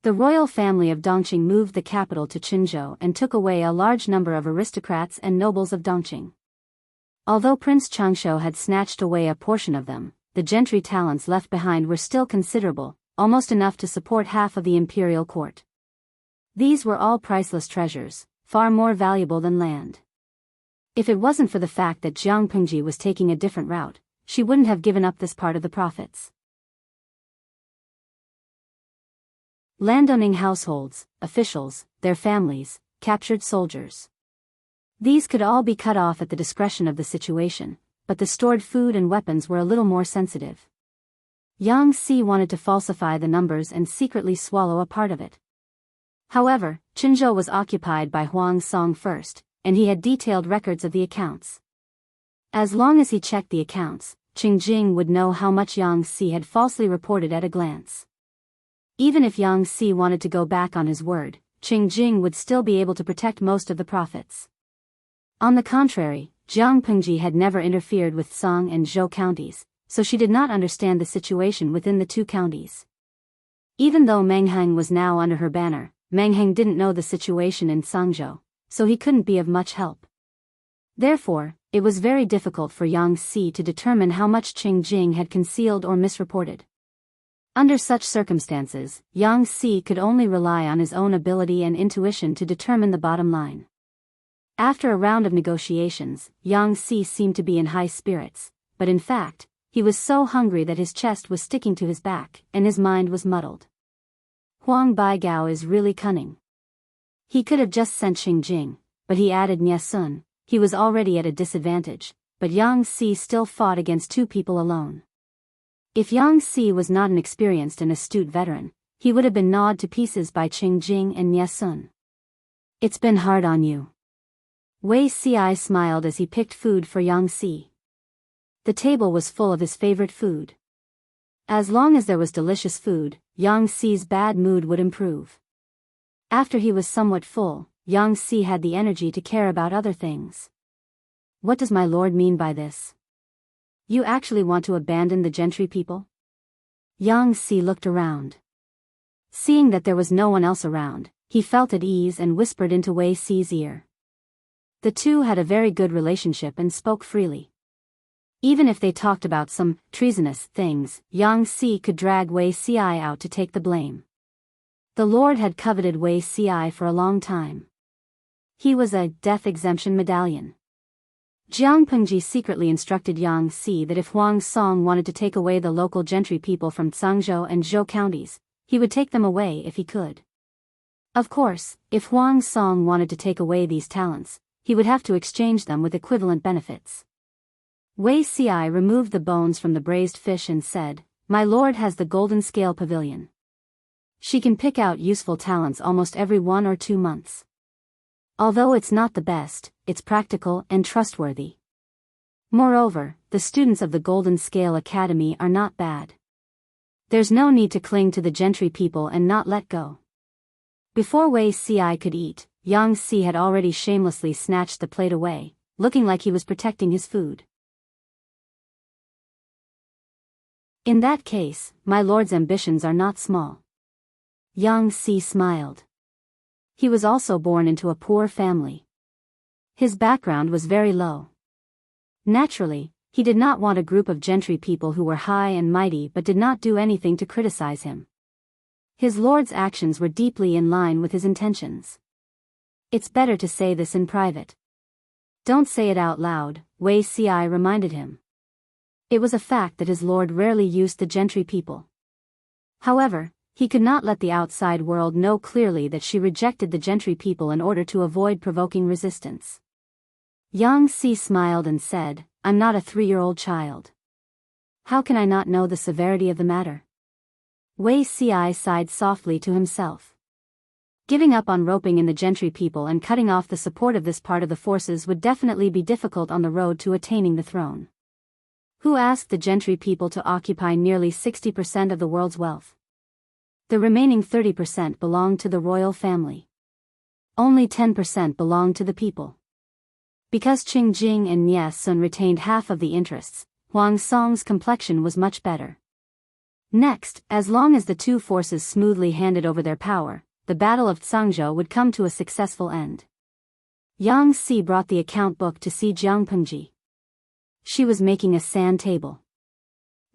The royal family of Dongqing moved the capital to Qinzhou and took away a large number of aristocrats and nobles of Dongqing. Although Prince Changshu had snatched away a portion of them, the gentry talents left behind were still considerable, almost enough to support half of the imperial court. These were all priceless treasures, far more valuable than land. If it wasn't for the fact that Jiang Pengji was taking a different route, she wouldn't have given up this part of the profits. Landowning households, officials, their families, captured soldiers. These could all be cut off at the discretion of the situation, but the stored food and weapons were a little more sensitive. Yang Si wanted to falsify the numbers and secretly swallow a part of it. However, Qinzhou was occupied by Huang Song first, and he had detailed records of the accounts. As long as he checked the accounts, Qingjing would know how much Yang Si had falsely reported at a glance. Even if Yang Si wanted to go back on his word, Qingjing would still be able to protect most of the profits. On the contrary, Jiang Pengji had never interfered with Song and Zhou counties, so she did not understand the situation within the two counties. Even though Mengheng was now under her banner, Mengheng didn't know the situation in Sangzhou, so he couldn't be of much help. Therefore, it was very difficult for Yang Si to determine how much Qingjing had concealed or misreported. Under such circumstances, Yang Si could only rely on his own ability and intuition to determine the bottom line. After a round of negotiations, Yang Si seemed to be in high spirits, but in fact, he was so hungry that his chest was sticking to his back, and his mind was muddled. Huang Biyao is really cunning. He could have just sent Qingjing, but he added Nyesun. He was already at a disadvantage, but Yang Si still fought against two people alone. If Yang Si was not an experienced and astute veteran, he would have been gnawed to pieces by Qingjing and Nyesun. It's been hard on you. Wei Ci smiled as he picked food for Yang Si. The table was full of his favorite food. As long as there was delicious food, Yang Si's bad mood would improve. After he was somewhat full, Yang Si had the energy to care about other things. What does my lord mean by this? You actually want to abandon the gentry people? Yang Si looked around. Seeing that there was no one else around, he felt at ease and whispered into Wei Ci's ear. The two had a very good relationship and spoke freely. Even if they talked about some treasonous things, Yang Si could drag Wei Ci out to take the blame. The Lord had coveted Wei Ci for a long time. He was a death exemption medallion. Jiang Pengji secretly instructed Yang Si that if Huang Song wanted to take away the local gentry people from Zhangzhou and Zhou counties, he would take them away if he could. Of course, if Huang Song wanted to take away these talents, he would have to exchange them with equivalent benefits. Wei Ci removed the bones from the braised fish and said, "My lord has the golden scale pavilion. She can pick out useful talents almost every 1 or 2 months. Although it's not the best, it's practical and trustworthy. Moreover, the students of the Golden Scale Academy are not bad. There's no need to cling to the gentry people and not let go." Before Wei Ci could eat, Yang Si had already shamelessly snatched the plate away, looking like he was protecting his food. In that case, my lord's ambitions are not small. Yang Si smiled. He was also born into a poor family. His background was very low. Naturally, he did not want a group of gentry people who were high and mighty but did not do anything to criticize him. His lord's actions were deeply in line with his intentions. It's better to say this in private. Don't say it out loud, Wei Ci reminded him. It was a fact that his lord rarely used the gentry people. However, He could not let the outside world know clearly that she rejected the gentry people in order to avoid provoking resistance. Yang Si smiled and said, "I'm not a 3-year-old child. How can I not know the severity of the matter?" Wei Si sighed softly to himself. Giving up on roping in the gentry people and cutting off the support of this part of the forces would definitely be difficult on the road to attaining the throne. Who asked the gentry people to occupy nearly 60% of the world's wealth? The remaining 30% belonged to the royal family. Only 10% belonged to the people. Because Qing Jing and Nie Sun retained half of the interests, Huang Song's complexion was much better. Next, as long as the two forces smoothly handed over their power, the Battle of Tsangzhou would come to a successful end. Yang Si brought the account book to see Jiang Pengji. She was making a sand table.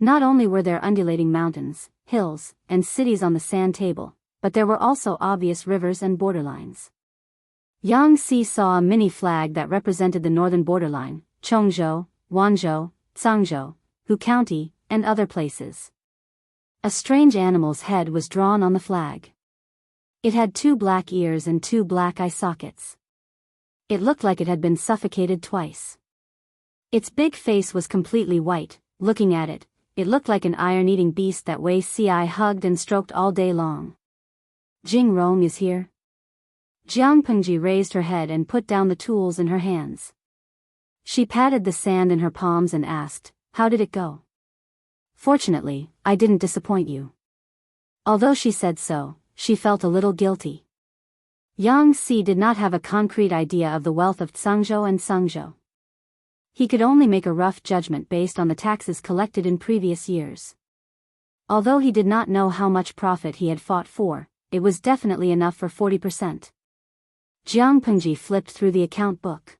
Not only were there undulating mountains, hills, and cities on the sand table, but there were also obvious rivers and borderlines. Yang Si saw a mini flag that represented the northern borderline, Chongzhou, Wanzhou, Tsangzhou, Hu County, and other places. A strange animal's head was drawn on the flag. It had 2 black ears and 2 black eye sockets. It looked like it had been suffocated twice. Its big face was completely white. Looking at it, it looked like an iron-eating beast that Wei Si hugged and stroked all day long. Jing Rong is here? Jiang Pengji raised her head and put down the tools in her hands. She patted the sand in her palms and asked, "How did it go?" "Fortunately, I didn't disappoint you." Although she said so, she felt a little guilty. Yang Si did not have a concrete idea of the wealth of Tsangzhou and Sangzhou. He could only make a rough judgment based on the taxes collected in previous years. Although he did not know how much profit he had fought for, it was definitely enough for 40%. Jiang Pengji flipped through the account book.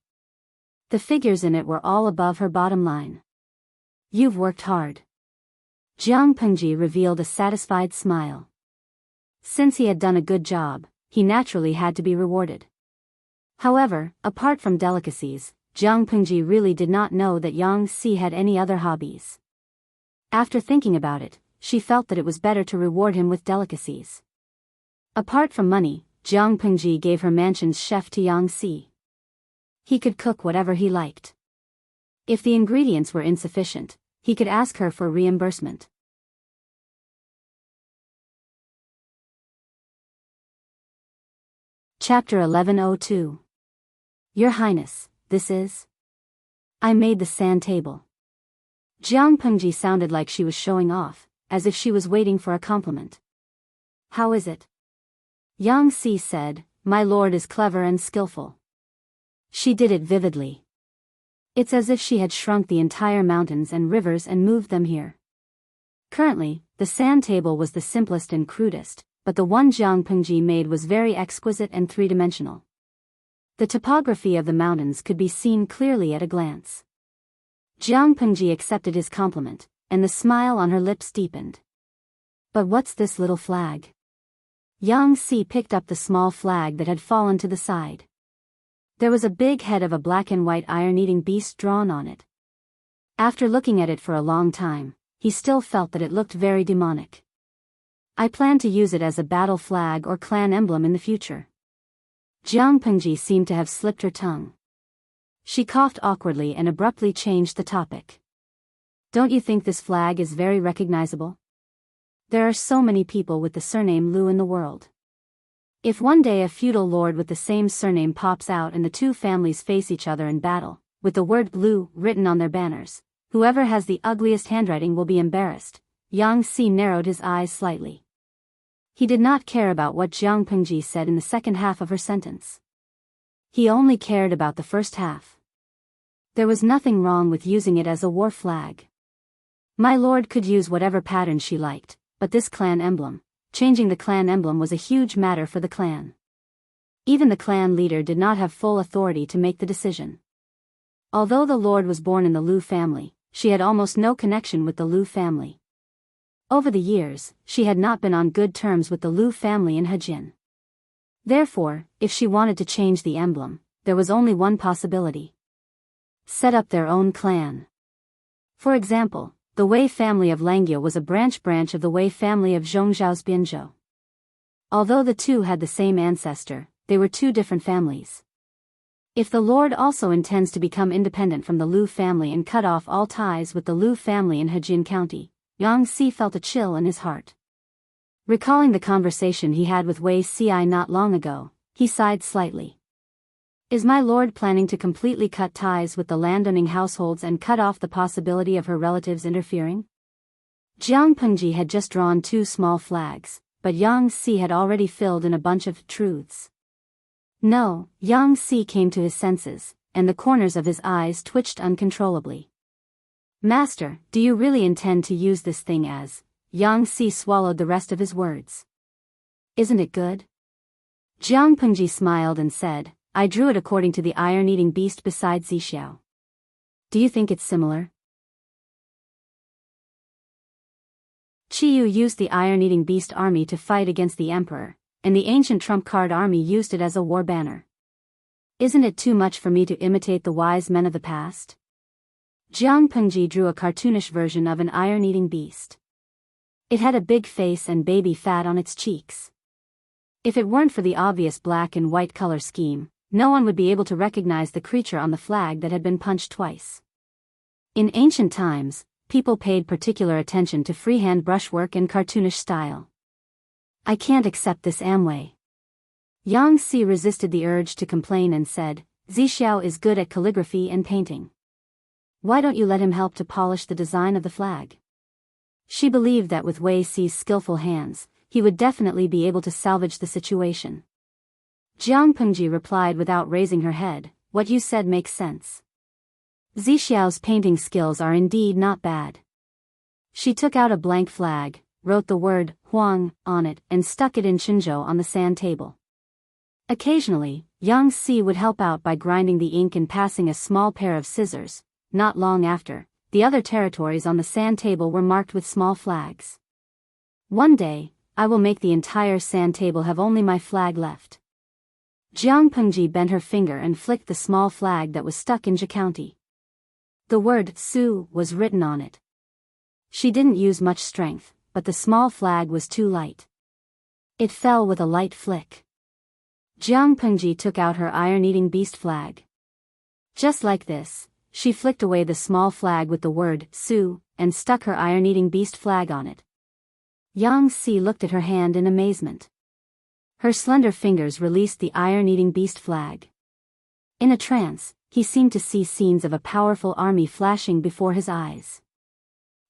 The figures in it were all above her bottom line. "You've worked hard." Jiang Pengji revealed a satisfied smile. Since he had done a good job, he naturally had to be rewarded. However, apart from delicacies, Jiang Pengji really did not know that Yang Si had any other hobbies. After thinking about it, she felt that it was better to reward him with delicacies. Apart from money, Jiang Pengji gave her mansion's chef to Yang Si. He could cook whatever he liked. If the ingredients were insufficient, he could ask her for reimbursement. Chapter 1102. Your Highness, this is? I made the sand table. Jiang Pengji sounded like she was showing off, as if she was waiting for a compliment. How is it? Yang Si said, "My lord is clever and skillful." She did it vividly. It's as if she had shrunk the entire mountains and rivers and moved them here. Currently, the sand table was the simplest and crudest, but the one Jiang Pengji made was very exquisite and three-dimensional. The topography of the mountains could be seen clearly at a glance. Jiang Pengji accepted his compliment, and the smile on her lips deepened. But what's this little flag? Yang Si picked up the small flag that had fallen to the side. There was a big head of a black and white iron-eating beast drawn on it. After looking at it for a long time, he still felt that it looked very demonic. I plan to use it as a battle flag or clan emblem in the future. Jiang Pengji seemed to have slipped her tongue. She coughed awkwardly and abruptly changed the topic. Don't you think this flag is very recognizable? There are so many people with the surname Liu in the world. If one day a feudal lord with the same surname pops out and the two families face each other in battle, with the word Liu written on their banners, whoever has the ugliest handwriting will be embarrassed. Yang Si narrowed his eyes slightly. He did not care about what Jiang Pengji said in the second half of her sentence. He only cared about the first half. There was nothing wrong with using it as a war flag. My lord could use whatever pattern she liked, but this clan emblem, changing the clan emblem was a huge matter for the clan. Even the clan leader did not have full authority to make the decision. Although the lord was born in the Liu family, she had almost no connection with the Liu family. Over the years, she had not been on good terms with the Liu family in Hejin. Therefore, if she wanted to change the emblem, there was only one possibility. Set up their own clan. For example, the Wei family of Langyou was a branch of the Wei family of Zhongzhao's Binzhou. Although the two had the same ancestor, they were two different families. If the Lord also intends to become independent from the Liu family and cut off all ties with the Liu family in Hejian County, Yang Si felt a chill in his heart. Recalling the conversation he had with Wei Ci not long ago, he sighed slightly. Is my lord planning to completely cut ties with the landowning households and cut off the possibility of her relatives interfering? Jiang Pengji had just drawn 2 small flags, but Yang Si had already filled in a bunch of truths. No, Yang Si came to his senses, and the corners of his eyes twitched uncontrollably. Master, do you really intend to use this thing as? Yang Si swallowed the rest of his words. Isn't it good? Jiang Pengji smiled and said, I drew it according to the iron-eating beast beside Zixiao. Do you think it's similar? Qiyu used the iron-eating beast army to fight against the emperor, and the ancient trump card army used it as a war banner. Isn't it too much for me to imitate the wise men of the past? Jiang Pengji drew a cartoonish version of an iron-eating beast. It had a big face and baby fat on its cheeks. If it weren't for the obvious black and white color scheme, no one would be able to recognize the creature on the flag that had been punched twice. In ancient times, people paid particular attention to freehand brushwork and cartoonish style. I can't accept this Amway. Yang Si resisted the urge to complain and said, Zixiao is good at calligraphy and painting. Why don't you let him help to polish the design of the flag? She believed that with Wei Ci's skillful hands, he would definitely be able to salvage the situation. Jiang Pengji replied without raising her head, what you said makes sense. Zixiao's painting skills are indeed not bad. She took out a blank flag, wrote the word, Huang, on it, and stuck it in Shenzhou on the sand table. Occasionally, Yang Si would help out by grinding the ink and passing a small pair of scissors. Not long after, the other territories on the sand table were marked with small flags. One day, I will make the entire sand table have only my flag left. Jiang Pengji bent her finger and flicked the small flag that was stuck in Zhe County. The word Su was written on it. She didn't use much strength, but the small flag was too light. It fell with a light flick. Jiang Pengji took out her iron-eating beast flag. Just like this, she flicked away the small flag with the word Su, and stuck her iron-eating beast flag on it. Yang Si looked at her hand in amazement. Her slender fingers released the iron-eating beast flag. In a trance, he seemed to see scenes of a powerful army flashing before his eyes.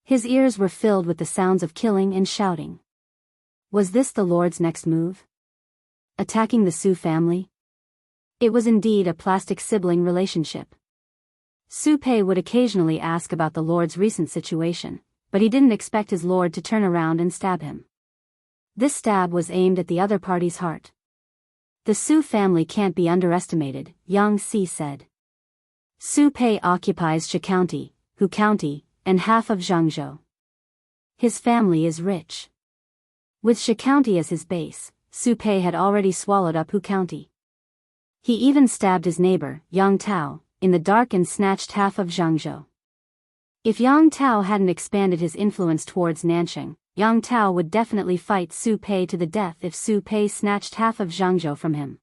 His ears were filled with the sounds of killing and shouting. Was this the Lord's next move? Attacking the Su family? It was indeed a plastic sibling relationship. Su Pei would occasionally ask about the Lord's recent situation, but he didn't expect his Lord to turn around and stab him. This stab was aimed at the other party's heart. The Su family can't be underestimated, Yang Si said. Su Pei occupies Shi County, Hu County, and half of Jianghu. His family is rich. With Shi County as his base, Su Pei had already swallowed up Hu County. He even stabbed his neighbor, Yang Tao, in the dark and snatched half of Jianghu. If Yang Tao hadn't expanded his influence towards Nanxing, Yang Tao would definitely fight Su Pei to the death if Su Pei snatched half of Jianghu from him.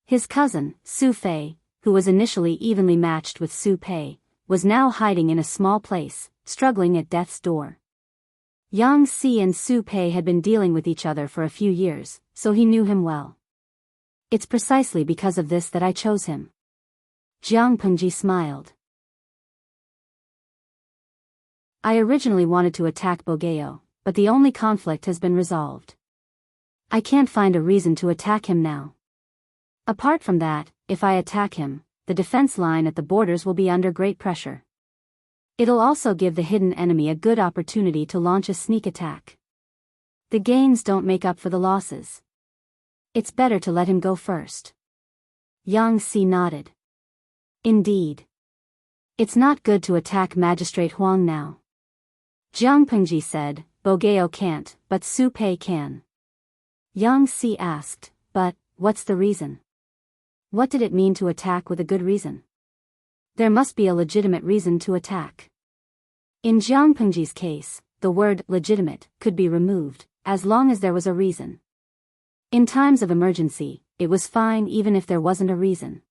His cousin, Su Fei, who was initially evenly matched with Su Pei, was now hiding in a small place, struggling at death's door. Yang Si and Su Pei had been dealing with each other for a few years, so he knew him well. It's precisely because of this that I chose him. Jiang Pengji smiled. I originally wanted to attack Biyao, but the only conflict has been resolved. I can't find a reason to attack him now. Apart from that, if I attack him, the defense line at the borders will be under great pressure. It'll also give the hidden enemy a good opportunity to launch a sneak attack. The gains don't make up for the losses. It's better to let him go first. Yang Si nodded. Indeed. It's not good to attack Magistrate Huang now. Jiang Pengji said, Biyao can't, but Su Pei can. Yang Si asked, but, what's the reason? What did it mean to attack with a good reason? There must be a legitimate reason to attack. In Jiang Pengji's case, the word legitimate could be removed, as long as there was a reason. In times of emergency, it was fine even if there wasn't a reason.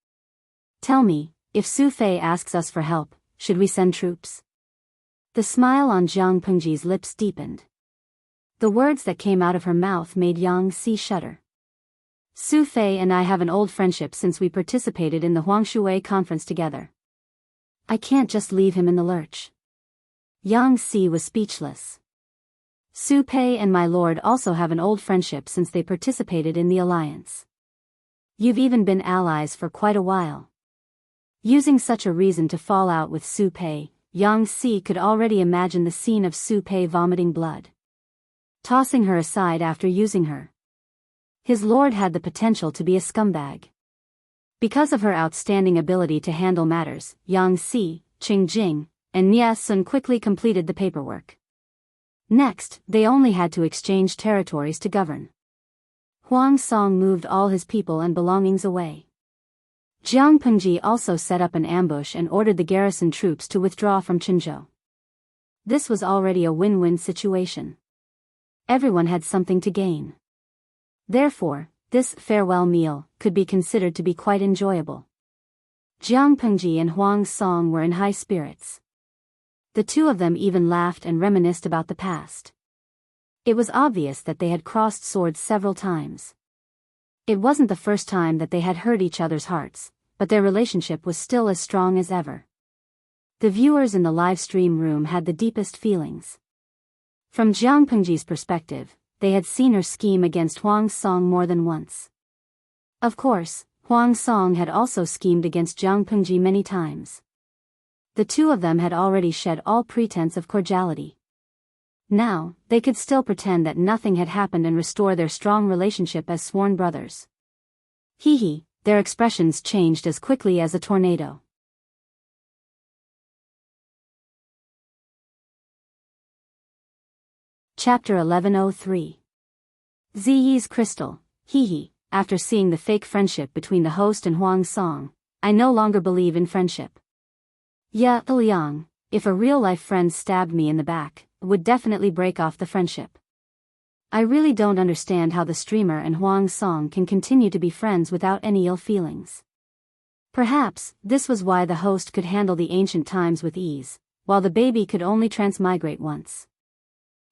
Tell me, if Su Fei asks us for help, should we send troops? The smile on Jiang Pengji's lips deepened. The words that came out of her mouth made Yang Si shudder. Su Fei and I have an old friendship since we participated in the Huangshui conference together. I can't just leave him in the lurch. Yang Si was speechless. Su Pei and my lord also have an old friendship since they participated in the alliance. You've even been allies for quite a while. Using such a reason to fall out with Su Pei, Yang Si could already imagine the scene of Su Pei vomiting blood. Tossing her aside after using her. His lord had the potential to be a scumbag. Because of her outstanding ability to handle matters, Yang Si, Qing Jing, and Nie Sun quickly completed the paperwork. Next, they only had to exchange territories to govern. Huang Song moved all his people and belongings away. Jiang Pengji also set up an ambush and ordered the garrison troops to withdraw from Qinzhou. This was already a win-win situation. Everyone had something to gain. Therefore, this farewell meal could be considered to be quite enjoyable. Jiang Pengji and Huang Song were in high spirits. The two of them even laughed and reminisced about the past. It was obvious that they had crossed swords several times. It wasn't the first time that they had hurt each other's hearts, but their relationship was still as strong as ever. The viewers in the live stream room had the deepest feelings. From Jiang Pengji's perspective, they had seen her scheme against Huang Song more than once. Of course, Huang Song had also schemed against Jiang Pengji many times. The two of them had already shed all pretense of cordiality. Now, they could still pretend that nothing had happened and restore their strong relationship as sworn brothers. Hee, their expressions changed as quickly as a tornado. Chapter 1103. Ziyi's Crystal. Hee, after seeing the fake friendship between the host and Huang Song, I no longer believe in friendship. Yeah, Liang, if a real-life friend stabbed me in the back, would definitely break off the friendship. I really don't understand how the streamer and Huang Song can continue to be friends without any ill feelings. Perhaps, this was why the host could handle the ancient times with ease, while the baby could only transmigrate once.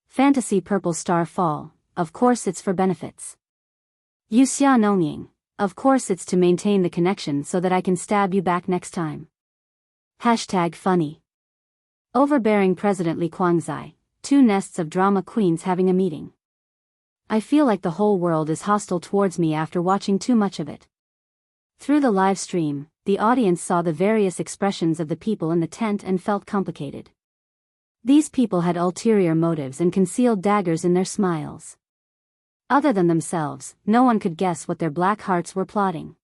Fantasy Purple Star Fall, of course it's for benefits. Wuxia Chronicles, of course it's to maintain the connection so that I can stab you back next time. #funny. Overbearing President Li Guangzai, two nests of drama queens having a meeting. I feel like the whole world is hostile towards me after watching too much of it. Through the live stream, the audience saw the various expressions of the people in the tent and felt complicated. These people had ulterior motives and concealed daggers in their smiles. Other than themselves, no one could guess what their black hearts were plotting.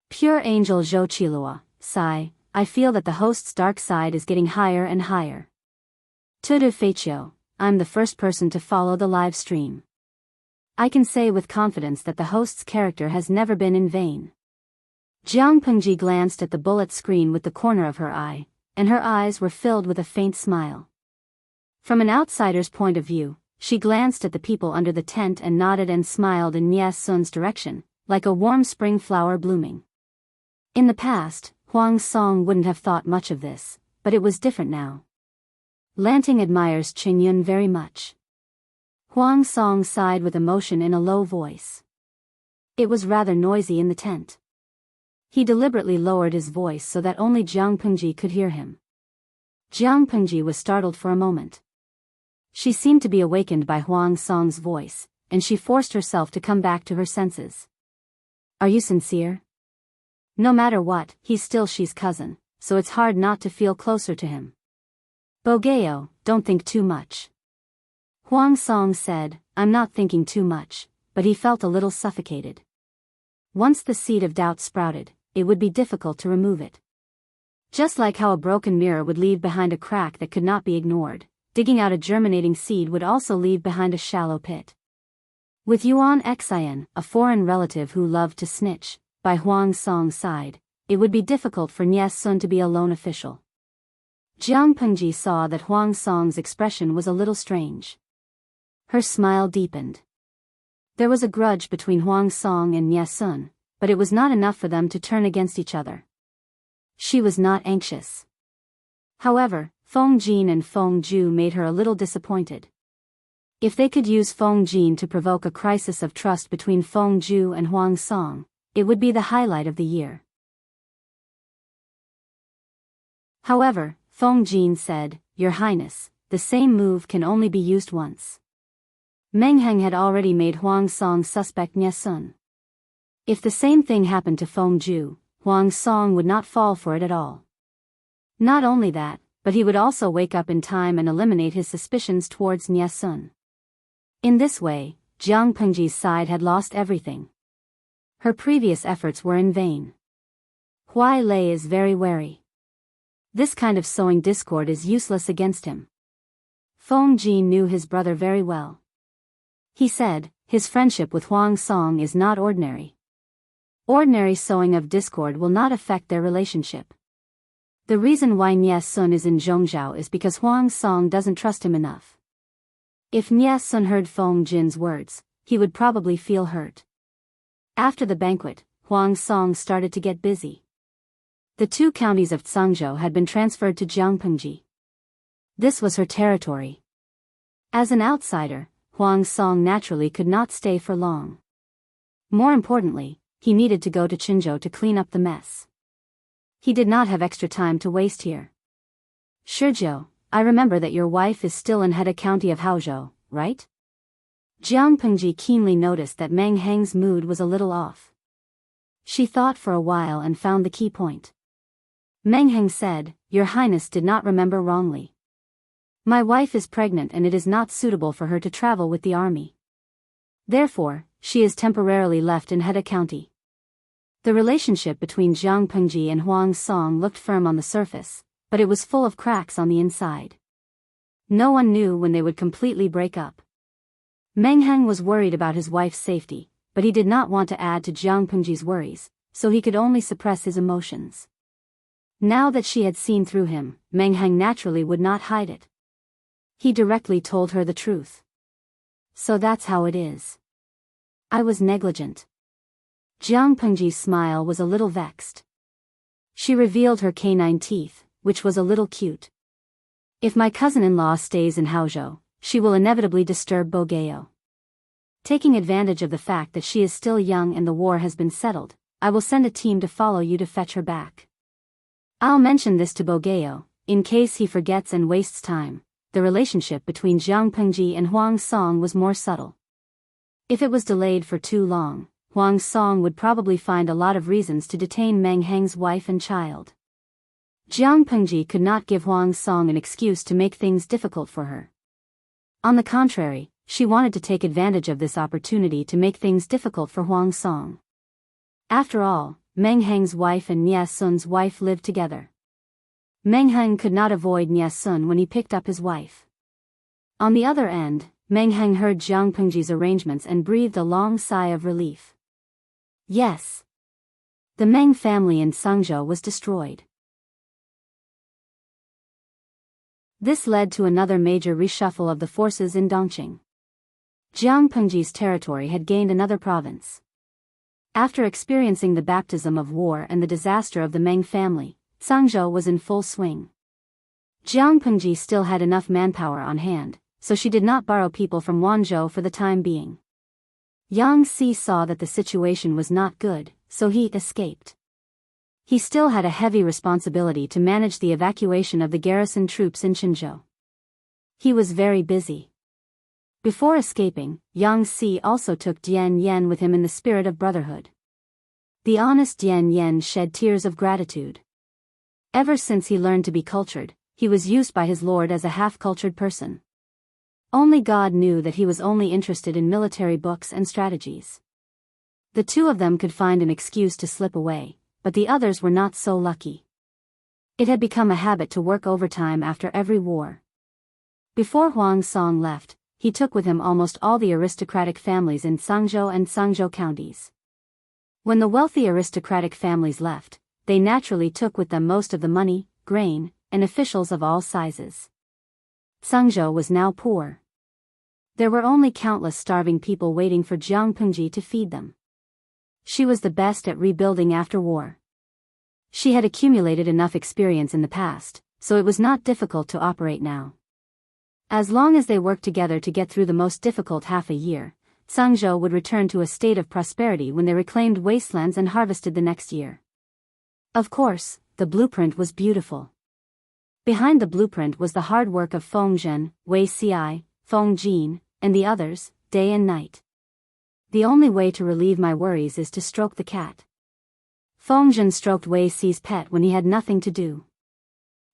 Pure Angel Zhou Qilua, sigh. I feel that the host's dark side is getting higher and higher. Tudu Feiqiu, I'm the first person to follow the live stream. I can say with confidence that the host's character has never been in vain. Jiang Pengji glanced at the bullet screen with the corner of her eye, and her eyes were filled with a faint smile. From an outsider's point of view, she glanced at the people under the tent and nodded and smiled in Nie Sun's direction, like a warm spring flower blooming. In the past, Huang Song wouldn't have thought much of this, but it was different now. Lanting admires Qing Yun very much. Huang Song sighed with emotion in a low voice. It was rather noisy in the tent. He deliberately lowered his voice so that only Jiang Pengji could hear him. Jiang Pengji was startled for a moment. She seemed to be awakened by Huang Song's voice, and she forced herself to come back to her senses. Are you sincere? No matter what, he's still she's cousin, so it's hard not to feel closer to him. Biyao, don't think too much. Huang Song said, I'm not thinking too much, but he felt a little suffocated. Once the seed of doubt sprouted, it would be difficult to remove it. Just like how a broken mirror would leave behind a crack that could not be ignored, digging out a germinating seed would also leave behind a shallow pit. With Yuan Xian, a foreign relative who loved to snitch, by Huang Song's side, it would be difficult for Nie Sun to be a lone official. Jiang Pengji saw that Huang Song's expression was a little strange. Her smile deepened. There was a grudge between Huang Song and Nie Sun, but it was not enough for them to turn against each other. She was not anxious. However, Feng Jin and Feng Ju made her a little disappointed. If they could use Feng Jin to provoke a crisis of trust between Feng Ju and Huang Song, it would be the highlight of the year. However, Feng Jin said, "Your Highness, the same move can only be used once." Meng Heng had already made Huang Song suspect Nie Sun. If the same thing happened to Feng Ju, Huang Song would not fall for it at all. Not only that, but he would also wake up in time and eliminate his suspicions towards Nie Sun. In this way, Jiang Pengji's side had lost everything. Her previous efforts were in vain. Huai Lei is very wary. This kind of sowing discord is useless against him. Feng Jin knew his brother very well. He said, his friendship with Huang Song is not ordinary. Ordinary sowing of discord will not affect their relationship. The reason why Nie Sun is in Zhongzhou is because Huang Song doesn't trust him enough. If Nie Sun heard Feng Jin's words, he would probably feel hurt. After the banquet, Huang Song started to get busy. The 2 counties of Zhangzhou had been transferred to Jiangpengji. This was her territory. As an outsider, Huang Song naturally could not stay for long. More importantly, he needed to go to Qinzhou to clean up the mess. He did not have extra time to waste here. "Shizhou, I remember that your wife is still in Heda County of Haozhou, right?" Jiang Pengji keenly noticed that Meng Heng's mood was a little off. She thought for a while and found the key point. Meng Heng said, "Your Highness did not remember wrongly. My wife is pregnant and it is not suitable for her to travel with the army. Therefore, she is temporarily left in Heda County." The relationship between Jiang Pengji and Huang Song looked firm on the surface, but it was full of cracks on the inside. No one knew when they would completely break up. Meng Heng was worried about his wife's safety, but he did not want to add to Jiang Pengji's worries, so he could only suppress his emotions. Now that she had seen through him, Meng Heng naturally would not hide it. He directly told her the truth. "So that's how it is. I was negligent." Jiang Pengji's smile was a little vexed. She revealed her canine teeth, which was a little cute. "If my cousin-in-law stays in Haozhou, she will inevitably disturb Biyao. Taking advantage of the fact that she is still young and the war has been settled, I will send a team to follow you to fetch her back. I'll mention this to Biyao, in case he forgets and wastes time." The relationship between Jiang Pengji and Huang Song was more subtle. If it was delayed for too long, Huang Song would probably find a lot of reasons to detain Meng Heng's wife and child. Jiang Pengji could not give Huang Song an excuse to make things difficult for her. On the contrary, she wanted to take advantage of this opportunity to make things difficult for Huang Song. After all, Meng Heng's wife and Nie Sun's wife lived together. Meng Heng could not avoid Nie Sun when he picked up his wife. On the other end, Meng Heng heard Jiang Pengji's arrangements and breathed a long sigh of relief. Yes. The Meng family in Zhangzhou was destroyed. This led to another major reshuffle of the forces in Dongqing. Jiang Pengji's territory had gained another province. After experiencing the baptism of war and the disaster of the Meng family, Zhangzhou was in full swing. Jiang Pengji still had enough manpower on hand, so she did not borrow people from Wanzhou for the time being. Yang Si saw that the situation was not good, so he escaped. He still had a heavy responsibility to manage the evacuation of the garrison troops in Qinzhou. He was very busy. Before escaping, Yang Si also took Dian Yan with him in the spirit of brotherhood. The honest Dian Yan shed tears of gratitude. Ever since he learned to be cultured, he was used by his lord as a half-cultured person. Only God knew that he was only interested in military books and strategies. The 2 of them could find an excuse to slip away, but the others were not so lucky. It had become a habit to work overtime after every war. Before Huang Song left, he took with him almost all the aristocratic families in Zhangzhou and Zhangzhou counties. When the wealthy aristocratic families left, they naturally took with them most of the money, grain, and officials of all sizes. Zhangzhou was now poor. There were only countless starving people waiting for Jianghu to feed them. She was the best at rebuilding after war. She had accumulated enough experience in the past, so it was not difficult to operate now. As long as they worked together to get through the most difficult half a year, Zhangzhou would return to a state of prosperity when they reclaimed wastelands and harvested the next year. Of course, the blueprint was beautiful. Behind the blueprint was the hard work of Feng Zhen, Wei Ci, Feng Jin, and the others, day and night. The only way to relieve my worries is to stroke the cat. Feng Zhen stroked Wei Ci's pet when he had nothing to do.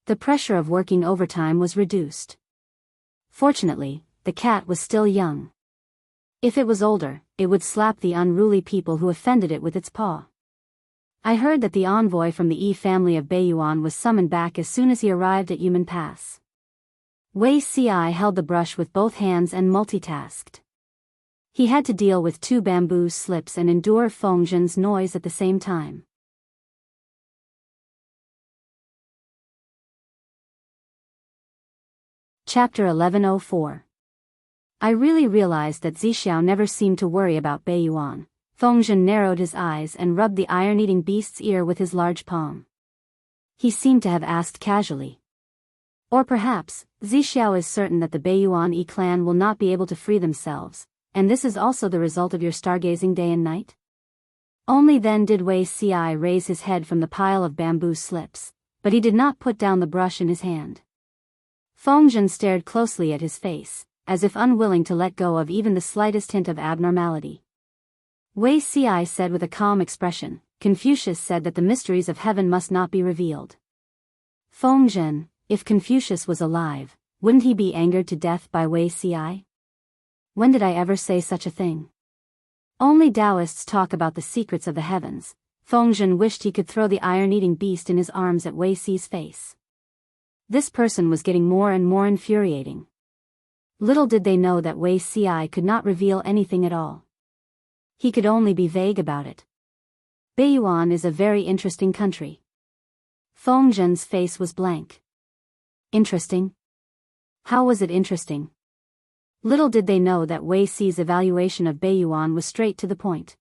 The pressure of working overtime was reduced. Fortunately, the cat was still young. If it was older, it would slap the unruly people who offended it with its paw. I heard that the envoy from the Yi family of Biyao was summoned back as soon as he arrived at Yumen Pass. Wei Ci held the brush with both hands and multitasked. He had to deal with 2 bamboo slips and endure Feng Zhen's noise at the same time. Chapter 1104. I really realized that Zixiao never seemed to worry about Beiyuan. Feng Zhen narrowed his eyes and rubbed the iron-eating beast's ear with his large palm. He seemed to have asked casually. Or perhaps, Zixiao is certain that the Beiyuan Yi clan will not be able to free themselves, and this is also the result of your stargazing day and night? Only then did Wei Ci raise his head from the pile of bamboo slips, but he did not put down the brush in his hand. Feng Zhen stared closely at his face, as if unwilling to let go of even the slightest hint of abnormality. Wei Ci said with a calm expression, Confucius said that the mysteries of heaven must not be revealed. Feng Zhen, if Confucius was alive, wouldn't he be angered to death by Wei Ci? When did I ever say such a thing? Only Taoists talk about the secrets of the heavens. Feng Zhen wished he could throw the iron-eating beast in his arms at Wei Ci's face. This person was getting more and more infuriating. Little did they know that Wei Ci could not reveal anything at all. He could only be vague about it. Beiyuan is a very interesting country. Feng Zhen's face was blank. Interesting? How was it interesting? Little did they know that Wei Ci's evaluation of Beiyuan was straight to the point.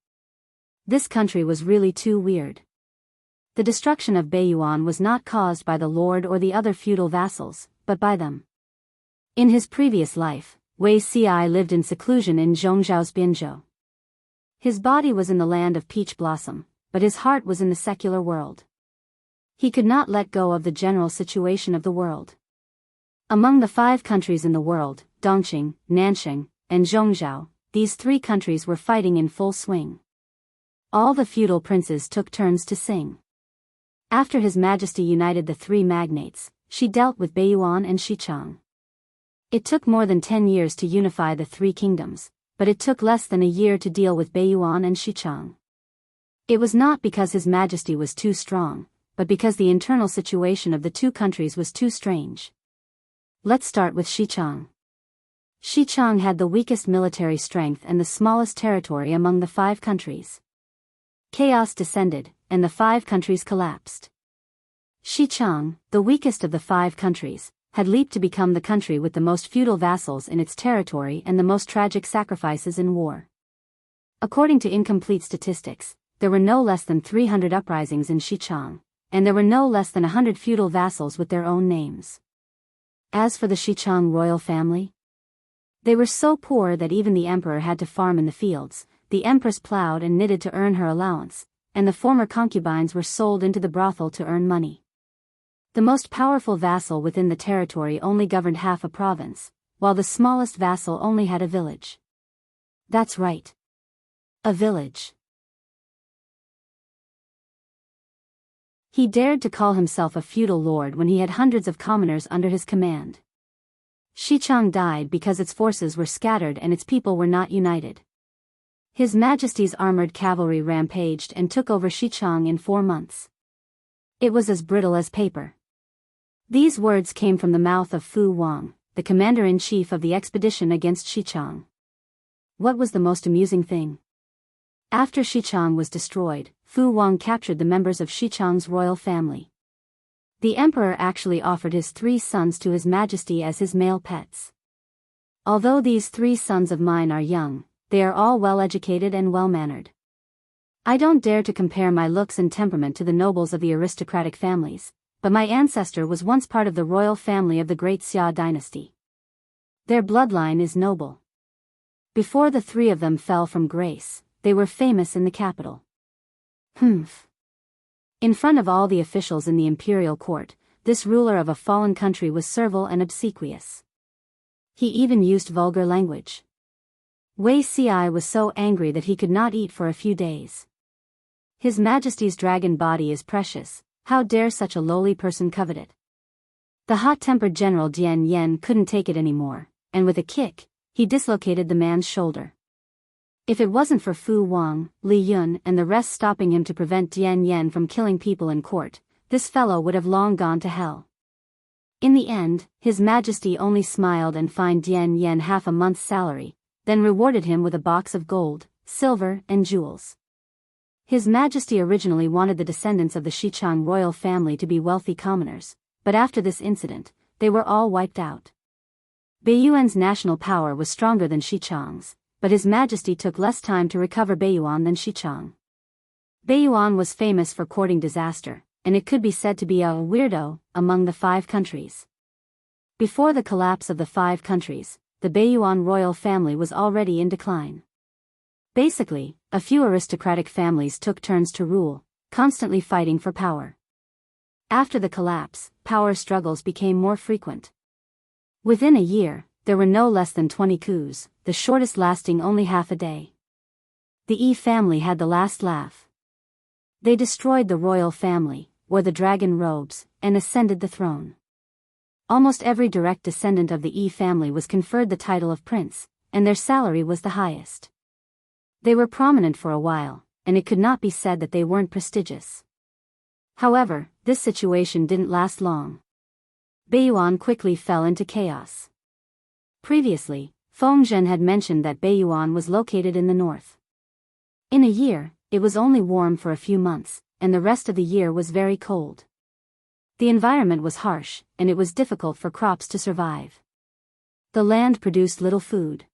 This country was really too weird. The destruction of Beiyuan was not caused by the lord or the other feudal vassals, but by them. In his previous life, Wei Ci lived in seclusion in Zhongzhao's Binzhou. His body was in the land of peach blossom, but his heart was in the secular world. He could not let go of the general situation of the world. Among the 5 countries in the world, Dongqing, Nanxing, and Zhongzhao, these 3 countries were fighting in full swing. All the feudal princes took turns to sing. After His Majesty united the 3 magnates, she dealt with Beiyuan and Xichang. It took more than 10 years to unify the 3 kingdoms, but it took less than a year to deal with Beiyuan and Xichang. It was not because His Majesty was too strong, but because the internal situation of the 2 countries was too strange. Let's start with Xichang. Xichang had the weakest military strength and the smallest territory among the 5 countries. Chaos descended, and the 5 countries collapsed. Xichang, the weakest of the 5 countries, had leaped to become the country with the most feudal vassals in its territory and the most tragic sacrifices in war. According to incomplete statistics, there were no less than 300 uprisings in Xichang, and there were no less than 100 feudal vassals with their own names. As for the Xichang royal family, they were so poor that even the emperor had to farm in the fields, the empress plowed and knitted to earn her allowance, and the former concubines were sold into the brothel to earn money. The most powerful vassal within the territory only governed half a province, while the smallest vassal only had a village. That's right. A village. He dared to call himself a feudal lord when he had hundreds of commoners under his command. Xichang died because its forces were scattered and its people were not united. His Majesty's armored cavalry rampaged and took over Xichang in 4 months. It was as brittle as paper. These words came from the mouth of Fu Wang, the commander-in-chief of the expedition against Xichang. What was the most amusing thing? After Xichang was destroyed, Fu Wang captured the members of Xichang's royal family. The emperor actually offered his 3 sons to His Majesty as his male pets. Although these 3 sons of mine are young, they are all well-educated and well-mannered. I don't dare to compare my looks and temperament to the nobles of the aristocratic families, but my ancestor was once part of the royal family of the great Xia dynasty. Their bloodline is noble. Before the 3 of them fell from grace, they were famous in the capital. Humph. In front of all the officials in the imperial court, this ruler of a fallen country was servile and obsequious. He even used vulgar language. Wei Ci was so angry that he could not eat for a few days. His Majesty's dragon body is precious, how dare such a lowly person covet it? The hot-tempered General Dian Yen couldn't take it anymore, and with a kick, he dislocated the man's shoulder. If it wasn't for Fu Wang, Li Yun and the rest stopping him to prevent Dian Yen from killing people in court, this fellow would have long gone to hell. In the end, His Majesty only smiled and fined Dian Yen half a month's salary, then rewarded him with a box of gold, silver, and jewels. His Majesty originally wanted the descendants of the Xichang royal family to be wealthy commoners, but after this incident, they were all wiped out. Beiyuan's national power was stronger than Xichang's, but His Majesty took less time to recover Beiyuan than Xichang. Beiyuan was famous for courting disaster, and it could be said to be a weirdo among the 5 countries. Before the collapse of the 5 countries, the Beiyuan royal family was already in decline. Basically, a few aristocratic families took turns to rule, constantly fighting for power. After the collapse, power struggles became more frequent. Within a year, there were no less than 20 coups, the shortest lasting only half a day. The Yi family had the last laugh. They destroyed the royal family, wore the dragon robes, and ascended the throne. Almost every direct descendant of the Yi family was conferred the title of prince, and their salary was the highest. They were prominent for a while, and it could not be said that they weren't prestigious. However, this situation didn't last long. Beiyuan quickly fell into chaos. Previously, Fengzhen had mentioned that Beiyuan was located in the north. In a year, it was only warm for a few months, and the rest of the year was very cold. The environment was harsh, and it was difficult for crops to survive. The land produced little food.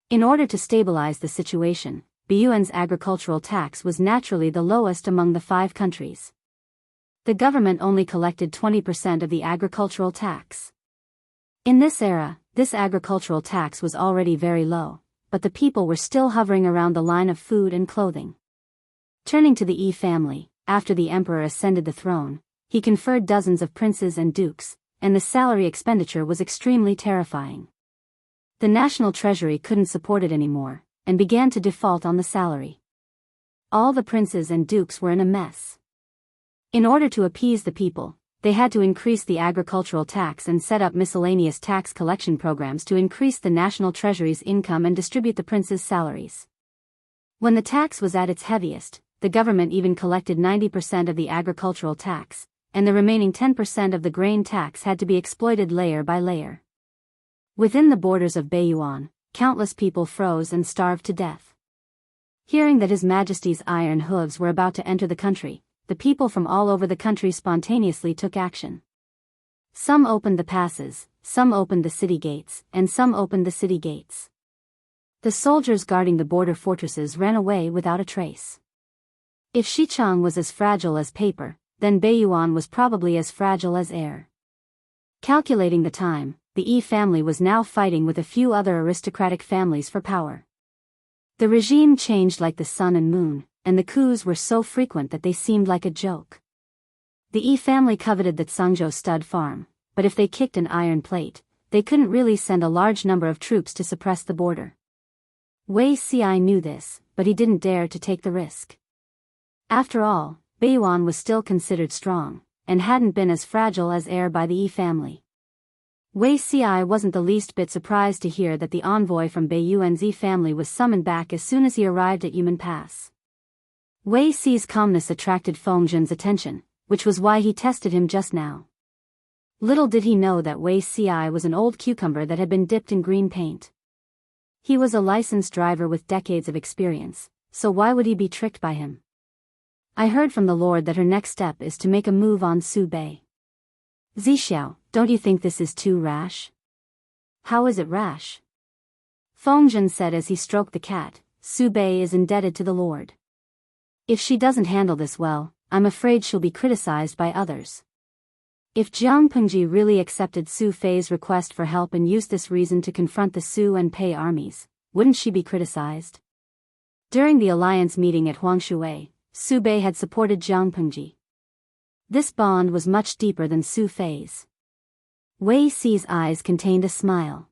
In order to stabilize the situation, Beiyuan's agricultural tax was naturally the lowest among the 5 countries. The government only collected 20% of the agricultural tax. In this era, this agricultural tax was already very low, but the people were still hovering around the line of food and clothing. Turning to the Yi family, after the emperor ascended the throne, he conferred dozens of princes and dukes, and the salary expenditure was extremely terrifying. The national treasury couldn't support it anymore, and began to default on the salary. All the princes and dukes were in a mess. In order to appease the people, they had to increase the agricultural tax and set up miscellaneous tax collection programs to increase the national treasury's income and distribute the princes' salaries. When the tax was at its heaviest, the government even collected 90% of the agricultural tax, and the remaining 10% of the grain tax had to be exploited layer by layer. Within the borders of Beiyuan, countless people froze and starved to death. Hearing that His Majesty's iron hooves were about to enter the country, the people from all over the country spontaneously took action. Some opened the passes, some opened the city gates, and some opened the city gates. The soldiers guarding the border fortresses ran away without a trace. If Xichang was as fragile as paper, then Beiyuan was probably as fragile as air. Calculating the time, the Yi family was now fighting with a few other aristocratic families for power. The regime changed like the sun and moon, and the coups were so frequent that they seemed like a joke. The Yi family coveted the Tsangzhou stud farm, but if they kicked an iron plate, they couldn't really send a large number of troops to suppress the border. Wei Ci knew this, but he didn't dare to take the risk. After all, Beiyuan was still considered strong, and hadn't been as fragile as air by the Yi family. Wei Ci wasn't the least bit surprised to hear that the envoy from Beiyuan's Yi family was summoned back as soon as he arrived at Yumen Pass. Wei Ci's calmness attracted Fengzhen's attention, which was why he tested him just now. Little did he know that Wei Ci was an old cucumber that had been dipped in green paint. He was a licensed driver with decades of experience, so why would he be tricked by him? I heard from the Lord that her next step is to make a move on Su Bei. Zixiao, don't you think this is too rash? How is it rash? Fengzhen said as he stroked the cat. Su Bei is indebted to the Lord. If she doesn't handle this well, I'm afraid she'll be criticized by others. If Jiang Pengji really accepted Su Fei's request for help and used this reason to confront the Su and Pei armies, wouldn't she be criticized? During the alliance meeting at Huangshui, Su Bei had supported Jiang Pengji. This bond was much deeper than Su Fei's. Wei Si's eyes contained a smile.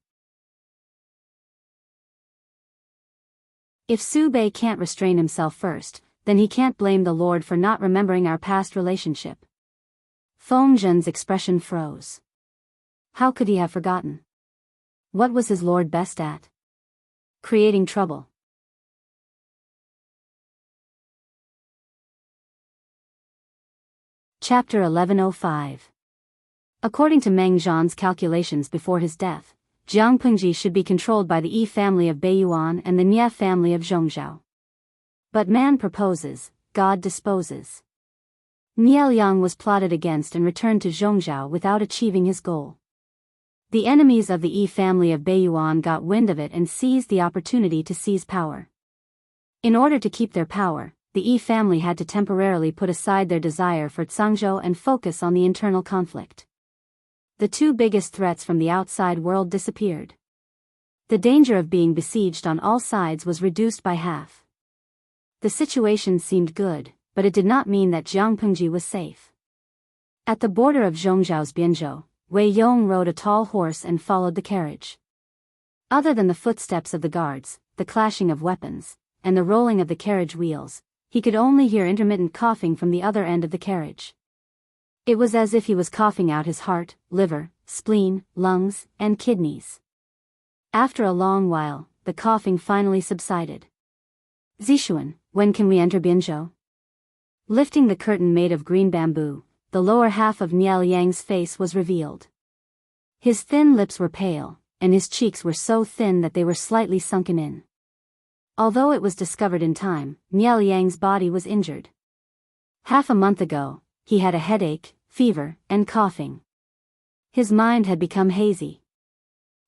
If Su Bei can't restrain himself first, then he can't blame the Lord for not remembering our past relationship. Fengzhen's expression froze. How could he have forgotten? What was his Lord best at? Creating trouble. Chapter 1105. According to Meng Zhan's calculations before his death, Jiang Pengji should be controlled by the Yi family of Beiyuan and the Nye family of Zhongzhou. But man proposes, God disposes. Nye Liang was plotted against and returned to Zhongzhou without achieving his goal. The enemies of the Yi family of Beiyuan got wind of it and seized the opportunity to seize power. In order to keep their power, the Yi family had to temporarily put aside their desire for Zhangzhou and focus on the internal conflict. The two biggest threats from the outside world disappeared. The danger of being besieged on all sides was reduced by half. The situation seemed good, but it did not mean that Jiang Pengji was safe. At the border of Zhongzhou's Bianzhou, Wei Yong rode a tall horse and followed the carriage. Other than the footsteps of the guards, the clashing of weapons, and the rolling of the carriage wheels, he could only hear intermittent coughing from the other end of the carriage. It was as if he was coughing out his heart, liver, spleen, lungs, and kidneys. After a long while, the coughing finally subsided. Zixuan, when can we enter Bianzhou? Lifting the curtain made of green bamboo, the lower half of Nye Liang's face was revealed. His thin lips were pale, and his cheeks were so thin that they were slightly sunken in. Although it was discovered in time, Nye Liang's body was injured. Half a month ago, he had a headache, fever, and coughing. His mind had become hazy.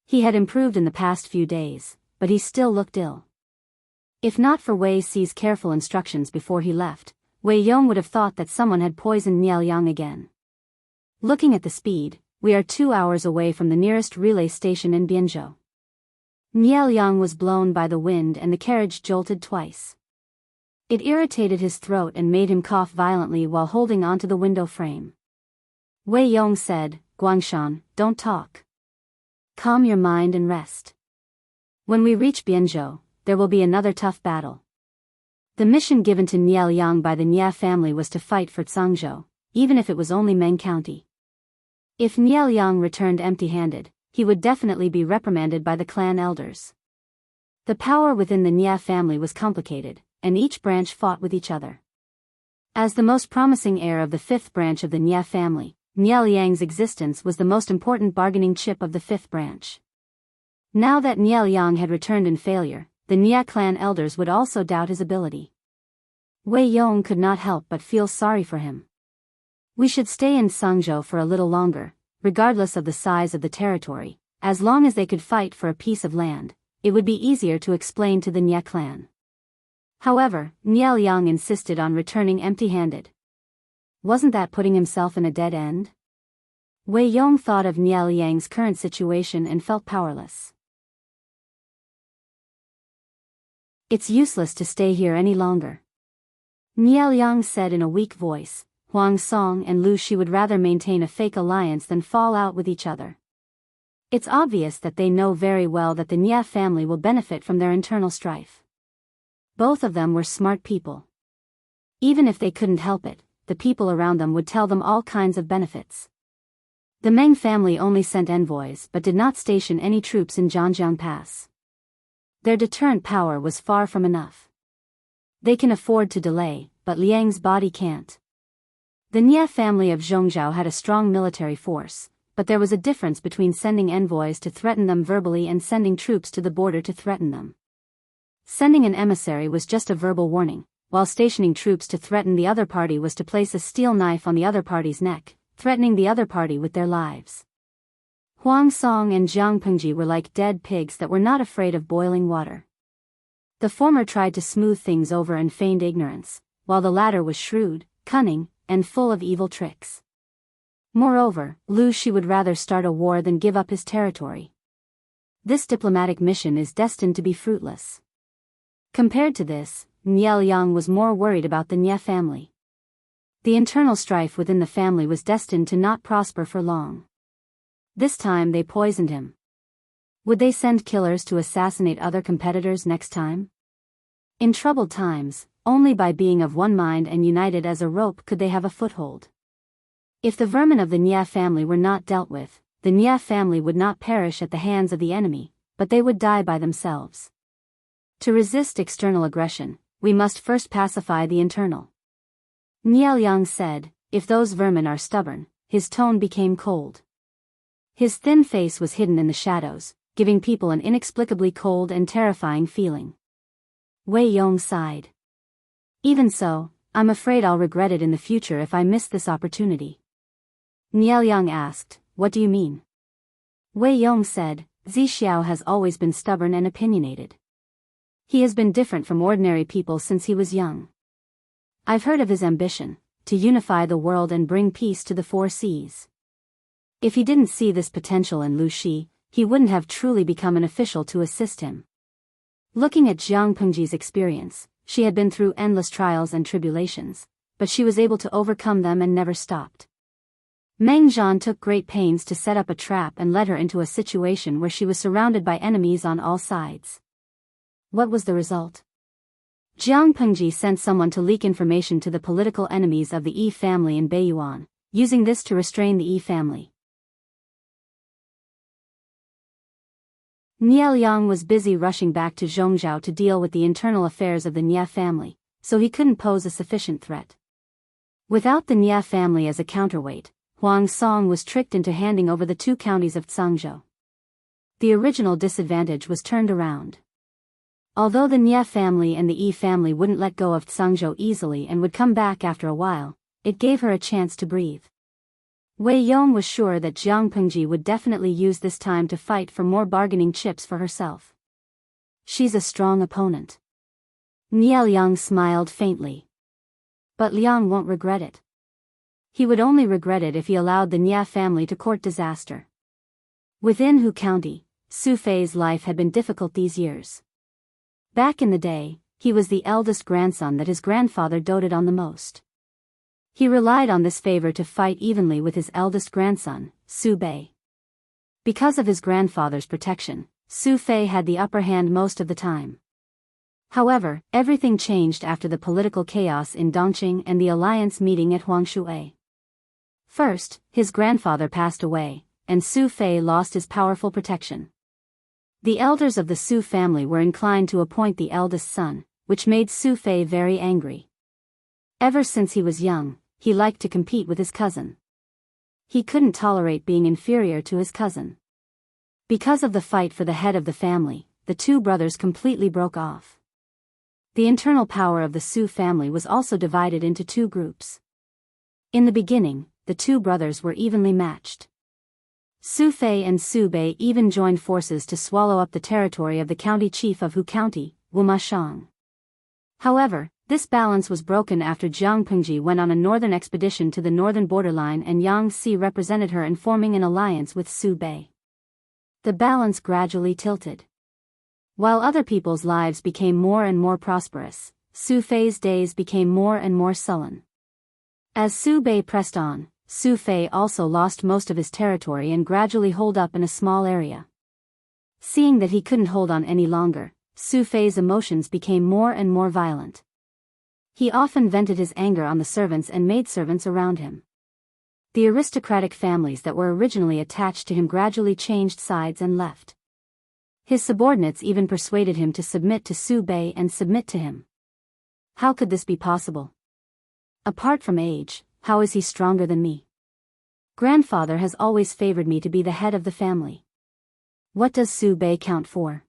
He had improved in the past few days, but he still looked ill. If not for Wei Si's careful instructions before he left, Wei Yong would have thought that someone had poisoned Nye Liang again. Looking at the speed, we are 2 hours away from the nearest relay station in Bianzhou. Nye Liang was blown by the wind and the carriage jolted twice. It irritated his throat and made him cough violently while holding onto the window frame. Wei Yong said, Guangshan, don't talk. Calm your mind and rest. When we reach Bianzhou, there will be another tough battle. The mission given to Nye Liang by the Nye family was to fight for Zhangzhou, even if it was only Meng County. If Nye Liang returned empty-handed, he would definitely be reprimanded by the clan elders. The power within the Nye family was complicated, and each branch fought with each other. As the most promising heir of the fifth branch of the Nye family, Nye Liang's existence was the most important bargaining chip of the fifth branch. Now that Nye Liang had returned in failure, the Nye clan elders would also doubt his ability. Wei Yong could not help but feel sorry for him. We should stay in Zhangzhou for a little longer, regardless of the size of the territory, as long as they could fight for a piece of land. It would be easier to explain to the Nye clan. However, Nye Liang insisted on returning empty-handed. Wasn't that putting himself in a dead end? Wei Yong thought of Nye Liang's current situation and felt powerless. It's useless to stay here any longer. Nye Liang said in a weak voice. Huang Song and Lu Shi would rather maintain a fake alliance than fall out with each other. It's obvious that they know very well that the Nye family will benefit from their internal strife. Both of them were smart people. Even if they couldn't help it, the people around them would tell them all kinds of benefits. The Meng family only sent envoys but did not station any troops in Zhangjiang Pass. Their deterrent power was far from enough. They can afford to delay, but Liang's body can't. The Nye family of Zhongzhou had a strong military force, but there was a difference between sending envoys to threaten them verbally and sending troops to the border to threaten them. Sending an emissary was just a verbal warning, while stationing troops to threaten the other party was to place a steel knife on the other party's neck, threatening the other party with their lives. Huang Song and Jiang Pengji were like dead pigs that were not afraid of boiling water. The former tried to smooth things over and feigned ignorance, while the latter was shrewd, cunning, and full of evil tricks. Moreover, Lu Shi would rather start a war than give up his territory. This diplomatic mission is destined to be fruitless. Compared to this, Nye Liang was more worried about the Nye family. The internal strife within the family was destined to not prosper for long. This time they poisoned him. Would they send killers to assassinate other competitors next time? In troubled times, only by being of one mind and united as a rope could they have a foothold. If the vermin of the Nye family were not dealt with, the Nye family would not perish at the hands of the enemy, but they would die by themselves. To resist external aggression, we must first pacify the internal. Nye Liang said, "If those vermin are stubborn," his tone became cold. His thin face was hidden in the shadows, giving people an inexplicably cold and terrifying feeling. Wei Yong sighed. "Even so, I'm afraid I'll regret it in the future if I miss this opportunity." Nye Liang asked, "What do you mean?" Wei Yong said, "Zixiao has always been stubborn and opinionated. He has been different from ordinary people since he was young. I've heard of his ambition, to unify the world and bring peace to the four seas. If he didn't see this potential in Lu Shi, he wouldn't have truly become an official to assist him." Looking at Jiang Pengji's experience, she had been through endless trials and tribulations, but she was able to overcome them and never stopped. Meng Zhan took great pains to set up a trap and led her into a situation where she was surrounded by enemies on all sides. What was the result? Jiang Pengji sent someone to leak information to the political enemies of the Yi family in Beiyuan, using this to restrain the Yi family. Nye Liang was busy rushing back to Zhongzhou to deal with the internal affairs of the Nye family, so he couldn't pose a sufficient threat. Without the Nye family as a counterweight, Huang Song was tricked into handing over the 2 counties of Zhangzhou. The original disadvantage was turned around. Although the Nye family and the Yi family wouldn't let go of Zhangzhou easily and would come back after a while, it gave her a chance to breathe. Wei Yong was sure that Jiang Pengji would definitely use this time to fight for more bargaining chips for herself. She's a strong opponent. Nye Liang smiled faintly. But Liang won't regret it. He would only regret it if he allowed the Nye family to court disaster. Within Hu County, Su Fei's life had been difficult these years. Back in the day, he was the eldest grandson that his grandfather doted on the most. He relied on this favor to fight evenly with his eldest grandson, Su Bei. Because of his grandfather's protection, Su Fei had the upper hand most of the time. However, everything changed after the political chaos in Dongqing and the alliance meeting at Huangshui. First, his grandfather passed away, and Su Fei lost his powerful protection. The elders of the Su family were inclined to appoint the eldest son, which made Su Fei very angry. Ever since he was young, he liked to compete with his cousin. He couldn't tolerate being inferior to his cousin. Because of the fight for the head of the family, the 2 brothers completely broke off. The internal power of the Su family was also divided into 2 groups. In the beginning, the 2 brothers were evenly matched. Su Fei and Su Bei even joined forces to swallow up the territory of the county chief of Hu County, Wu Mashang. However, this balance was broken after Jiang Pengji went on a northern expedition to the northern borderline and Yang Si represented her in forming an alliance with Su Bei. The balance gradually tilted. While other people's lives became more and more prosperous, Su Fei's days became more and more sullen. As Su Bei pressed on, Su Fei also lost most of his territory and gradually holed up in a small area. Seeing that he couldn't hold on any longer, Su Fei's emotions became more and more violent. He often vented his anger on the servants and maidservants around him. The aristocratic families that were originally attached to him gradually changed sides and left. His subordinates even persuaded him to submit to Su Bei and submit to him. How could this be possible? Apart from age, how is he stronger than me? Grandfather has always favored me to be the head of the family. What does Su Bei count for?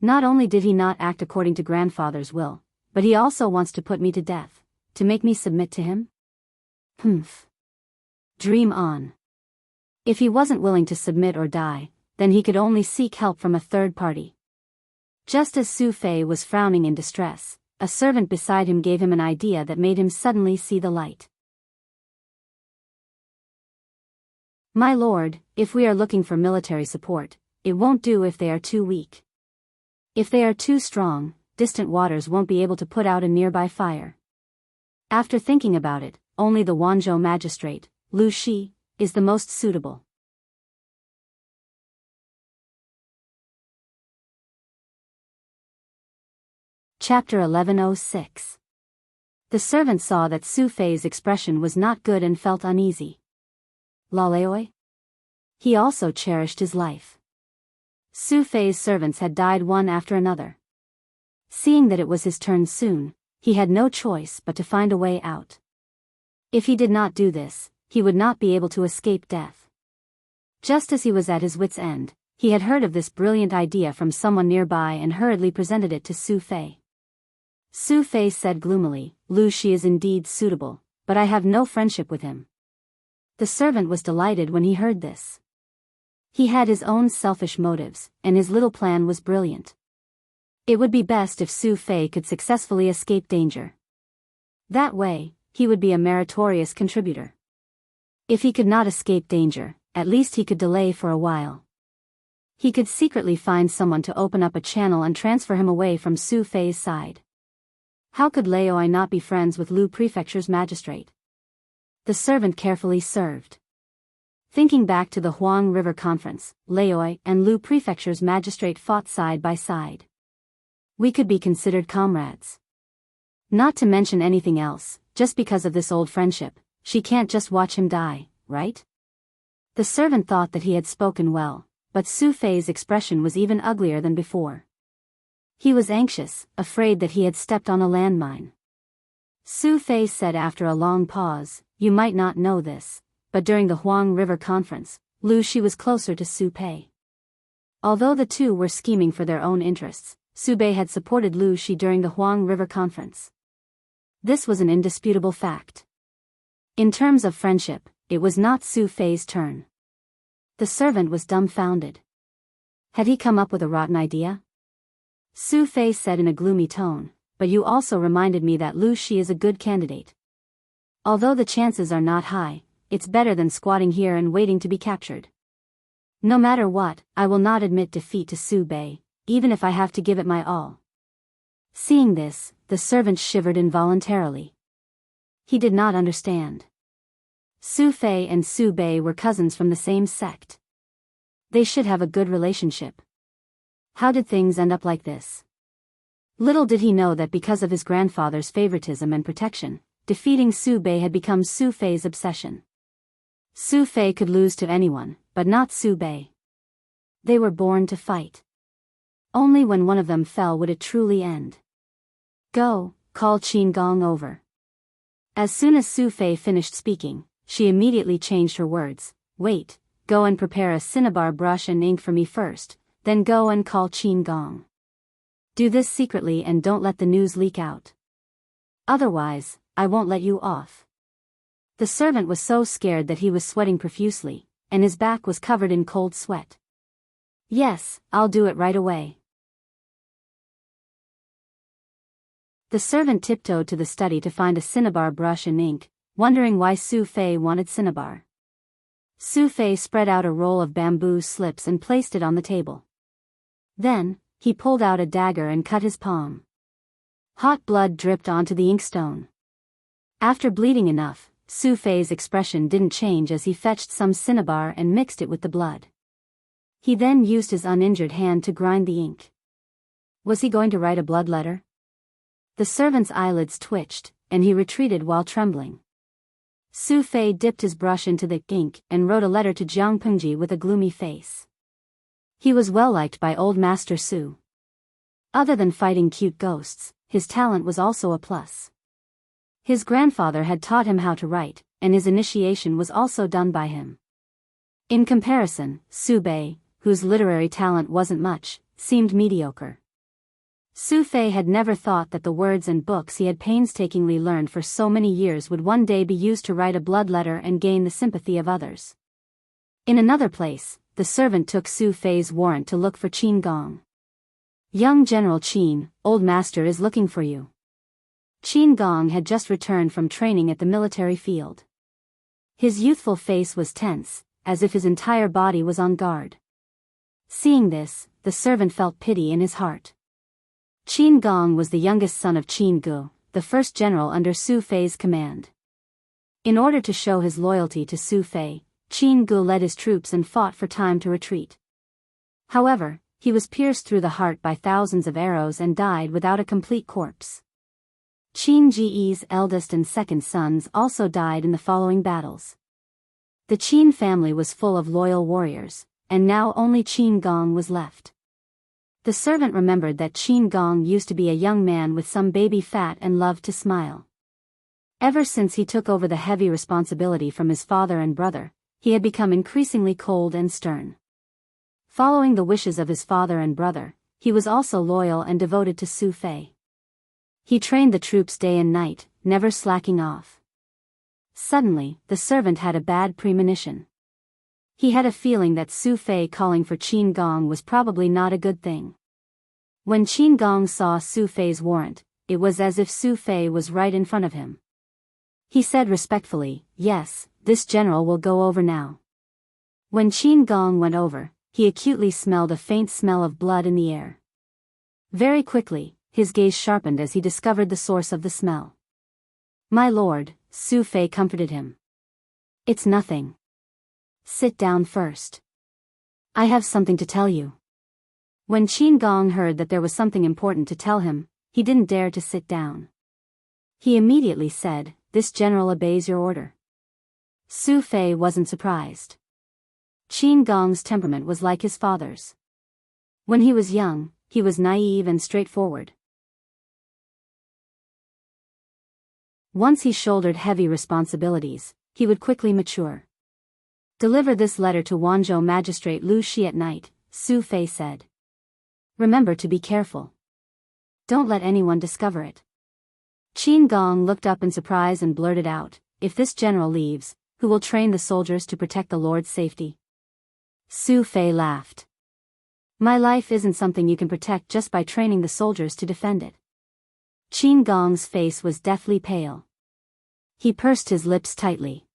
Not only did he not act according to grandfather's will, but he also wants to put me to death, to make me submit to him? Humph. Dream on. If he wasn't willing to submit or die, then he could only seek help from a third party. Just as Su Fei was frowning in distress, a servant beside him gave him an idea that made him suddenly see the light. My lord, if we are looking for military support, it won't do if they are too weak. If they are too strong, distant waters won't be able to put out a nearby fire. After thinking about it, only the Wanzhou magistrate, Lu Shi, is the most suitable. Chapter 1106. The servant saw that Su Fei's expression was not good and felt uneasy. Laleoi? He also cherished his life. Su Fei's servants had died one after another. Seeing that it was his turn soon, he had no choice but to find a way out. If he did not do this, he would not be able to escape death. Just as he was at his wit's end, he had heard of this brilliant idea from someone nearby and hurriedly presented it to Su Fei. Su Fei said gloomily, Lu Shi is indeed suitable, but I have no friendship with him. The servant was delighted when he heard this. He had his own selfish motives, and his little plan was brilliant. It would be best if Su Fei could successfully escape danger. That way, he would be a meritorious contributor. If he could not escape danger, at least he could delay for a while. He could secretly find someone to open up a channel and transfer him away from Su Fei's side. How could Laoi not be friends with Lu Prefecture's magistrate? The servant carefully served. Thinking back to the Huang River Conference, Laoi and Lu Prefecture's magistrate fought side by side. We could be considered comrades. Not to mention anything else, just because of this old friendship, she can't just watch him die, right? The servant thought that he had spoken well, but Su Fei's expression was even uglier than before. He was anxious, afraid that he had stepped on a landmine. Su Fei said after a long pause, you might not know this, but during the Huang River Conference, Lu Shi was closer to Su Pei. Although the two were scheming for their own interests, Su Bei had supported Lu Shi during the Huang River Conference. This was an indisputable fact. In terms of friendship, it was not Su Fei's turn. The servant was dumbfounded. Had he come up with a rotten idea? Su Fei said in a gloomy tone, but you also reminded me that Lu Shi is a good candidate. Although the chances are not high, it's better than squatting here and waiting to be captured. No matter what, I will not admit defeat to Su Bei, even if I have to give it my all. Seeing this, the servant shivered involuntarily. He did not understand. Su Fei and Su Bei were cousins from the same sect. They should have a good relationship. How did things end up like this? Little did he know that because of his grandfather's favoritism and protection, defeating Su Bei had become Su Fei's obsession. Su Fei could lose to anyone, but not Su Bei. They were born to fight. Only when one of them fell would it truly end. Go, call Qin Gong over. As soon as Su Fei finished speaking, she immediately changed her words. Wait, go and prepare a cinnabar brush and ink for me first, then go and call Qin Gong. Do this secretly and don't let the news leak out. Otherwise, I won't let you off. The servant was so scared that he was sweating profusely, and his back was covered in cold sweat. Yes, I'll do it right away. The servant tiptoed to the study to find a cinnabar brush and ink, wondering why Su Fei wanted cinnabar. Su Fei spread out a roll of bamboo slips and placed it on the table. Then, he pulled out a dagger and cut his palm. Hot blood dripped onto the inkstone. After bleeding enough, Su Fei's expression didn't change as he fetched some cinnabar and mixed it with the blood. He then used his uninjured hand to grind the ink. Was he going to write a blood letter? The servant's eyelids twitched, and he retreated while trembling. Su Fei dipped his brush into the ink and wrote a letter to Jiang Pengji with a gloomy face. He was well liked by old Master Su. Other than fighting cute ghosts, his talent was also a plus. His grandfather had taught him how to write, and his initiation was also done by him. In comparison, Su Bei, whose literary talent wasn't much, seemed mediocre. Su Fei had never thought that the words and books he had painstakingly learned for so many years would one day be used to write a blood letter and gain the sympathy of others. In another place, the servant took Su Fei's warrant to look for Qin Gong. "Young General Qin, old master is looking for you." Qin Gong had just returned from training at the military field. His youthful face was tense, as if his entire body was on guard. Seeing this, the servant felt pity in his heart. Qin Gong was the youngest son of Qin Gu, the first general under Su Fei's command. In order to show his loyalty to Su Fei, Qin Gu led his troops and fought for time to retreat. However, he was pierced through the heart by thousands of arrows and died without a complete corpse. Qin Ji's eldest and second sons also died in the following battles. The Qin family was full of loyal warriors, and now only Qin Gong was left. The servant remembered that Qin Gong used to be a young man with some baby fat and loved to smile. Ever since he took over the heavy responsibility from his father and brother, he had become increasingly cold and stern. Following the wishes of his father and brother, he was also loyal and devoted to Su Fei. He trained the troops day and night, never slacking off. Suddenly, the servant had a bad premonition. He had a feeling that Su Fei calling for Qin Gong was probably not a good thing. When Qin Gong saw Su Fei's warrant, it was as if Su Fei was right in front of him. He said respectfully, "Yes, this general will go over now." When Qin Gong went over, he acutely smelled a faint smell of blood in the air. Very quickly, his gaze sharpened as he discovered the source of the smell. "My lord," Su Fei comforted him. "It's nothing. Sit down first. I have something to tell you." When Qin Gong heard that there was something important to tell him, he didn't dare to sit down. He immediately said, "This general obeys your order." Su Fei wasn't surprised. Qin Gong's temperament was like his father's. When he was young, he was naive and straightforward. Once he shouldered heavy responsibilities, he would quickly mature. "Deliver this letter to Wanzhou magistrate Lu Shi at night," Su Fei said. "Remember to be careful. Don't let anyone discover it." Qin Gong looked up in surprise and blurted out, "If this general leaves, who will train the soldiers to protect the Lord's safety?" Su Fei laughed. "My life isn't something you can protect just by training the soldiers to defend it." Qin Gong's face was deathly pale. He pursed his lips tightly.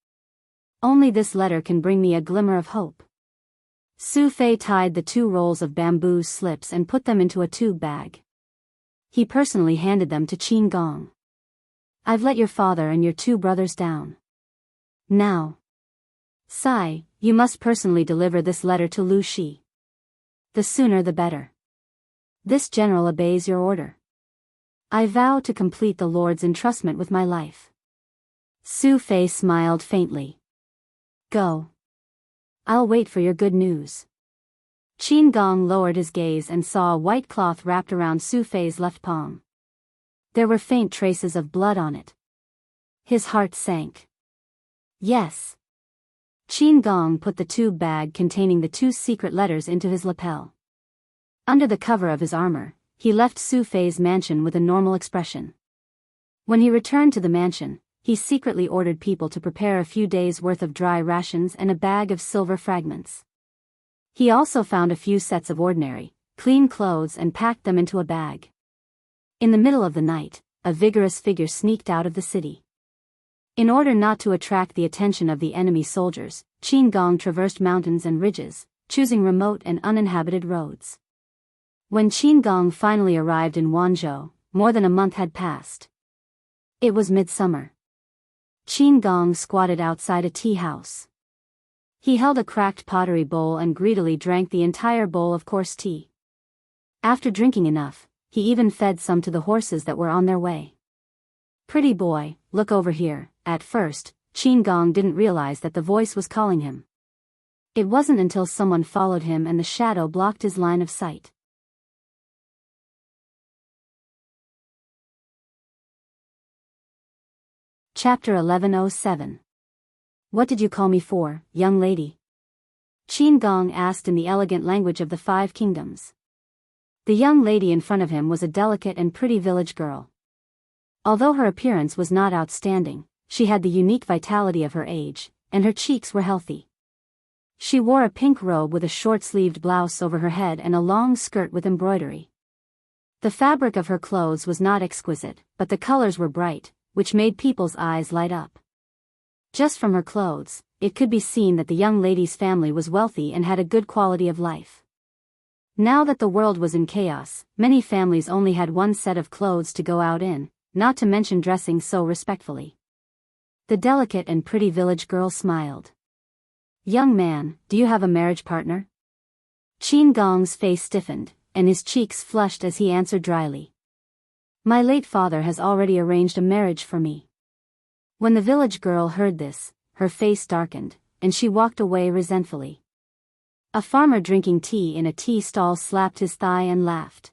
"Only this letter can bring me a glimmer of hope." Su Fei tied the 2 rolls of bamboo slips and put them into a tube bag. He personally handed them to Qin Gong. "I've let your father and your 2 brothers down. Now, Sai, you must personally deliver this letter to Lu Shi. The sooner the better. This general obeys your order. I vow to complete the Lord's entrustment with my life." Su Fei smiled faintly. "Go. I'll wait for your good news." Qin Gong lowered his gaze and saw a white cloth wrapped around Su Fei's left palm. There were faint traces of blood on it. His heart sank. "Yes." Qin Gong put the tube bag containing the 2 secret letters into his lapel. Under the cover of his armor, he left Su Fei's mansion with a normal expression. When he returned to the mansion, he secretly ordered people to prepare a few days' worth of dry rations and a bag of silver fragments. He also found a few sets of ordinary, clean clothes and packed them into a bag. In the middle of the night, a vigorous figure sneaked out of the city. In order not to attract the attention of the enemy soldiers, Qin Gong traversed mountains and ridges, choosing remote and uninhabited roads. When Qin Gong finally arrived in Wanzhou, more than a month had passed. It was midsummer. Qin Gong squatted outside a tea house. He held a cracked pottery bowl and greedily drank the entire bowl of coarse tea. After drinking enough, he even fed some to the horses that were on their way. "Pretty boy, look over here." At first, Qin Gong didn't realize that the voice was calling him. It wasn't until someone followed him and the shadow blocked his line of sight. Chapter 1107. "What did you call me for, young lady?" Qin Gong asked in the elegant language of the 5 kingdoms. The young lady in front of him was a delicate and pretty village girl. Although her appearance was not outstanding, she had the unique vitality of her age, and her cheeks were healthy. She wore a pink robe with a short-sleeved blouse over her head and a long skirt with embroidery. The fabric of her clothes was not exquisite, but the colors were bright, which made people's eyes light up. Just from her clothes, it could be seen that the young lady's family was wealthy and had a good quality of life. Now that the world was in chaos, many families only had one set of clothes to go out in, not to mention dressing so respectfully. The delicate and pretty village girl smiled. "Young man, do you have a marriage partner?" Qin Gong's face stiffened, and his cheeks flushed as he answered dryly. "My late father has already arranged a marriage for me." When the village girl heard this, her face darkened, and she walked away resentfully. A farmer drinking tea in a tea stall slapped his thigh and laughed.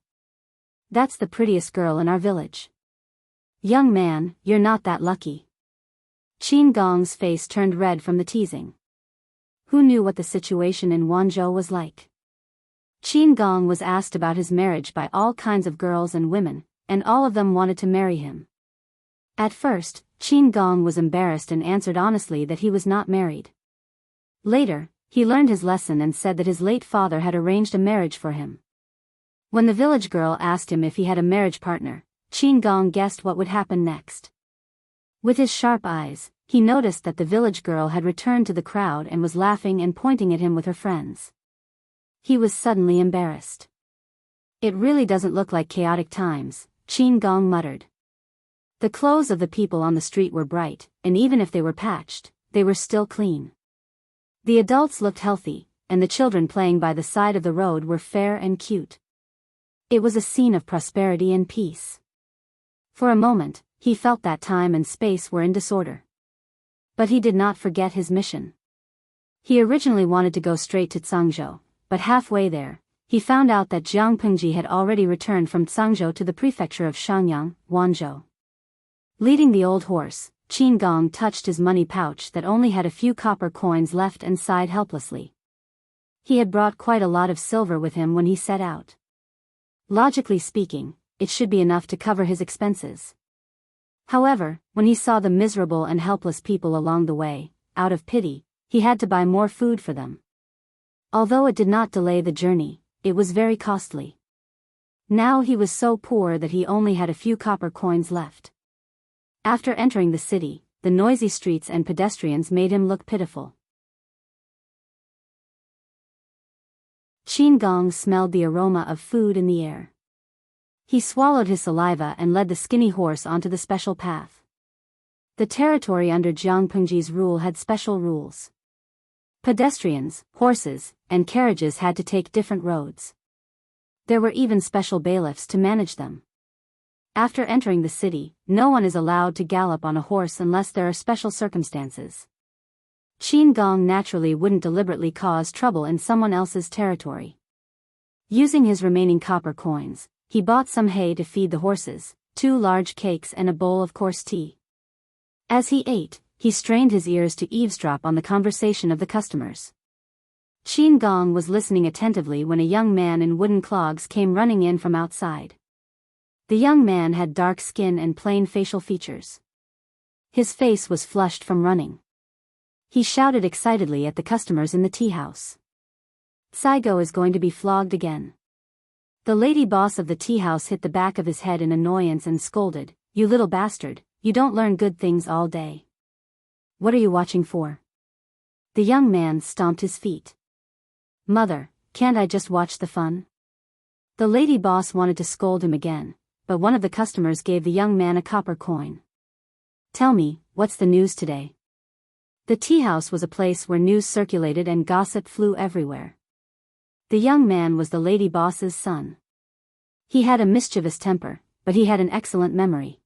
"That's the prettiest girl in our village." "Young man, you're not that lucky." Qin Gong's face turned red from the teasing. Who knew what the situation in Wanzhou was like? Qin Gong was asked about his marriage by all kinds of girls and women, and all of them wanted to marry him. At first, Qin Gong was embarrassed and answered honestly that he was not married. Later, he learned his lesson and said that his late father had arranged a marriage for him. When the village girl asked him if he had a marriage partner, Qin Gong guessed what would happen next. With his sharp eyes, he noticed that the village girl had returned to the crowd and was laughing and pointing at him with her friends. He was suddenly embarrassed. "It really doesn't look like chaotic times," Qin Gong muttered. The clothes of the people on the street were bright, and even if they were patched, they were still clean. The adults looked healthy, and the children playing by the side of the road were fair and cute. It was a scene of prosperity and peace. For a moment, he felt that time and space were in disorder. But he did not forget his mission. He originally wanted to go straight to Zhangzhou, but halfway there, he found out that Jiang Pengji had already returned from Zhangzhou to the prefecture of Shangyang, Wanzhou. Leading the old horse, Qin Gong touched his money pouch that only had a few copper coins left and sighed helplessly. He had brought quite a lot of silver with him when he set out. Logically speaking, it should be enough to cover his expenses. However, when he saw the miserable and helpless people along the way, out of pity, he had to buy more food for them. Although it did not delay the journey, it was very costly. Now he was so poor that he only had a few copper coins left. After entering the city, the noisy streets and pedestrians made him look pitiful. Qin Gong smelled the aroma of food in the air. He swallowed his saliva and led the skinny horse onto the special path. The territory under Jiang Pengji's rule had special rules. Pedestrians, horses, and carriages had to take different roads. There were even special bailiffs to manage them. After entering the city, no one is allowed to gallop on a horse unless there are special circumstances. Qin Gong naturally wouldn't deliberately cause trouble in someone else's territory. Using his remaining copper coins, he bought some hay to feed the horses, 2 large cakes and a bowl of coarse tea. As he ate, he strained his ears to eavesdrop on the conversation of the customers. Qin Gong was listening attentively when a young man in wooden clogs came running in from outside. The young man had dark skin and plain facial features. His face was flushed from running. He shouted excitedly at the customers in the tea house. "Saigo is going to be flogged again." The lady boss of the tea house hit the back of his head in annoyance and scolded, "You little bastard, you don't learn good things all day. What are you watching for?" The young man stomped his feet. "Mother, can't I just watch the fun?" The lady boss wanted to scold him again, but one of the customers gave the young man a copper coin. "Tell me, what's the news today?" The tea house was a place where news circulated and gossip flew everywhere. The young man was the lady boss's son. He had a mischievous temper, but he had an excellent memory.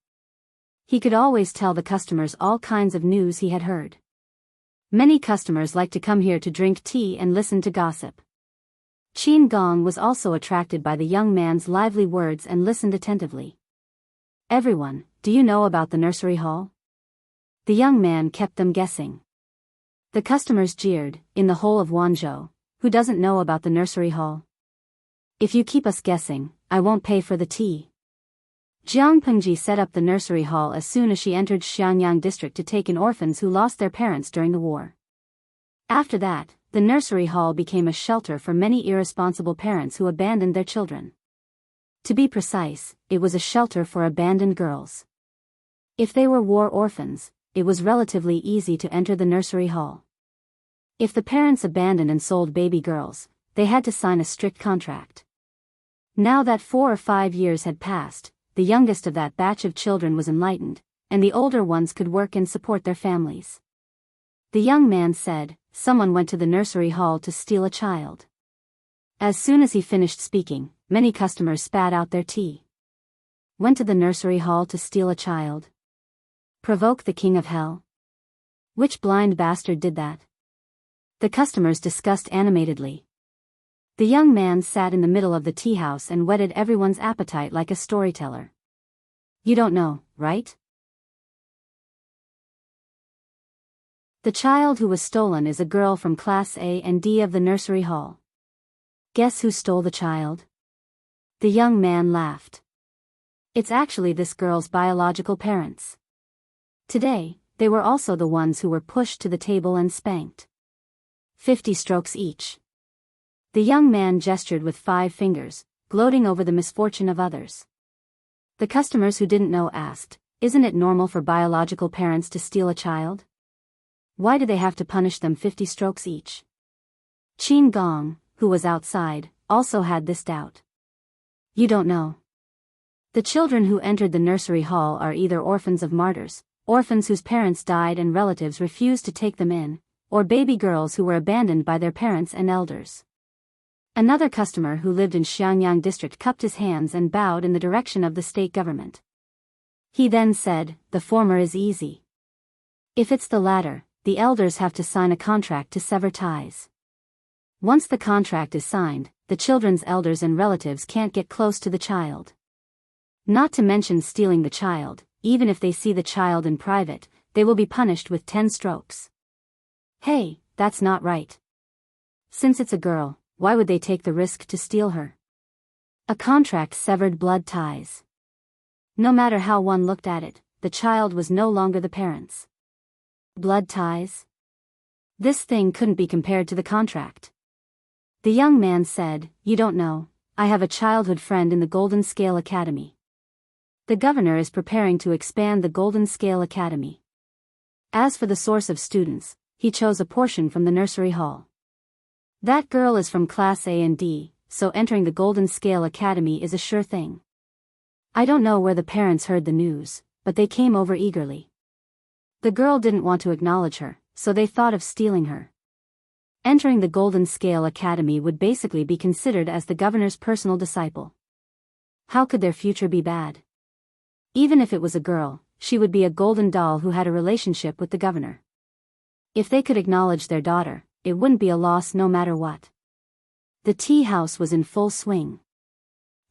He could always tell the customers all kinds of news he had heard. Many customers liked to come here to drink tea and listen to gossip. Qin Gong was also attracted by the young man's lively words and listened attentively. "Everyone, do you know about the nursery hall?" The young man kept them guessing. The customers jeered, "In the whole of Wanzhou, who doesn't know about the nursery hall? If you keep us guessing, I won't pay for the tea. Jiang Pengji set up the nursery hall as soon as she entered Xianyang district to take in orphans who lost their parents during the war. After that, the nursery hall became a shelter for many irresponsible parents who abandoned their children. To be precise, it was a shelter for abandoned girls. If they were war orphans, it was relatively easy to enter the nursery hall. If the parents abandoned and sold baby girls, they had to sign a strict contract. Now that 4 or 5 years had passed, the youngest of that batch of children was enlightened, and the older ones could work and support their families. The young man said, someone went to the nursery hall to steal a child. As soon as he finished speaking, many customers spat out their tea. Went to the nursery hall to steal a child? Provoke the king of hell? Which blind bastard did that? The customers discussed animatedly. The young man sat in the middle of the tea house and whetted everyone's appetite like a storyteller. You don't know, right? The child who was stolen is a girl from class A and D of the nursery hall. Guess who stole the child? The young man laughed. It's actually this girl's biological parents. Today, they were also the ones who were pushed to the table and spanked. 50 strokes each. The young man gestured with 5 fingers, gloating over the misfortune of others. The customers who didn't know asked, isn't it normal for biological parents to steal a child? Why do they have to punish them 50 strokes each? Qin Gong, who was outside, also had this doubt. You don't know. The children who entered the nursery hall are either orphans of martyrs, orphans whose parents died and relatives refused to take them in, or baby girls who were abandoned by their parents and elders. Another customer who lived in Xianyang district cupped his hands and bowed in the direction of the state government. He then said, the former is easy. If it's the latter, the elders have to sign a contract to sever ties. Once the contract is signed, the children's elders and relatives can't get close to the child. Not to mention stealing the child, even if they see the child in private, they will be punished with 10 strokes. Hey, that's not right. Since it's a girl, why would they take the risk to steal her? A contract severed blood ties. No matter how one looked at it, the child was no longer the parents. Blood ties? This thing couldn't be compared to the contract. The young man said, you don't know, I have a childhood friend in the Golden Scale Academy. The governor is preparing to expand the Golden Scale Academy. As for the source of students, he chose a portion from the nursery hall. That girl is from class A and D, so entering the Golden Scale Academy is a sure thing. I don't know where the parents heard the news, but they came over eagerly. The girl didn't want to acknowledge her, so they thought of stealing her. Entering the Golden Scale Academy would basically be considered as the governor's personal disciple. How could their future be bad? Even if it was a girl, she would be a golden doll who had a relationship with the governor. If they could acknowledge their daughter, it wouldn't be a loss no matter what. The tea house was in full swing.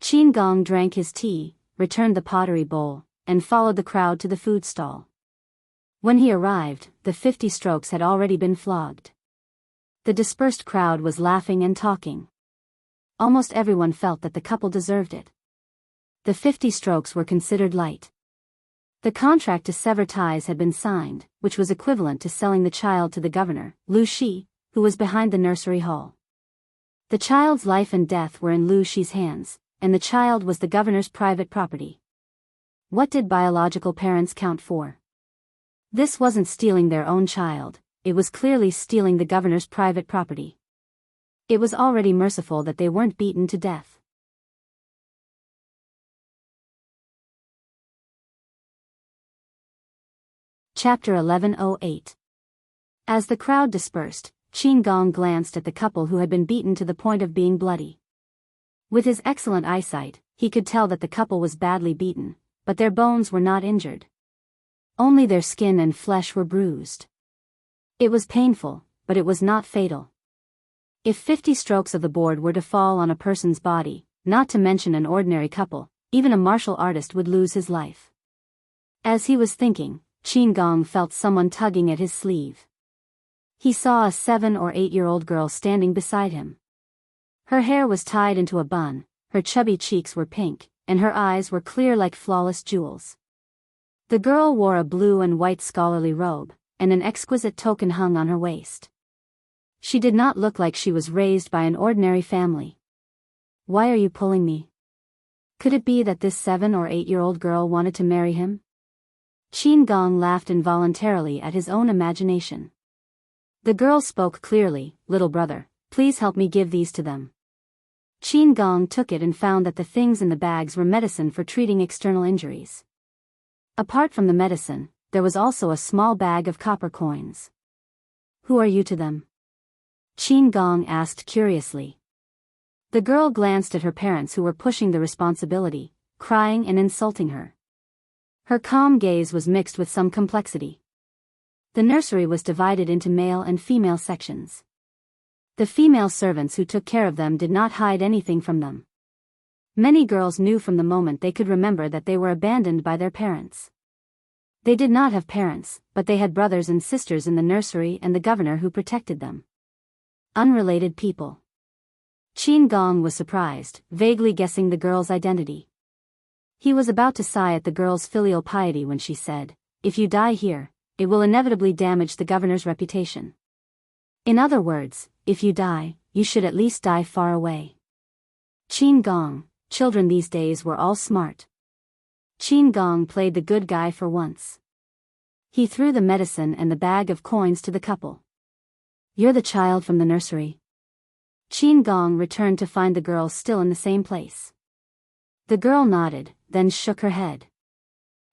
Qin Gong drank his tea, returned the pottery bowl, and followed the crowd to the food stall. When he arrived, the 50 strokes had already been flogged. The dispersed crowd was laughing and talking. Almost everyone felt that the couple deserved it. The 50 strokes were considered light. The contract to sever ties had been signed, which was equivalent to selling the child to the governor, Lu Shi, who was behind the nursery hall. The child's life and death were in Lu Shi's hands, and the child was the governor's private property. What did biological parents count for? This wasn't stealing their own child, it was clearly stealing the governor's private property. It was already merciful that they weren't beaten to death. Chapter 1108. As the crowd dispersed, Qin Gong glanced at the couple who had been beaten to the point of being bloody. With his excellent eyesight, he could tell that the couple was badly beaten, but their bones were not injured. Only their skin and flesh were bruised. It was painful, but it was not fatal. If 50 strokes of the board were to fall on a person's body, not to mention an ordinary couple, even a martial artist would lose his life. As he was thinking, Qin Gong felt someone tugging at his sleeve. He saw a 7 or 8-year-old girl standing beside him. Her hair was tied into a bun, her chubby cheeks were pink, and her eyes were clear like flawless jewels. The girl wore a blue and white scholarly robe, and an exquisite token hung on her waist. She did not look like she was raised by an ordinary family. "Why are you pulling me?" Could it be that this 7 or 8-year-old girl wanted to marry him? Qin Gong laughed involuntarily at his own imagination. The girl spoke clearly, "Little brother, please help me give these to them." Qin Gong took it and found that the things in the bags were medicine for treating external injuries. Apart from the medicine, there was also a small bag of copper coins. "Who are you to them?" Qin Gong asked curiously. The girl glanced at her parents who were pushing the responsibility, crying and insulting her. Her calm gaze was mixed with some complexity. The nursery was divided into male and female sections. The female servants who took care of them did not hide anything from them. Many girls knew from the moment they could remember that they were abandoned by their parents. They did not have parents, but they had brothers and sisters in the nursery and the governor who protected them. Unrelated people. Qin Gong was surprised, vaguely guessing the girl's identity. He was about to sigh at the girl's filial piety when she said, "If you die here, it will inevitably damage the governor's reputation. In other words, if you die, you should at least die far away." Qin Gong, children these days were all smart. Qin Gong played the good guy for once. He threw the medicine and the bag of coins to the couple. "You're the child from the nursery." Qin Gong returned to find the girl still in the same place. The girl nodded, then shook her head.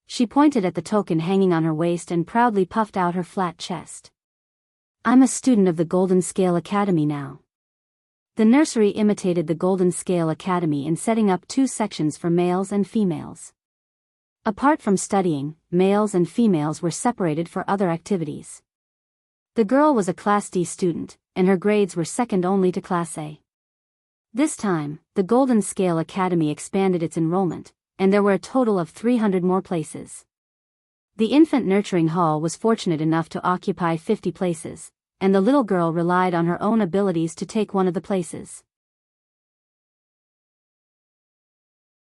She pointed at the token hanging on her waist and proudly puffed out her flat chest. "I'm a student of the Golden Scale Academy now." The nursery imitated the Golden Scale Academy in setting up 2 sections for males and females. Apart from studying, males and females were separated for other activities. The girl was a Class D student, and her grades were second only to Class A. This time, the Golden Scale Academy expanded its enrollment, and there were a total of 300 more places. The infant nurturing hall was fortunate enough to occupy 50 places, and the little girl relied on her own abilities to take one of the places.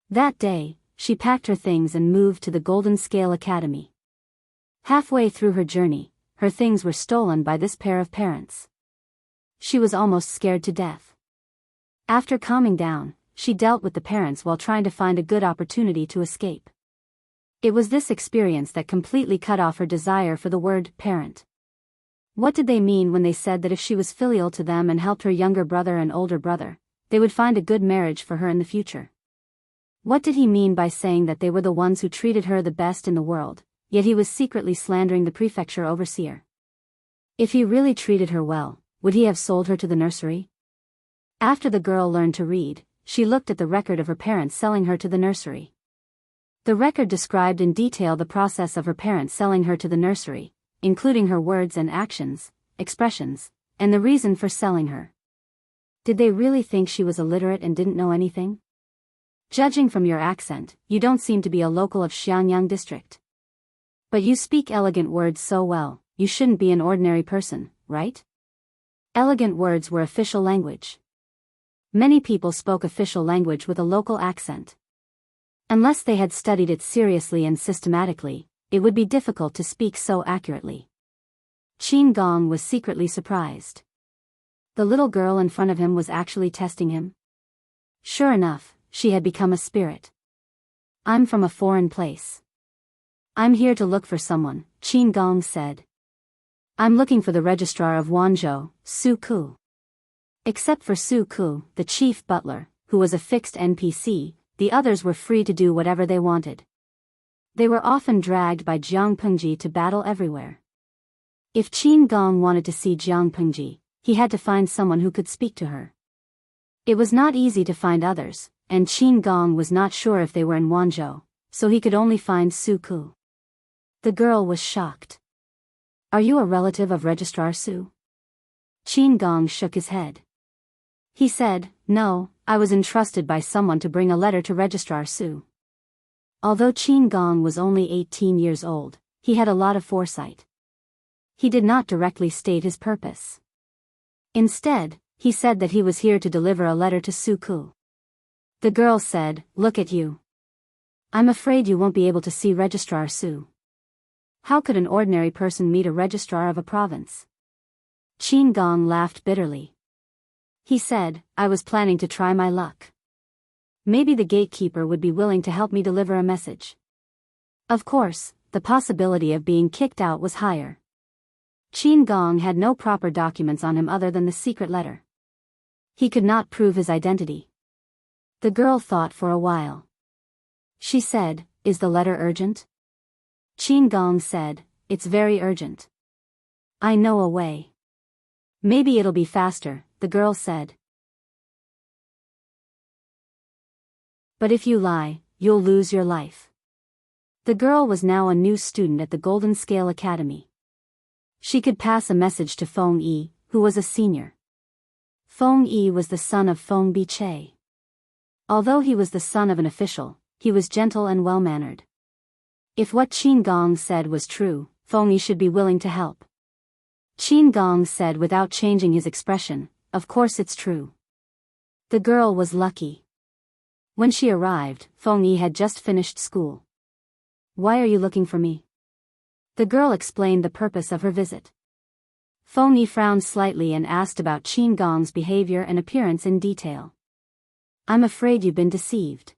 That day, she packed her things and moved to the Golden Scale Academy. Halfway through her journey, her things were stolen by this pair of parents. She was almost scared to death. After calming down, she dealt with the parents while trying to find a good opportunity to escape. It was this experience that completely cut off her desire for the word parent. What did they mean when they said that if she was filial to them and helped her younger brother and older brother, they would find a good marriage for her in the future? What did he mean by saying that they were the ones who treated her the best in the world, yet he was secretly slandering the prefecture overseer? If he really treated her well, would he have sold her to the nursery? After the girl learned to read, she looked at the record of her parents selling her to the nursery. The record described in detail the process of her parents selling her to the nursery, including her words and actions, expressions, and the reason for selling her. Did they really think she was illiterate and didn't know anything? Judging from your accent, you don't seem to be a local of Xiangyang district. But you speak elegant words so well, you shouldn't be an ordinary person, right? Elegant words were official language. Many people spoke official language with a local accent. Unless they had studied it seriously and systematically, it would be difficult to speak so accurately. Qin Gong was secretly surprised. The little girl in front of him was actually testing him. Sure enough, she had become a spirit. "I'm from a foreign place. I'm here to look for someone," Qin Gong said. "I'm looking for the registrar of Wanzhou, Su Ku." Except for Su Ku, the chief butler, who was a fixed NPC, the others were free to do whatever they wanted. They were often dragged by Jiang Pengji to battle everywhere. If Qin Gong wanted to see Jiang Pengji, he had to find someone who could speak to her. It was not easy to find others, and Qin Gong was not sure if they were in Wanzhou, so he could only find Su Ku. The girl was shocked. "Are you a relative of Registrar Su?" Qin Gong shook his head. He said, "No, I was entrusted by someone to bring a letter to Registrar Su." Although Qin Gong was only 18 years old, he had a lot of foresight. He did not directly state his purpose. Instead, he said that he was here to deliver a letter to Su Ku. The girl said, "Look at you. I'm afraid you won't be able to see Registrar Su." How could an ordinary person meet a registrar of a province? Qin Gong laughed bitterly. He said, "I was planning to try my luck. Maybe the gatekeeper would be willing to help me deliver a message." Of course, the possibility of being kicked out was higher. Qin Gong had no proper documents on him other than the secret letter. He could not prove his identity. The girl thought for a while. She said, "Is the letter urgent?" Qin Gong said, "It's very urgent. I know a way." "Maybe it'll be faster," the girl said. "But if you lie, you'll lose your life." The girl was now a new student at the Golden Scale Academy. She could pass a message to Feng Yi, who was a senior. Feng Yi was the son of Feng Biche. Although he was the son of an official, he was gentle and well-mannered. If what Qin Gong said was true, Feng Yi should be willing to help. Qin Gong said without changing his expression, "Of course it's true." The girl was lucky. When she arrived, Feng Yi had just finished school. "Why are you looking for me?" The girl explained the purpose of her visit. Feng Yi frowned slightly and asked about Qin Gong's behavior and appearance in detail. "I'm afraid you've been deceived.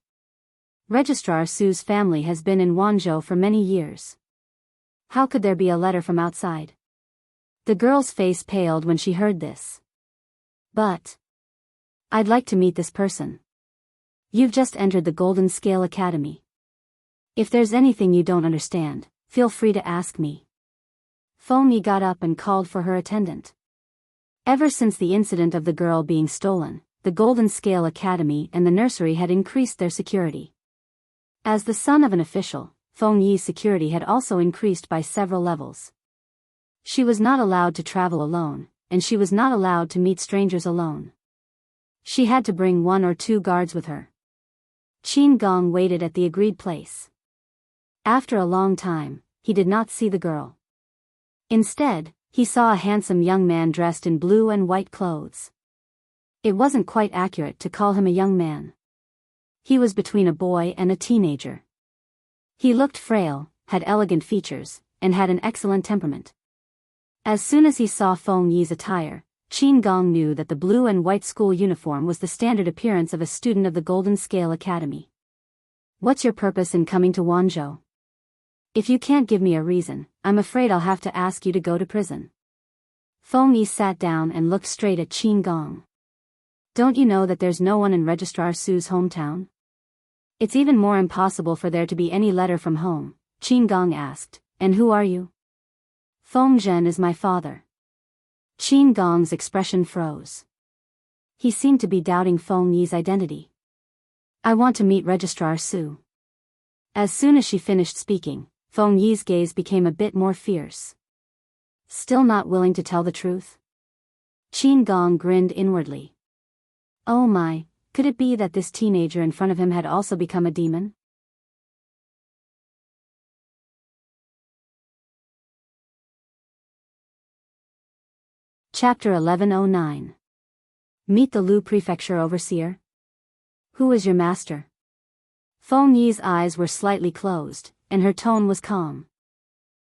Registrar Su's family has been in Wanzhou for many years. How could there be a letter from outside?" The girl's face paled when she heard this. "But I'd like to meet this person. You've just entered the Golden Scale Academy. If there's anything you don't understand, feel free to ask me." Feng Yi got up and called for her attendant. Ever since the incident of the girl being stolen, the Golden Scale Academy and the nursery had increased their security. As the son of an official, Feng Yi's security had also increased by several levels. She was not allowed to travel alone, and she was not allowed to meet strangers alone. She had to bring 1 or 2 guards with her. Qin Gong waited at the agreed place. After a long time, he did not see the girl. Instead, he saw a handsome young man dressed in blue and white clothes. It wasn't quite accurate to call him a young man. He was between a boy and a teenager. He looked frail, had elegant features, and had an excellent temperament. As soon as he saw Feng Yi's attire, Qin Gong knew that the blue and white school uniform was the standard appearance of a student of the Golden Scale Academy. "What's your purpose in coming to Wanzhou? If you can't give me a reason, I'm afraid I'll have to ask you to go to prison." Feng Yi sat down and looked straight at Qin Gong. "Don't you know that there's no one in Registrar Su's hometown? It's even more impossible for there to be any letter from home," Qin Gong asked. "And who are you?" "Feng Zhen is my father." Qin Gong's expression froze. He seemed to be doubting Feng Yi's identity. "I want to meet Registrar Su." As soon as she finished speaking, Feng Yi's gaze became a bit more fierce. Still not willing to tell the truth? Qin Gong grinned inwardly. Oh my, could it be that this teenager in front of him had also become a demon? Chapter 1109. Meet the Lu Prefecture Overseer. Who is your master? Feng Yi's eyes were slightly closed, and her tone was calm.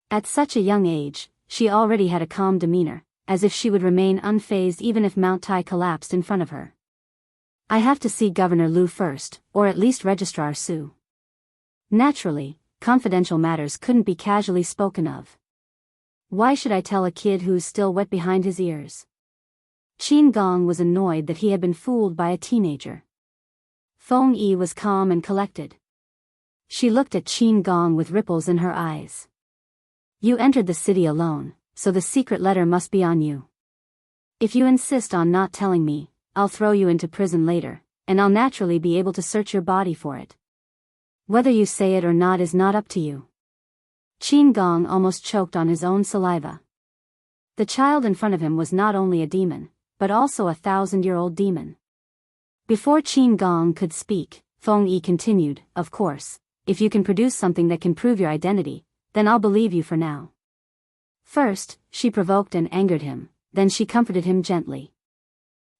At such a young age, she already had a calm demeanor, as if she would remain unfazed even if Mount Tai collapsed in front of her. "I have to see Governor Lu first, or at least Registrar Su." Naturally, confidential matters couldn't be casually spoken of. Why should I tell a kid who's still wet behind his ears? Qin Gong was annoyed that he had been fooled by a teenager. Feng Yi was calm and collected. She looked at Qin Gong with ripples in her eyes. "You entered the city alone, so the secret letter must be on you. If you insist on not telling me, I'll throw you into prison later, and I'll naturally be able to search your body for it. Whether you say it or not is not up to you." Qin Gong almost choked on his own saliva. The child in front of him was not only a demon, but also a 1,000-year-old demon. Before Qin Gong could speak, Feng Yi continued, "Of course, if you can produce something that can prove your identity, then I'll believe you for now." First, she provoked and angered him, then she comforted him gently.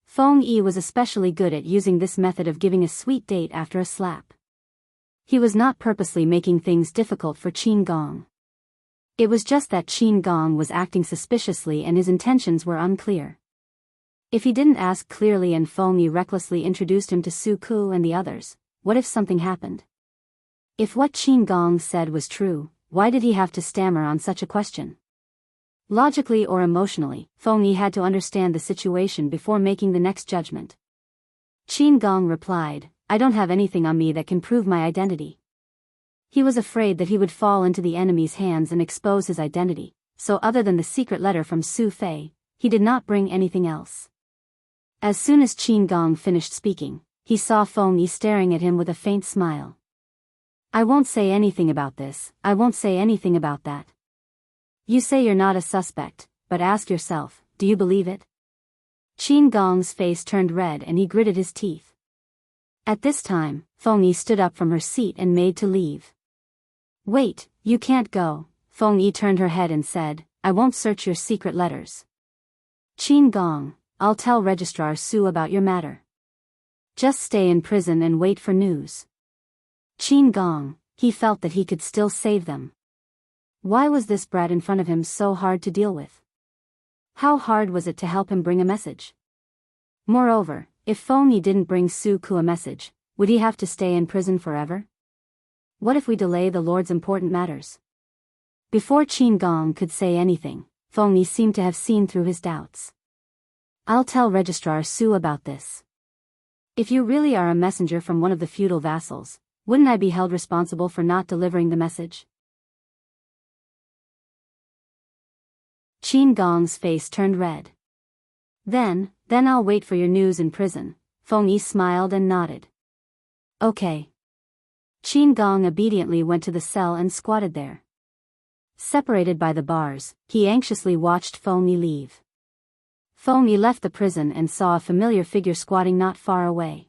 Feng Yi was especially good at using this method of giving a sweet date after a slap. He was not purposely making things difficult for Qin Gong. It was just that Qin Gong was acting suspiciously and his intentions were unclear. If he didn't ask clearly and Feng Yi recklessly introduced him to Su Ku and the others, what if something happened? If what Qin Gong said was true, why did he have to stammer on such a question? Logically or emotionally, Feng Yi had to understand the situation before making the next judgment. Qin Gong replied, I don't have anything on me that can prove my identity. He was afraid that he would fall into the enemy's hands and expose his identity, so other than the secret letter from Su Fei, he did not bring anything else. As soon as Qin Gong finished speaking, he saw Feng Yi staring at him with a faint smile. I won't say anything about this, I won't say anything about that. You say you're not a suspect, but ask yourself, do you believe it? Qin Gong's face turned red and he gritted his teeth. At this time, Feng Yi stood up from her seat and made to leave. Wait, you can't go. Feng Yi turned her head and said, I won't search your secret letters. Qin Gong, I'll tell Registrar Su about your matter. Just stay in prison and wait for news. Qin Gong, he felt that he could still save them. Why was this brat in front of him so hard to deal with? How hard was it to help him bring a message? Moreover, if Feng Yi didn't bring Su Ku a message, would he have to stay in prison forever? What if we delay the Lord's important matters? Before Qin Gong could say anything, Feng Yi seemed to have seen through his doubts. I'll tell Registrar Su about this. If you really are a messenger from one of the feudal vassals, wouldn't I be held responsible for not delivering the message? Qin Gong's face turned red. Then I'll wait for your news in prison. Feng Yi smiled and nodded. Okay. Qin Gong obediently went to the cell and squatted there. Separated by the bars, he anxiously watched Feng Yi leave. Feng Yi left the prison and saw a familiar figure squatting not far away.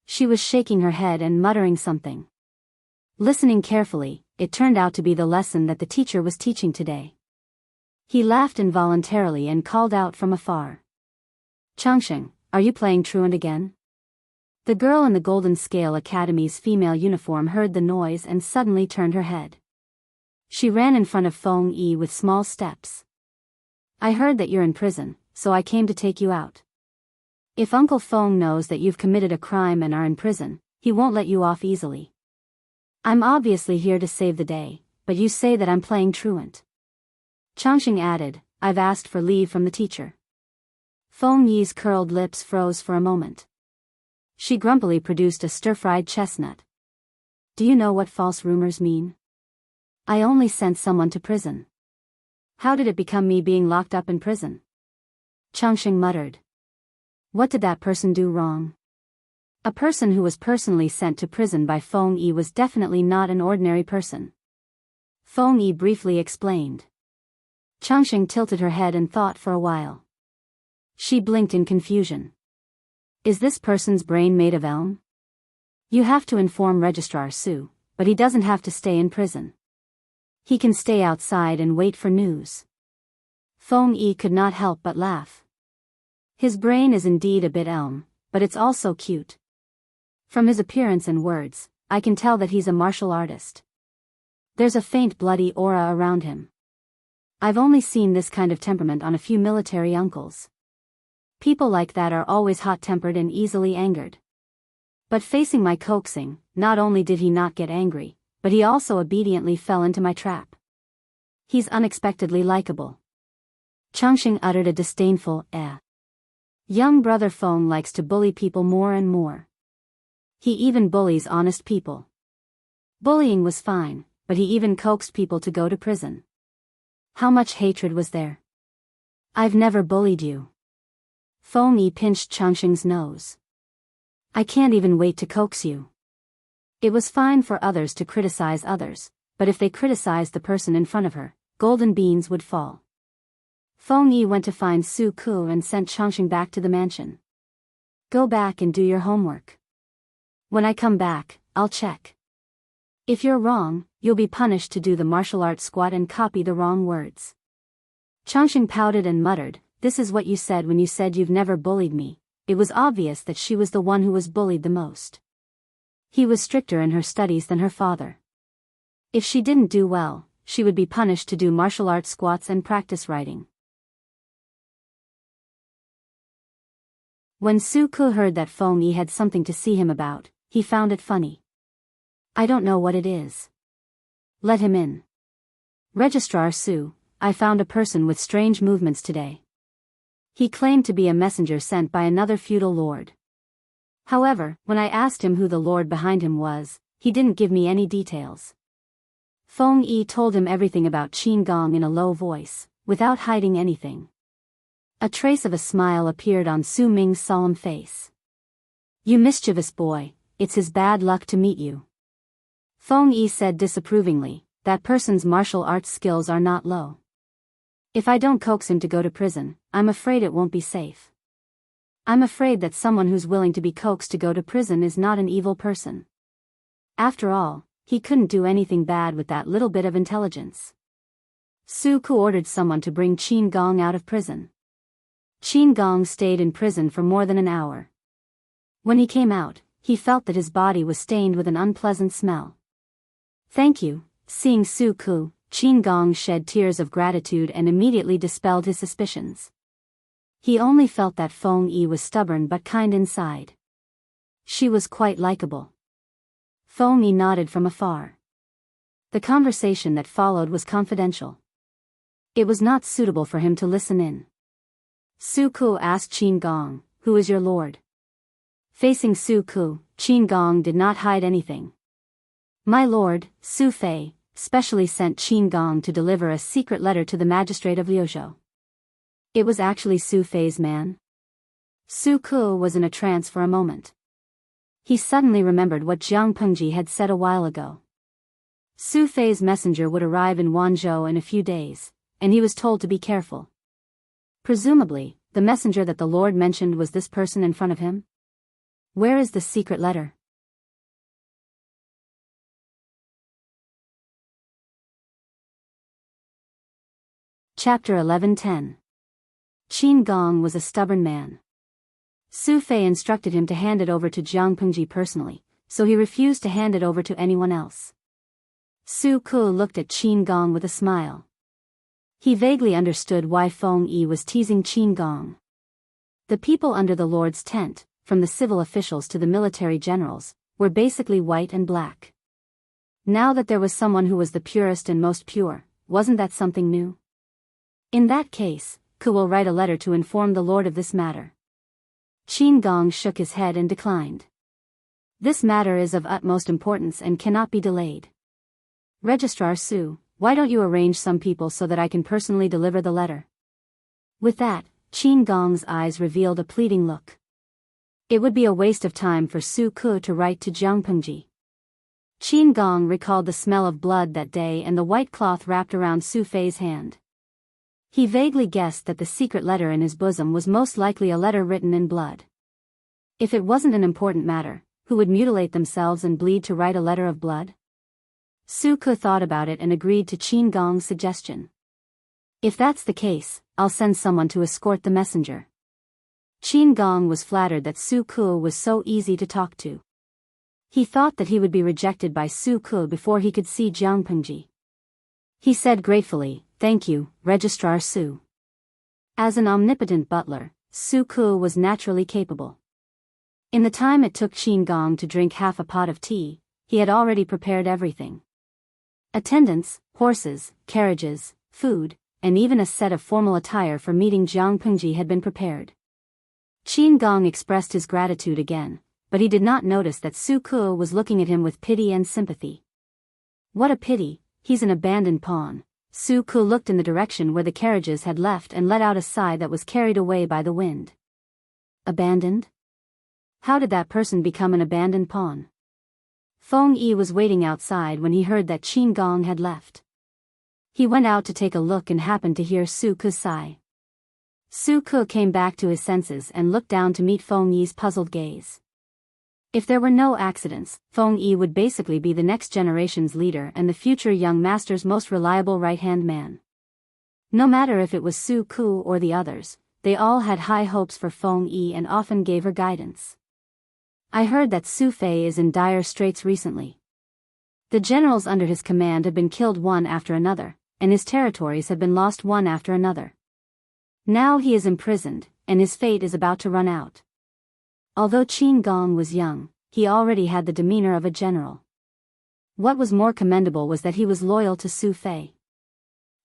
She was shaking her head and muttering something. Listening carefully, it turned out to be the lesson that the teacher was teaching today. He laughed involuntarily and called out from afar. Changsheng, are you playing truant again? The girl in the Golden Scale Academy's female uniform heard the noise and suddenly turned her head. She ran in front of Feng Yi with small steps. I heard that you're in prison, so I came to take you out. If Uncle Feng knows that you've committed a crime and are in prison, he won't let you off easily. I'm obviously here to save the day, but you say that I'm playing truant. Changsheng added, I've asked for leave from the teacher. Feng Yi's curled lips froze for a moment. She grumpily produced a stir-fried chestnut. Do you know what false rumors mean? I only sent someone to prison. How did it become me being locked up in prison? Changsheng muttered. What did that person do wrong? A person who was personally sent to prison by Feng Yi was definitely not an ordinary person. Feng Yi briefly explained. Changsheng tilted her head and thought for a while. She blinked in confusion. Is this person's brain made of elm? You have to inform Registrar Su, but he doesn't have to stay in prison. He can stay outside and wait for news. Feng Yi could not help but laugh. His brain is indeed a bit elm, but it's also cute. From his appearance and words, I can tell that he's a martial artist. There's a faint bloody aura around him. I've only seen this kind of temperament on a few military uncles. People like that are always hot-tempered and easily angered. But facing my coaxing, not only did he not get angry, but he also obediently fell into my trap. He's unexpectedly likable. Changsheng uttered a disdainful eh. Young brother Feng likes to bully people more and more. He even bullies honest people. Bullying was fine, but he even coaxed people to go to prison. How much hatred was there? I've never bullied you. Feng Yi pinched Changsheng's nose. I can't even wait to coax you. It was fine for others to criticize others, but if they criticized the person in front of her, golden beans would fall. Feng Yi went to find Su Ku and sent Changsheng back to the mansion. Go back and do your homework. When I come back, I'll check. If you're wrong, you'll be punished to do the martial arts squat and copy the wrong words. Changsheng pouted and muttered, this is what you said when you said you've never bullied me, it was obvious that she was the one who was bullied the most. He was stricter in her studies than her father. If she didn't do well, she would be punished to do martial arts squats and practice writing. When Su Ke heard that Feng Yi had something to see him about, he found it funny. I don't know what it is. Let him in. Registrar Su, I found a person with strange movements today. He claimed to be a messenger sent by another feudal lord. However, when I asked him who the lord behind him was, he didn't give me any details. Feng Yi told him everything about Qin Gong in a low voice, without hiding anything. A trace of a smile appeared on Su Ming's solemn face. You mischievous boy, it's his bad luck to meet you. Feng Yi said disapprovingly, that person's martial arts skills are not low. If I don't coax him to go to prison, I'm afraid it won't be safe. I'm afraid that someone who's willing to be coaxed to go to prison is not an evil person. After all, he couldn't do anything bad with that little bit of intelligence. Su Ke ordered someone to bring Qin Gong out of prison. Qin Gong stayed in prison for more than an hour. When he came out, he felt that his body was stained with an unpleasant smell. Thank you. Seeing Su Ke, Qin Gong shed tears of gratitude and immediately dispelled his suspicions. He only felt that Feng Yi was stubborn but kind inside. She was quite likable. Feng Yi nodded from afar. The conversation that followed was confidential. It was not suitable for him to listen in. Su Ke asked Qin Gong, who is your lord? Facing Su Ke, Qin Gong did not hide anything. My lord, Su Fei, specially sent Qin Gong to deliver a secret letter to the magistrate of Liuzhou. It was actually Su Fei's man? Su Ke was in a trance for a moment. He suddenly remembered what Jiang Pengji had said a while ago. Su Fei's messenger would arrive in Wanzhou in a few days, and he was told to be careful. Presumably, the messenger that the Lord mentioned was this person in front of him? Where is the secret letter? Chapter 11:10. Qin Gong was a stubborn man. Su Fei instructed him to hand it over to Jiang Pengji personally, so he refused to hand it over to anyone else. Su Ke looked at Qin Gong with a smile. He vaguely understood why Feng Yi was teasing Qin Gong. The people under the Lord's tent, from the civil officials to the military generals, were basically white and black. Now that there was someone who was the purest and most pure, wasn't that something new? In that case, Ke will write a letter to inform the Lord of this matter. Qin Gong shook his head and declined. This matter is of utmost importance and cannot be delayed. Registrar Su, why don't you arrange some people so that I can personally deliver the letter? With that, Qin Gong's eyes revealed a pleading look. It would be a waste of time for Su Ke to write to Jiang Pengji. Qin Gong recalled the smell of blood that day and the white cloth wrapped around Su Fei's hand. He vaguely guessed that the secret letter in his bosom was most likely a letter written in blood. If it wasn't an important matter, who would mutilate themselves and bleed to write a letter of blood? Su Ke thought about it and agreed to Qin Gong's suggestion. If that's the case, I'll send someone to escort the messenger. Qin Gong was flattered that Su Ke was so easy to talk to. He thought that he would be rejected by Su Ke before he could see Jiang Pengji. He said gratefully, "Thank you, Registrar Su." As an omnipotent butler, Su Ke was naturally capable. In the time it took Qin Gong to drink half a pot of tea, he had already prepared everything. Attendants, horses, carriages, food, and even a set of formal attire for meeting Jiang Pengji had been prepared. Qin Gong expressed his gratitude again, but he did not notice that Su Ke was looking at him with pity and sympathy. What a pity, he's an abandoned pawn. Su Ke looked in the direction where the carriages had left and let out a sigh that was carried away by the wind. Abandoned? How did that person become an abandoned pawn? Feng Yi was waiting outside when he heard that Qin Gong had left. He went out to take a look and happened to hear Su Ke sigh. Su Ke came back to his senses and looked down to meet Feng Yi's puzzled gaze. If there were no accidents, Feng Yi would basically be the next generation's leader and the future young master's most reliable right-hand man. No matter if it was Su Ke or the others, they all had high hopes for Feng Yi and often gave her guidance. I heard that Su Fei is in dire straits recently. The generals under his command have been killed one after another, and his territories have been lost one after another. Now he is imprisoned, and his fate is about to run out. Although Qin Gong was young, he already had the demeanor of a general. What was more commendable was that he was loyal to Su Fei.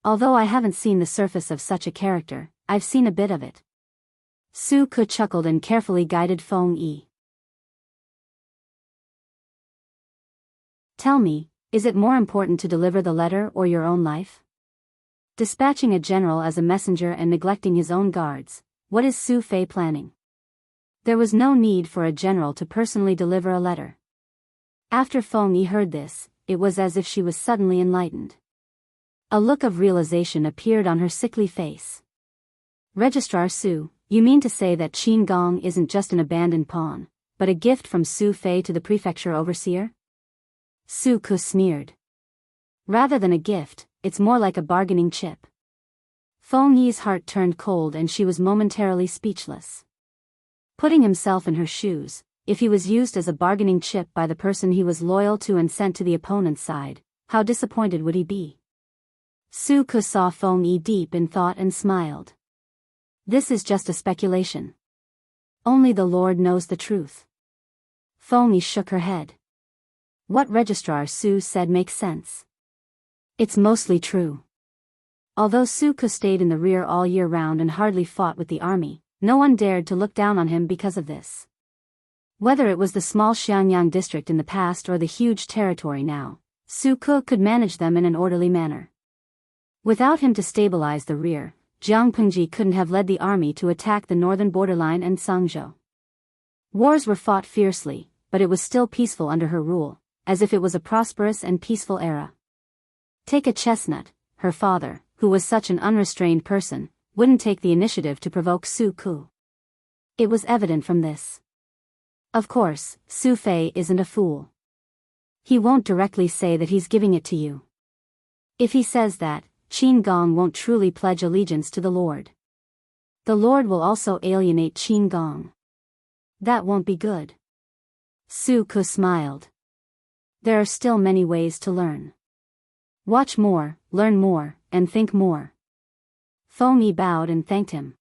Although I haven't seen the surface of such a character, I've seen a bit of it. Su Ke chuckled and carefully guided Feng Yi. Tell me, is it more important to deliver the letter or your own life? Dispatching a general as a messenger and neglecting his own guards, what is Su Fei planning? There was no need for a general to personally deliver a letter. After Feng Yi heard this, it was as if she was suddenly enlightened. A look of realization appeared on her sickly face. Registrar Su, you mean to say that Qin Gong isn't just an abandoned pawn, but a gift from Su Fei to the prefecture overseer? Su Ke sneered. Rather than a gift, it's more like a bargaining chip. Feng Yi's heart turned cold and she was momentarily speechless. Putting himself in her shoes, if he was used as a bargaining chip by the person he was loyal to and sent to the opponent's side, how disappointed would he be? Su Ke saw Feng Yi deep in thought and smiled. This is just a speculation. Only the Lord knows the truth. Feng Yi shook her head. What Registrar Su said makes sense. It's mostly true. Although Su Ke stayed in the rear all year round and hardly fought with the army, no one dared to look down on him because of this. Whether it was the small Xiangyang district in the past or the huge territory now, Su Ke could manage them in an orderly manner. Without him to stabilize the rear, Jiang Pengji couldn't have led the army to attack the northern borderline and Sangzhou. Wars were fought fiercely, but it was still peaceful under her rule, as if it was a prosperous and peaceful era. Take a chestnut, her father, who was such an unrestrained person, wouldn't take the initiative to provoke Su Ke. It was evident from this. Of course, Su Fei isn't a fool. He won't directly say that he's giving it to you. If he says that, Qin Gong won't truly pledge allegiance to the Lord. The Lord will also alienate Qin Gong. That won't be good. Su Ke smiled. There are still many ways to learn. Watch more, learn more, and think more. Feng Yi bowed and thanked him.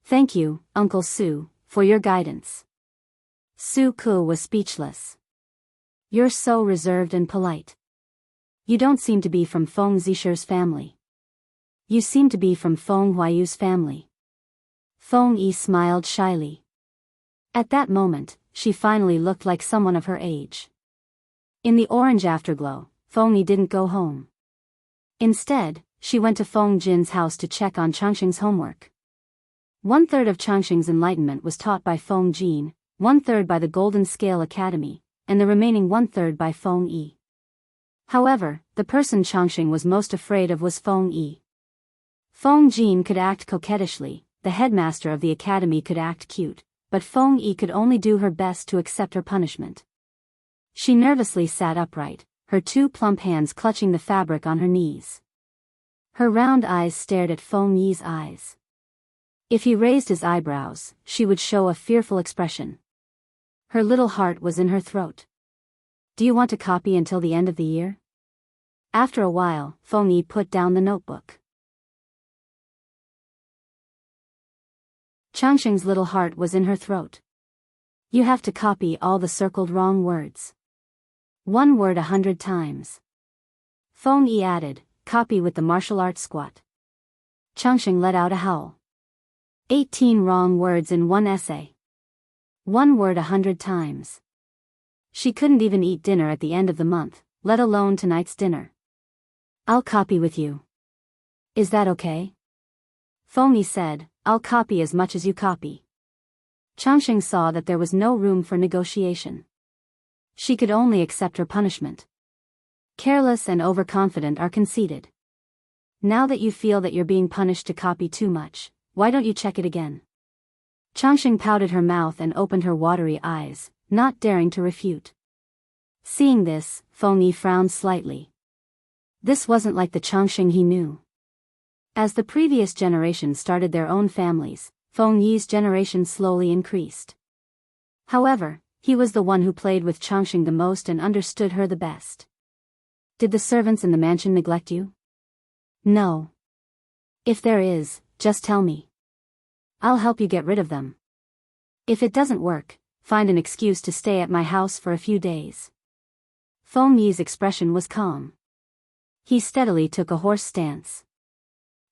Thank you, Uncle Su, for your guidance. Su Ke was speechless. You're so reserved and polite. You don't seem to be from Feng Zisher's family. You seem to be from Feng Huayu's family. Feng Yi smiled shyly. At that moment, she finally looked like someone of her age. In the orange afterglow, Feng Yi didn't go home. Instead, she went to Feng Jin's house to check on Changxing's homework. 1/3 of Changxing's enlightenment was taught by Feng Jin, 1/3 by the Golden Scale Academy, and the remaining 1/3 by Feng Yi. However, the person Changxing was most afraid of was Feng Yi. Feng Jin could act coquettishly, the headmaster of the academy could act cute, but Feng Yi could only do her best to accept her punishment. She nervously sat upright, her two plump hands clutching the fabric on her knees. Her round eyes stared at Feng Yi's eyes. If he raised his eyebrows, she would show a fearful expression. Her little heart was in her throat. Do you want to copy until the end of the year? After a while, Feng Yi put down the notebook. Changxing's little heart was in her throat. You have to copy all the circled wrong words. 1 word 100 times. Feng Yi added, copy with the martial arts squat. Changxing let out a howl. 18 wrong words in one essay. 1 word 100 times. She couldn't even eat dinner at the end of the month, let alone tonight's dinner. I'll copy with you. Is that okay? Feng Yi said, I'll copy as much as you copy. Changxing saw that there was no room for negotiation. She could only accept her punishment. Careless and overconfident are conceited. Now that you feel that you're being punished to copy too much, why don't you check it again? Changxing pouted her mouth and opened her watery eyes, not daring to refute. Seeing this, Feng Yi frowned slightly. This wasn't like the Changxing he knew. As the previous generation started their own families, Feng Yi's generation slowly increased. However, he was the one who played with Changxing the most and understood her the best. Did the servants in the mansion neglect you? No. If there is, just tell me. I'll help you get rid of them. If it doesn't work, find an excuse to stay at my house for a few days. Feng Yi's expression was calm. He steadily took a horse stance.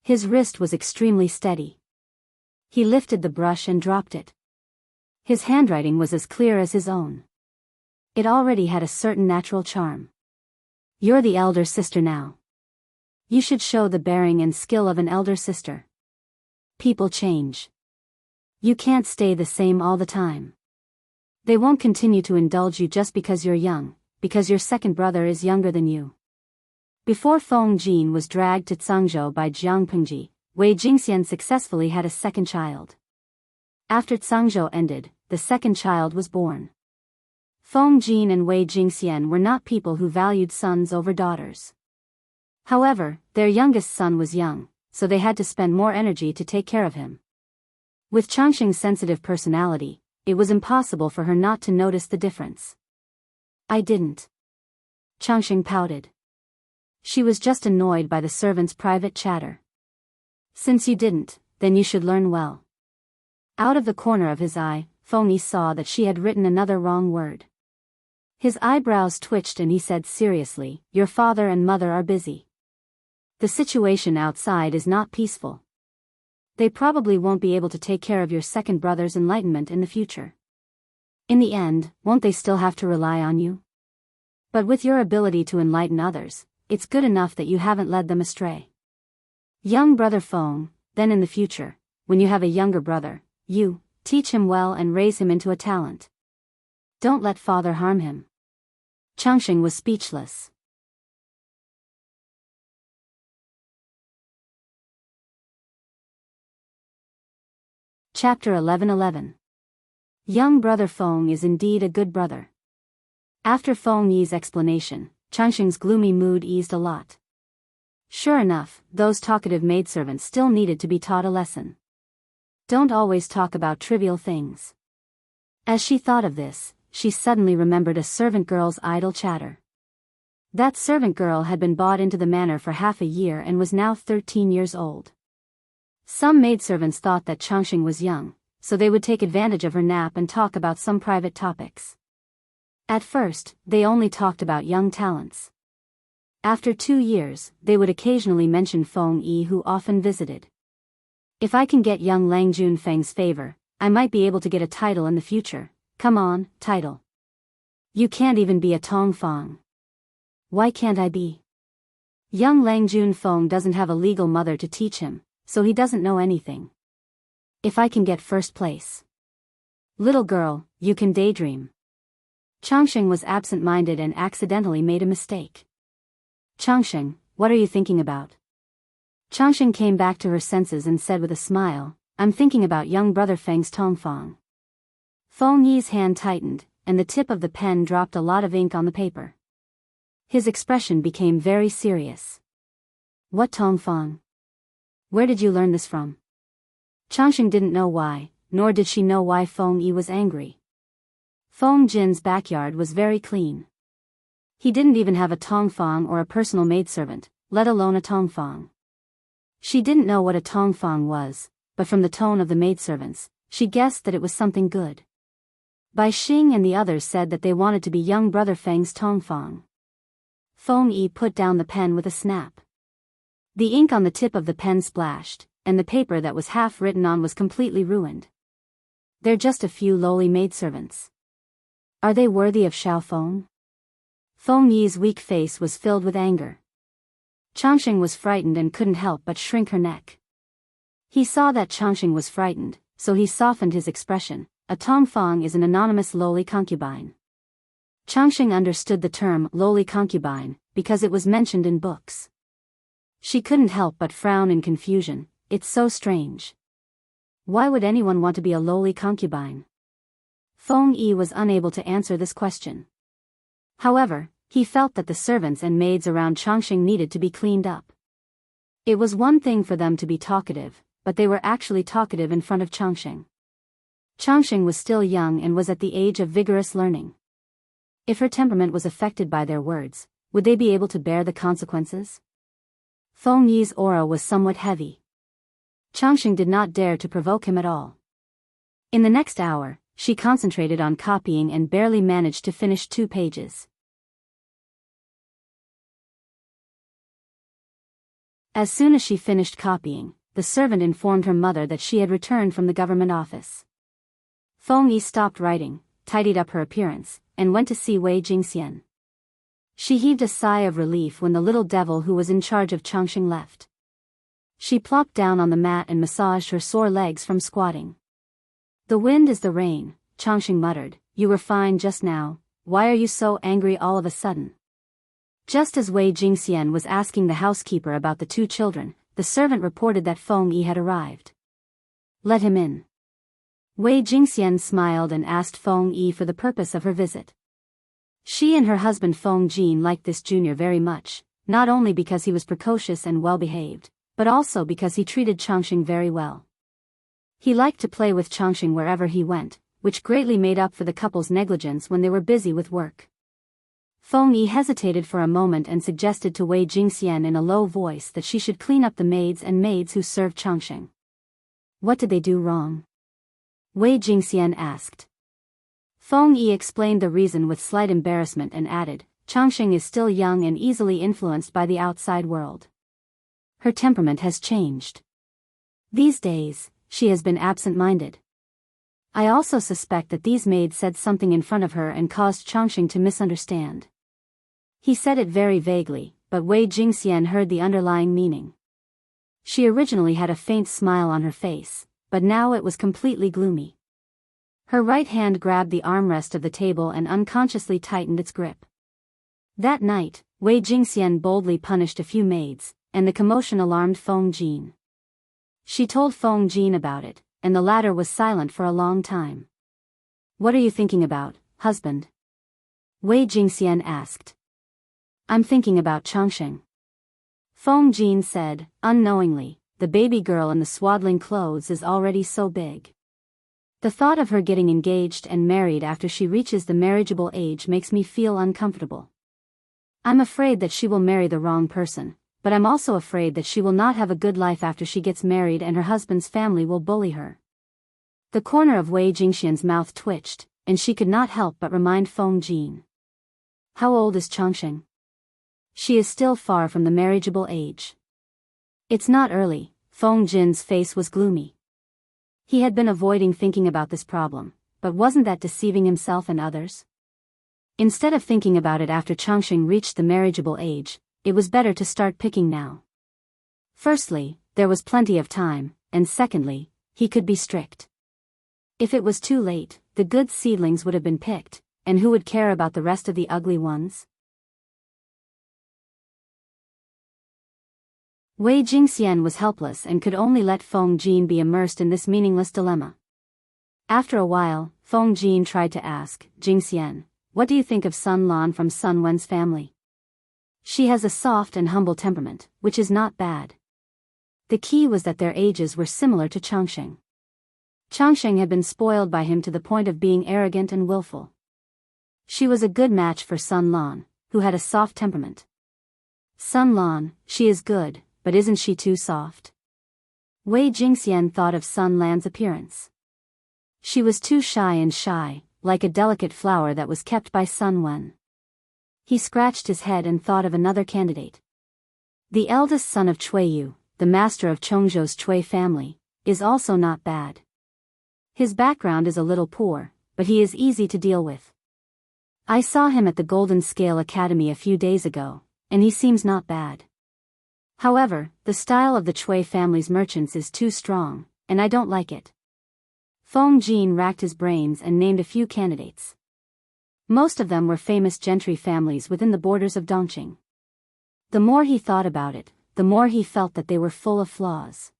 His wrist was extremely steady. He lifted the brush and dropped it. His handwriting was as clear as his own. It already had a certain natural charm. You're the elder sister now. You should show the bearing and skill of an elder sister. People change. You can't stay the same all the time. They won't continue to indulge you just because you're young, because your second brother is younger than you. Before Feng Jin was dragged to Cangzhou by Jianghu, Wei Jingxian successfully had a second child. After Cangzhou ended, the second child was born. Feng Jin and Wei Jingxian were not people who valued sons over daughters. However, their youngest son was young, so they had to spend more energy to take care of him. With Changxing's sensitive personality, it was impossible for her not to notice the difference. I didn't. Changxing pouted. She was just annoyed by the servants' private chatter. Since you didn't, then you should learn well. Out of the corner of his eye, Feng Yi saw that she had written another wrong word. His eyebrows twitched and he said seriously, Your father and mother are busy. The situation outside is not peaceful. They probably won't be able to take care of your second brother's enlightenment in the future. In the end, won't they still have to rely on you? But with your ability to enlighten others, it's good enough that you haven't led them astray. Young brother Feng, then in the future, when you have a younger brother, you teach him well and raise him into a talent. Don't let father harm him. Changxing was speechless. Chapter 11:11. Young brother Feng is indeed a good brother. After Feng Yi's explanation, Changxing's gloomy mood eased a lot. Sure enough, those talkative maidservants still needed to be taught a lesson. Don't always talk about trivial things. As she thought of this, she suddenly remembered a servant girl's idle chatter. That servant girl had been bought into the manor for half a year and was now 13 years old. Some maidservants thought that Changxing was young, so they would take advantage of her nap and talk about some private topics. At first, they only talked about young talents. After 2 years, they would occasionally mention Feng Yi, who often visited. If I can get young Lang Junfeng's favor, I might be able to get a title in the future. Come on, title. You can't even be a Tongfang. Why can't I be? Young Lang Junfeng doesn't have a legal mother to teach him, so he doesn't know anything. If I can get first place. Little girl, you can daydream. Changxing was absent-minded and accidentally made a mistake. Changxing, what are you thinking about? Changxing came back to her senses and said with a smile, I'm thinking about young brother Feng's Tongfang. Feng Yi's hand tightened, and the tip of the pen dropped a lot of ink on the paper. His expression became very serious. What Tongfang? Where did you learn this from? Changxing didn't know why, nor did she know why Feng Yi was angry. Feng Jin's backyard was very clean. He didn't even have a Tongfang or a personal maidservant, let alone a Tongfang. She didn't know what a Tongfang was, but from the tone of the maidservants, she guessed that it was something good. Bai Xing and the others said that they wanted to be young brother Feng's Tongfang. Feng Yi put down the pen with a snap. The ink on the tip of the pen splashed, and the paper that was half written on was completely ruined. They're just a few lowly maidservants. Are they worthy of Xiaofeng? Feng Yi's weak face was filled with anger. Changxing was frightened and couldn't help but shrink her neck. He saw that Changxing was frightened, so he softened his expression. A Tongfang is an anonymous lowly concubine. Changxing understood the term lowly concubine because it was mentioned in books. She couldn't help but frown in confusion. It's so strange. Why would anyone want to be a lowly concubine? Feng Yi was unable to answer this question. However, he felt that the servants and maids around Changxing needed to be cleaned up. It was one thing for them to be talkative, but they were actually talkative in front of Changxing. Changxing was still young and was at the age of vigorous learning. If her temperament was affected by their words, would they be able to bear the consequences? Feng Yi's aura was somewhat heavy. Changxing did not dare to provoke him at all. In the next hour, she concentrated on copying and barely managed to finish 2 pages. As soon as she finished copying, the servant informed her mother that she had returned from the government office. Feng Yi stopped writing, tidied up her appearance, and went to see Wei Jingxian. She heaved a sigh of relief when the little devil who was in charge of Changxing left. She plopped down on the mat and massaged her sore legs from squatting. "The wind is the rain," Changxing muttered. "You were fine just now, why are you so angry all of a sudden?" Just as Wei Jingxian was asking the housekeeper about the 2 children, the servant reported that Feng Yi had arrived. "Let him in." Wei Jingxian smiled and asked Feng Yi for the purpose of her visit. She and her husband Feng Jin liked this junior very much, not only because he was precocious and well-behaved, but also because he treated Changxing very well. He liked to play with Changxing wherever he went, which greatly made up for the couple's negligence when they were busy with work. Feng Yi hesitated for a moment and suggested to Wei Jingxian in a low voice that she should clean up the maids who served Changxing. "What did they do wrong?" Wei Jingxian asked. Feng Yi explained the reason with slight embarrassment and added, "Changxing is still young and easily influenced by the outside world. Her temperament has changed. These days, she has been absent-minded. I also suspect that these maids said something in front of her and caused Changxing to misunderstand." He said it very vaguely, but Wei Jingxian heard the underlying meaning. She originally had a faint smile on her face, but now it was completely gloomy. Her right hand grabbed the armrest of the table and unconsciously tightened its grip. That night, Wei Jingxian boldly punished a few maids, and the commotion alarmed Feng Jin. She told Feng Jin about it, and the latter was silent for a long time. "What are you thinking about, husband?" Wei Jingxian asked. "I'm thinking about Changxing." Feng Jin said, unknowingly, "The baby girl in the swaddling clothes is already so big. The thought of her getting engaged and married after she reaches the marriageable age makes me feel uncomfortable. I'm afraid that she will marry the wrong person, but I'm also afraid that she will not have a good life after she gets married and her husband's family will bully her." The corner of Wei Jingxian's mouth twitched, and she could not help but remind Feng Jin. "How old is Changxing?" "She is still far from the marriageable age." "It's not early." Feng Jin's face was gloomy. He had been avoiding thinking about this problem, but wasn't that deceiving himself and others? Instead of thinking about it after Changxing reached the marriageable age, it was better to start picking now. Firstly, there was plenty of time, and secondly, he could be strict. If it was too late, the good seedlings would have been picked, and who would care about the rest of the ugly ones? Wei Jingxian was helpless and could only let Feng Jin be immersed in this meaningless dilemma. After a while, Feng Jin tried to ask, "Jingxian, what do you think of Sun Lan from Sun Wen's family? She has a soft and humble temperament, which is not bad." The key was that their ages were similar to Changxing. Changxing had been spoiled by him to the point of being arrogant and willful. She was a good match for Sun Lan, who had a soft temperament. "Sun Lan, she is good, but isn't she too soft?" Wei Jingxian thought of Sun Lan's appearance. She was too shy, like a delicate flower that was kept by Sun Wen. He scratched his head and thought of another candidate. The eldest son of Chuiyu, the master of Chongzhou's Chui family, is also not bad. His background is a little poor, but he is easy to deal with. I saw him at the Golden Scale Academy a few days ago, and he seems not bad. However, the style of the Chui family's merchants is too strong, and I don't like it. Feng Jin racked his brains and named a few candidates. Most of them were famous gentry families within the borders of Dongqing. The more he thought about it, the more he felt that they were full of flaws.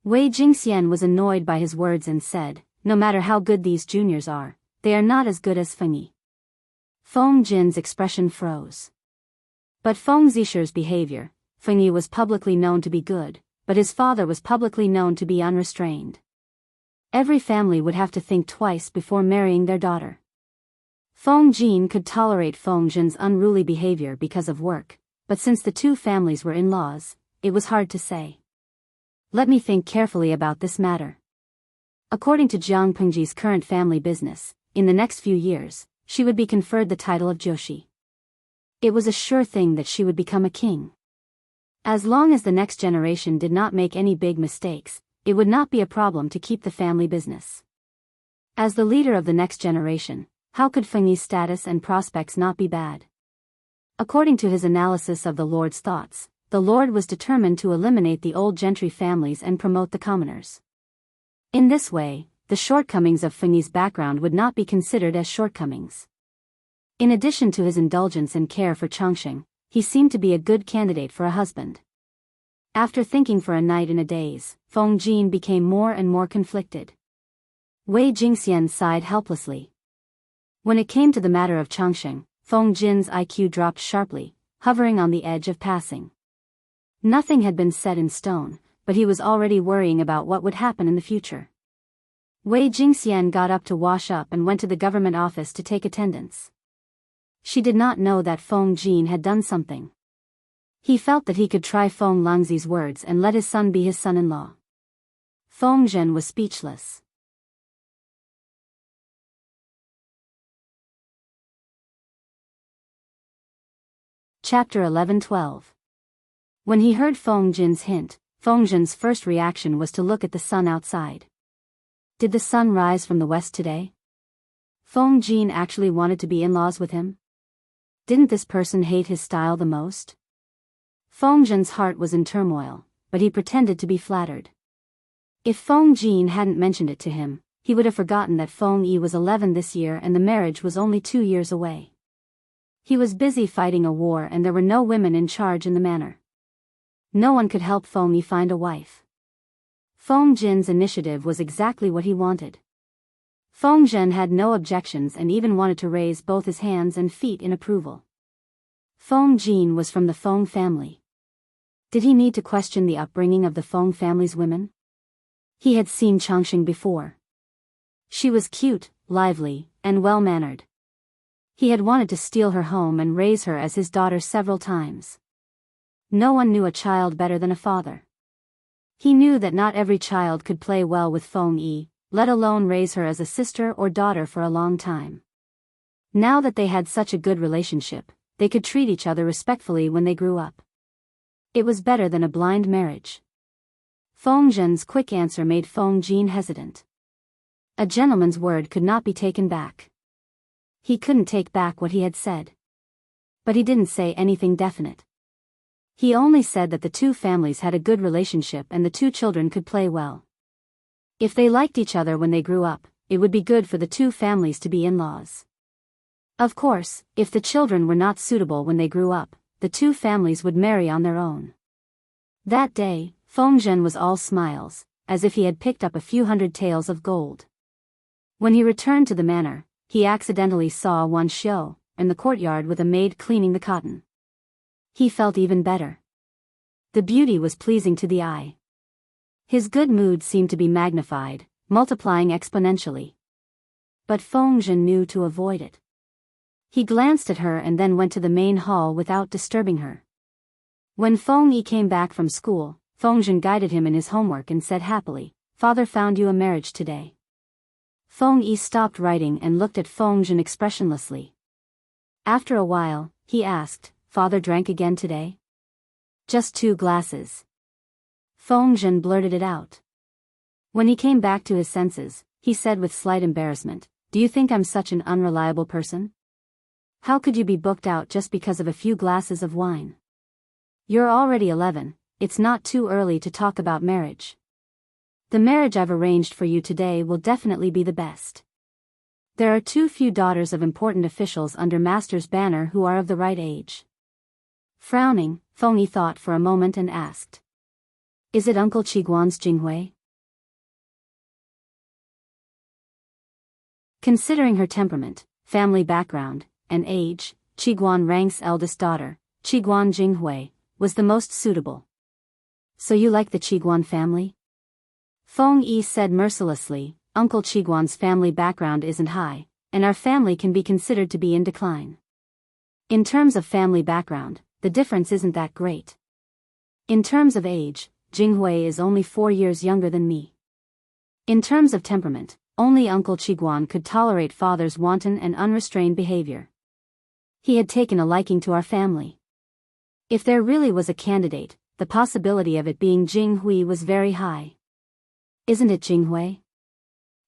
Wei Jingxian was annoyed by his words and said, "No matter how good these juniors are, they are not as good as Feng Yi." Feng Jin's expression froze. But Feng Zisher's behavior, Feng Yi was publicly known to be good, but his father was publicly known to be unrestrained. Every family would have to think twice before marrying their daughter. Feng Jin could tolerate Feng Zhen's unruly behavior because of work, but since the two families were in-laws, it was hard to say. Let me think carefully about this matter. According to Jiang Pengji's current family business, in the next few years, she would be conferred the title of Joshi. It was a sure thing that she would become a king. As long as the next generation did not make any big mistakes, it would not be a problem to keep the family business. As the leader of the next generation, how could Feng Yi's status and prospects not be bad? According to his analysis of the Lord's thoughts, the Lord was determined to eliminate the old gentry families and promote the commoners. In this way, the shortcomings of Feng Yi's background would not be considered as shortcomings. In addition to his indulgence and care for Changsheng, he seemed to be a good candidate for a husband. After thinking for a night and a daze, Feng Jin became more and more conflicted. Wei Jingxian sighed helplessly. When it came to the matter of Changsheng, Feng Jin's IQ dropped sharply, hovering on the edge of passing. Nothing had been set in stone, but he was already worrying about what would happen in the future. Wei Jingxian got up to wash up and went to the government office to take attendance. She did not know that Feng Jin had done something. He felt that he could try Feng Langzi's words and let his son be his son-in-law. Feng Zhen was speechless. Chapter 11-12. When he heard Feng Jin's hint, Feng Zhen's first reaction was to look at the sun outside. Did the sun rise from the west today? Feng Jin actually wanted to be in-laws with him? Didn't this person hate his style the most? Feng Zhen's heart was in turmoil, but he pretended to be flattered. If Feng Jin hadn't mentioned it to him, he would have forgotten that Feng Yi was 11 this year and the marriage was only 2 years away. He was busy fighting a war and there were no women in charge in the manor. No one could help Feng Yi find a wife. Feng Jin's initiative was exactly what he wanted. Feng Zhen had no objections and even wanted to raise both his hands and feet in approval. Feng Jin was from the Feng family. Did he need to question the upbringing of the Feng family's women? He had seen Changsheng before. She was cute, lively, and well-mannered. He had wanted to steal her home and raise her as his daughter several times. No one knew a child better than a father. He knew that not every child could play well with Feng Yi, let alone raise her as a sister or daughter for a long time. Now that they had such a good relationship, they could treat each other respectfully when they grew up. It was better than a blind marriage. Feng Zhen's quick answer made Feng Jin hesitant. A gentleman's word could not be taken back. He couldn't take back what he had said. But he didn't say anything definite. He only said that the two families had a good relationship and the two children could play well. If they liked each other when they grew up, it would be good for the two families to be in-laws. Of course, if the children were not suitable when they grew up, the two families would marry on their own. That day, Feng Zhen was all smiles, as if he had picked up a few hundred taels of gold. When he returned to the manor, he accidentally saw Wan Xiu in the courtyard with a maid cleaning the cotton. He felt even better. The beauty was pleasing to the eye. His good mood seemed to be magnified, multiplying exponentially. But Feng Zhen knew to avoid it. He glanced at her and then went to the main hall without disturbing her. When Feng Yi came back from school, Feng Zhen guided him in his homework and said happily, "Father found you a marriage today." Feng Yi stopped writing and looked at Feng Zhen expressionlessly. After a while, he asked, "Father drank again today?" "Just 2 glasses. Feng Zhen blurted it out. When he came back to his senses, he said with slight embarrassment, "Do you think I'm such an unreliable person? How could you be booked out just because of a few glasses of wine? You're already 11, it's not too early to talk about marriage. The marriage I've arranged for you today will definitely be the best. There are too few daughters of important officials under Master's banner who are of the right age." Frowning, Feng Yi thought for a moment and asked, "Is it Uncle Qiguan's Jinghui?" Considering her temperament, family background, and age, Qiguan ranks eldest daughter, Qiguan Jinghui, was the most suitable. So you like the Qiguan family? Feng Yi said mercilessly, Uncle Qiguan's family background isn't high, and our family can be considered to be in decline. In terms of family background, the difference isn't that great. In terms of age, Jinghui is only 4 years younger than me. In terms of temperament, only Uncle Qiguan could tolerate father's wanton and unrestrained behavior. He had taken a liking to our family. If there really was a candidate, the possibility of it being Jinghui was very high. Isn't it Jinghui?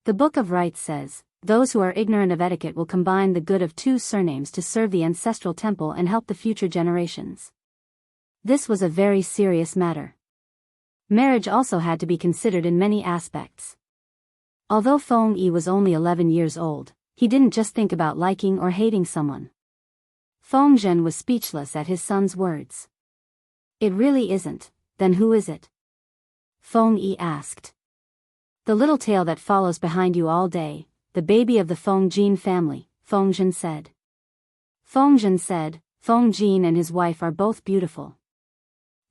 The Book of Rites says, those who are ignorant of etiquette will combine the good of 2 surnames to serve the ancestral temple and help the future generations. This was a very serious matter. Marriage also had to be considered in many aspects. Although Feng Yi was only 11 years old, he didn't just think about liking or hating someone. Feng Zhen was speechless at his son's words. It really isn't, then who is it? Feng Yi asked. The little tail that follows behind you all day, the baby of the Feng Jin family, Feng Zhen said. Feng Zhen said, Feng Jin and his wife are both beautiful.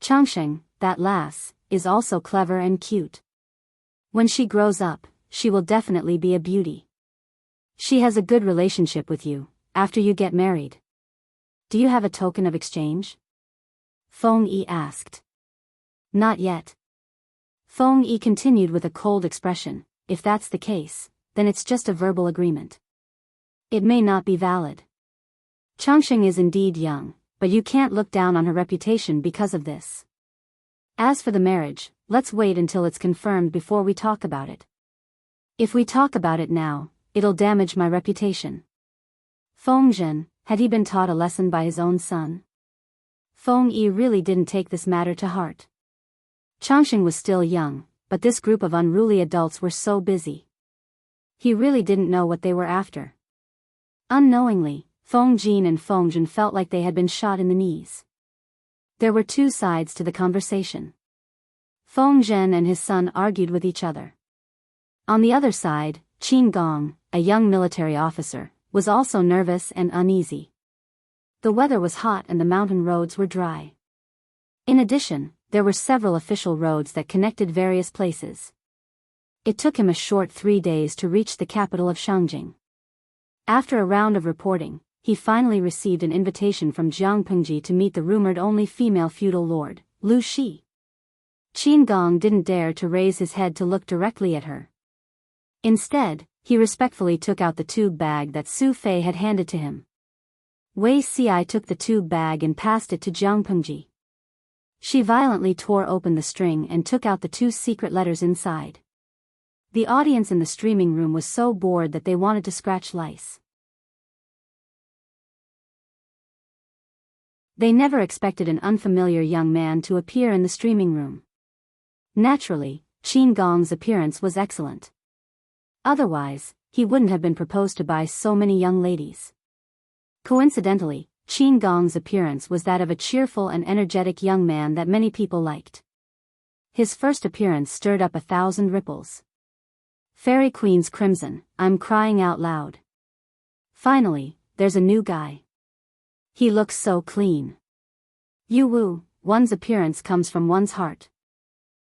Changsheng, that lass, is also clever and cute. When she grows up, she will definitely be a beauty. She has a good relationship with you, after you get married. Do you have a token of exchange? Feng Yi asked. Not yet. Feng Yi continued with a cold expression, if that's the case, then it's just a verbal agreement. It may not be valid. Changsheng is indeed young, but you can't look down on her reputation because of this. As for the marriage, let's wait until it's confirmed before we talk about it. If we talk about it now, it'll damage my reputation. Feng Zhen, had he been taught a lesson by his own son? Feng Yi really didn't take this matter to heart. Changsheng was still young, but this group of unruly adults were so busy. He really didn't know what they were after. Unknowingly, Feng Jin and Feng Zhen felt like they had been shot in the knees. There were 2 sides to the conversation. Feng Zhen and his son argued with each other. On the other side, Qin Gong, a young military officer, was also nervous and uneasy. The weather was hot and the mountain roads were dry. In addition, there were several official roads that connected various places. It took him a short 3 days to reach the capital of Shangjing. After a round of reporting, he finally received an invitation from Jianghu to meet the rumored only female feudal lord, Lu Shi. Qin Gong didn't dare to raise his head to look directly at her. Instead, he respectfully took out the tube bag that Su Fei had handed to him. Wei Xi took the tube bag and passed it to Jianghu. She violently tore open the string and took out the 2 secret letters inside. The audience in the streaming room was so bored that they wanted to scratch lice. They never expected an unfamiliar young man to appear in the streaming room. Naturally, Qin Gong's appearance was excellent. Otherwise, he wouldn't have been proposed to by so many young ladies. Coincidentally, Qin Gong's appearance was that of a cheerful and energetic young man that many people liked. His first appearance stirred up 1,000 ripples. Fairy Queen's crimson, I'm crying out loud. Finally, there's a new guy. He looks so clean. Yu Wu, one's appearance comes from one's heart.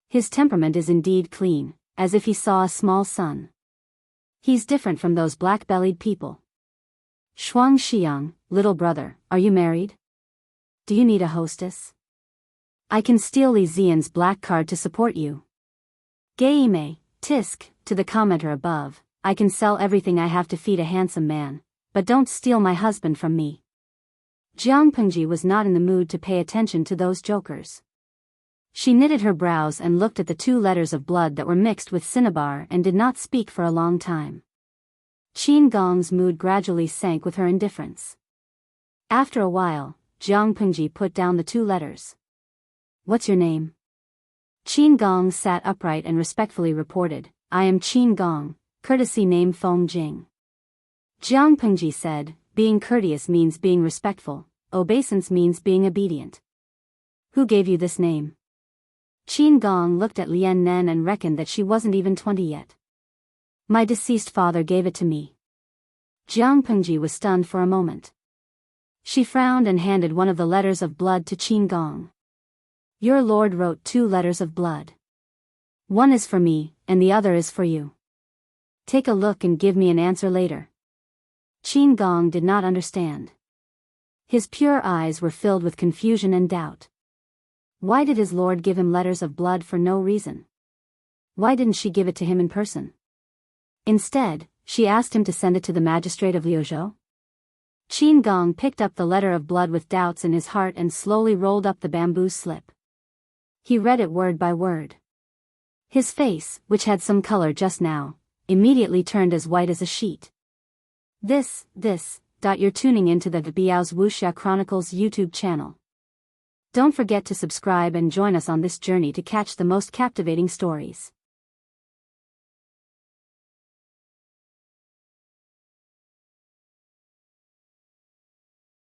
His temperament is indeed clean, as if he saw a small sun. He's different from those black-bellied people. Shuang Xiang, little brother, are you married? Do you need a hostess? I can steal Li Zian's black card to support you. Geime, tisk, to the commenter above, I can sell everything I have to feed a handsome man, but don't steal my husband from me. Jiang Pengji was not in the mood to pay attention to those jokers. She knitted her brows and looked at the 2 letters of blood that were mixed with cinnabar and did not speak for a long time. Qin Gong's mood gradually sank with her indifference. After a while, Jiang Pengji put down the 2 letters. What's your name? Qin Gong sat upright and respectfully reported, I am Qin Gong, courtesy name Feng Jing. Jiang Pengji said, being courteous means being respectful, obeisance means being obedient. Who gave you this name? Qin Gong looked at Lian Nen and reckoned that she wasn't even 20 yet. My deceased father gave it to me. Jiang Pengji was stunned for a moment. She frowned and handed one of the letters of blood to Qin Gong. Your lord wrote 2 letters of blood. One is for me, and the other is for you. Take a look and give me an answer later. Qin Gong did not understand. His pure eyes were filled with confusion and doubt. Why did his lord give him letters of blood for no reason? Why didn't she give it to him in person? Instead, she asked him to send it to the magistrate of Liuzhou. Qin Gong picked up the letter of blood with doubts in his heart and slowly rolled up the bamboo slip. He read it word by word. His face, which had some color just now, immediately turned as white as a sheet. You're tuning into the Biyao's Wuxia Chronicles YouTube channel. Don't forget to subscribe and join us on this journey to catch the most captivating stories.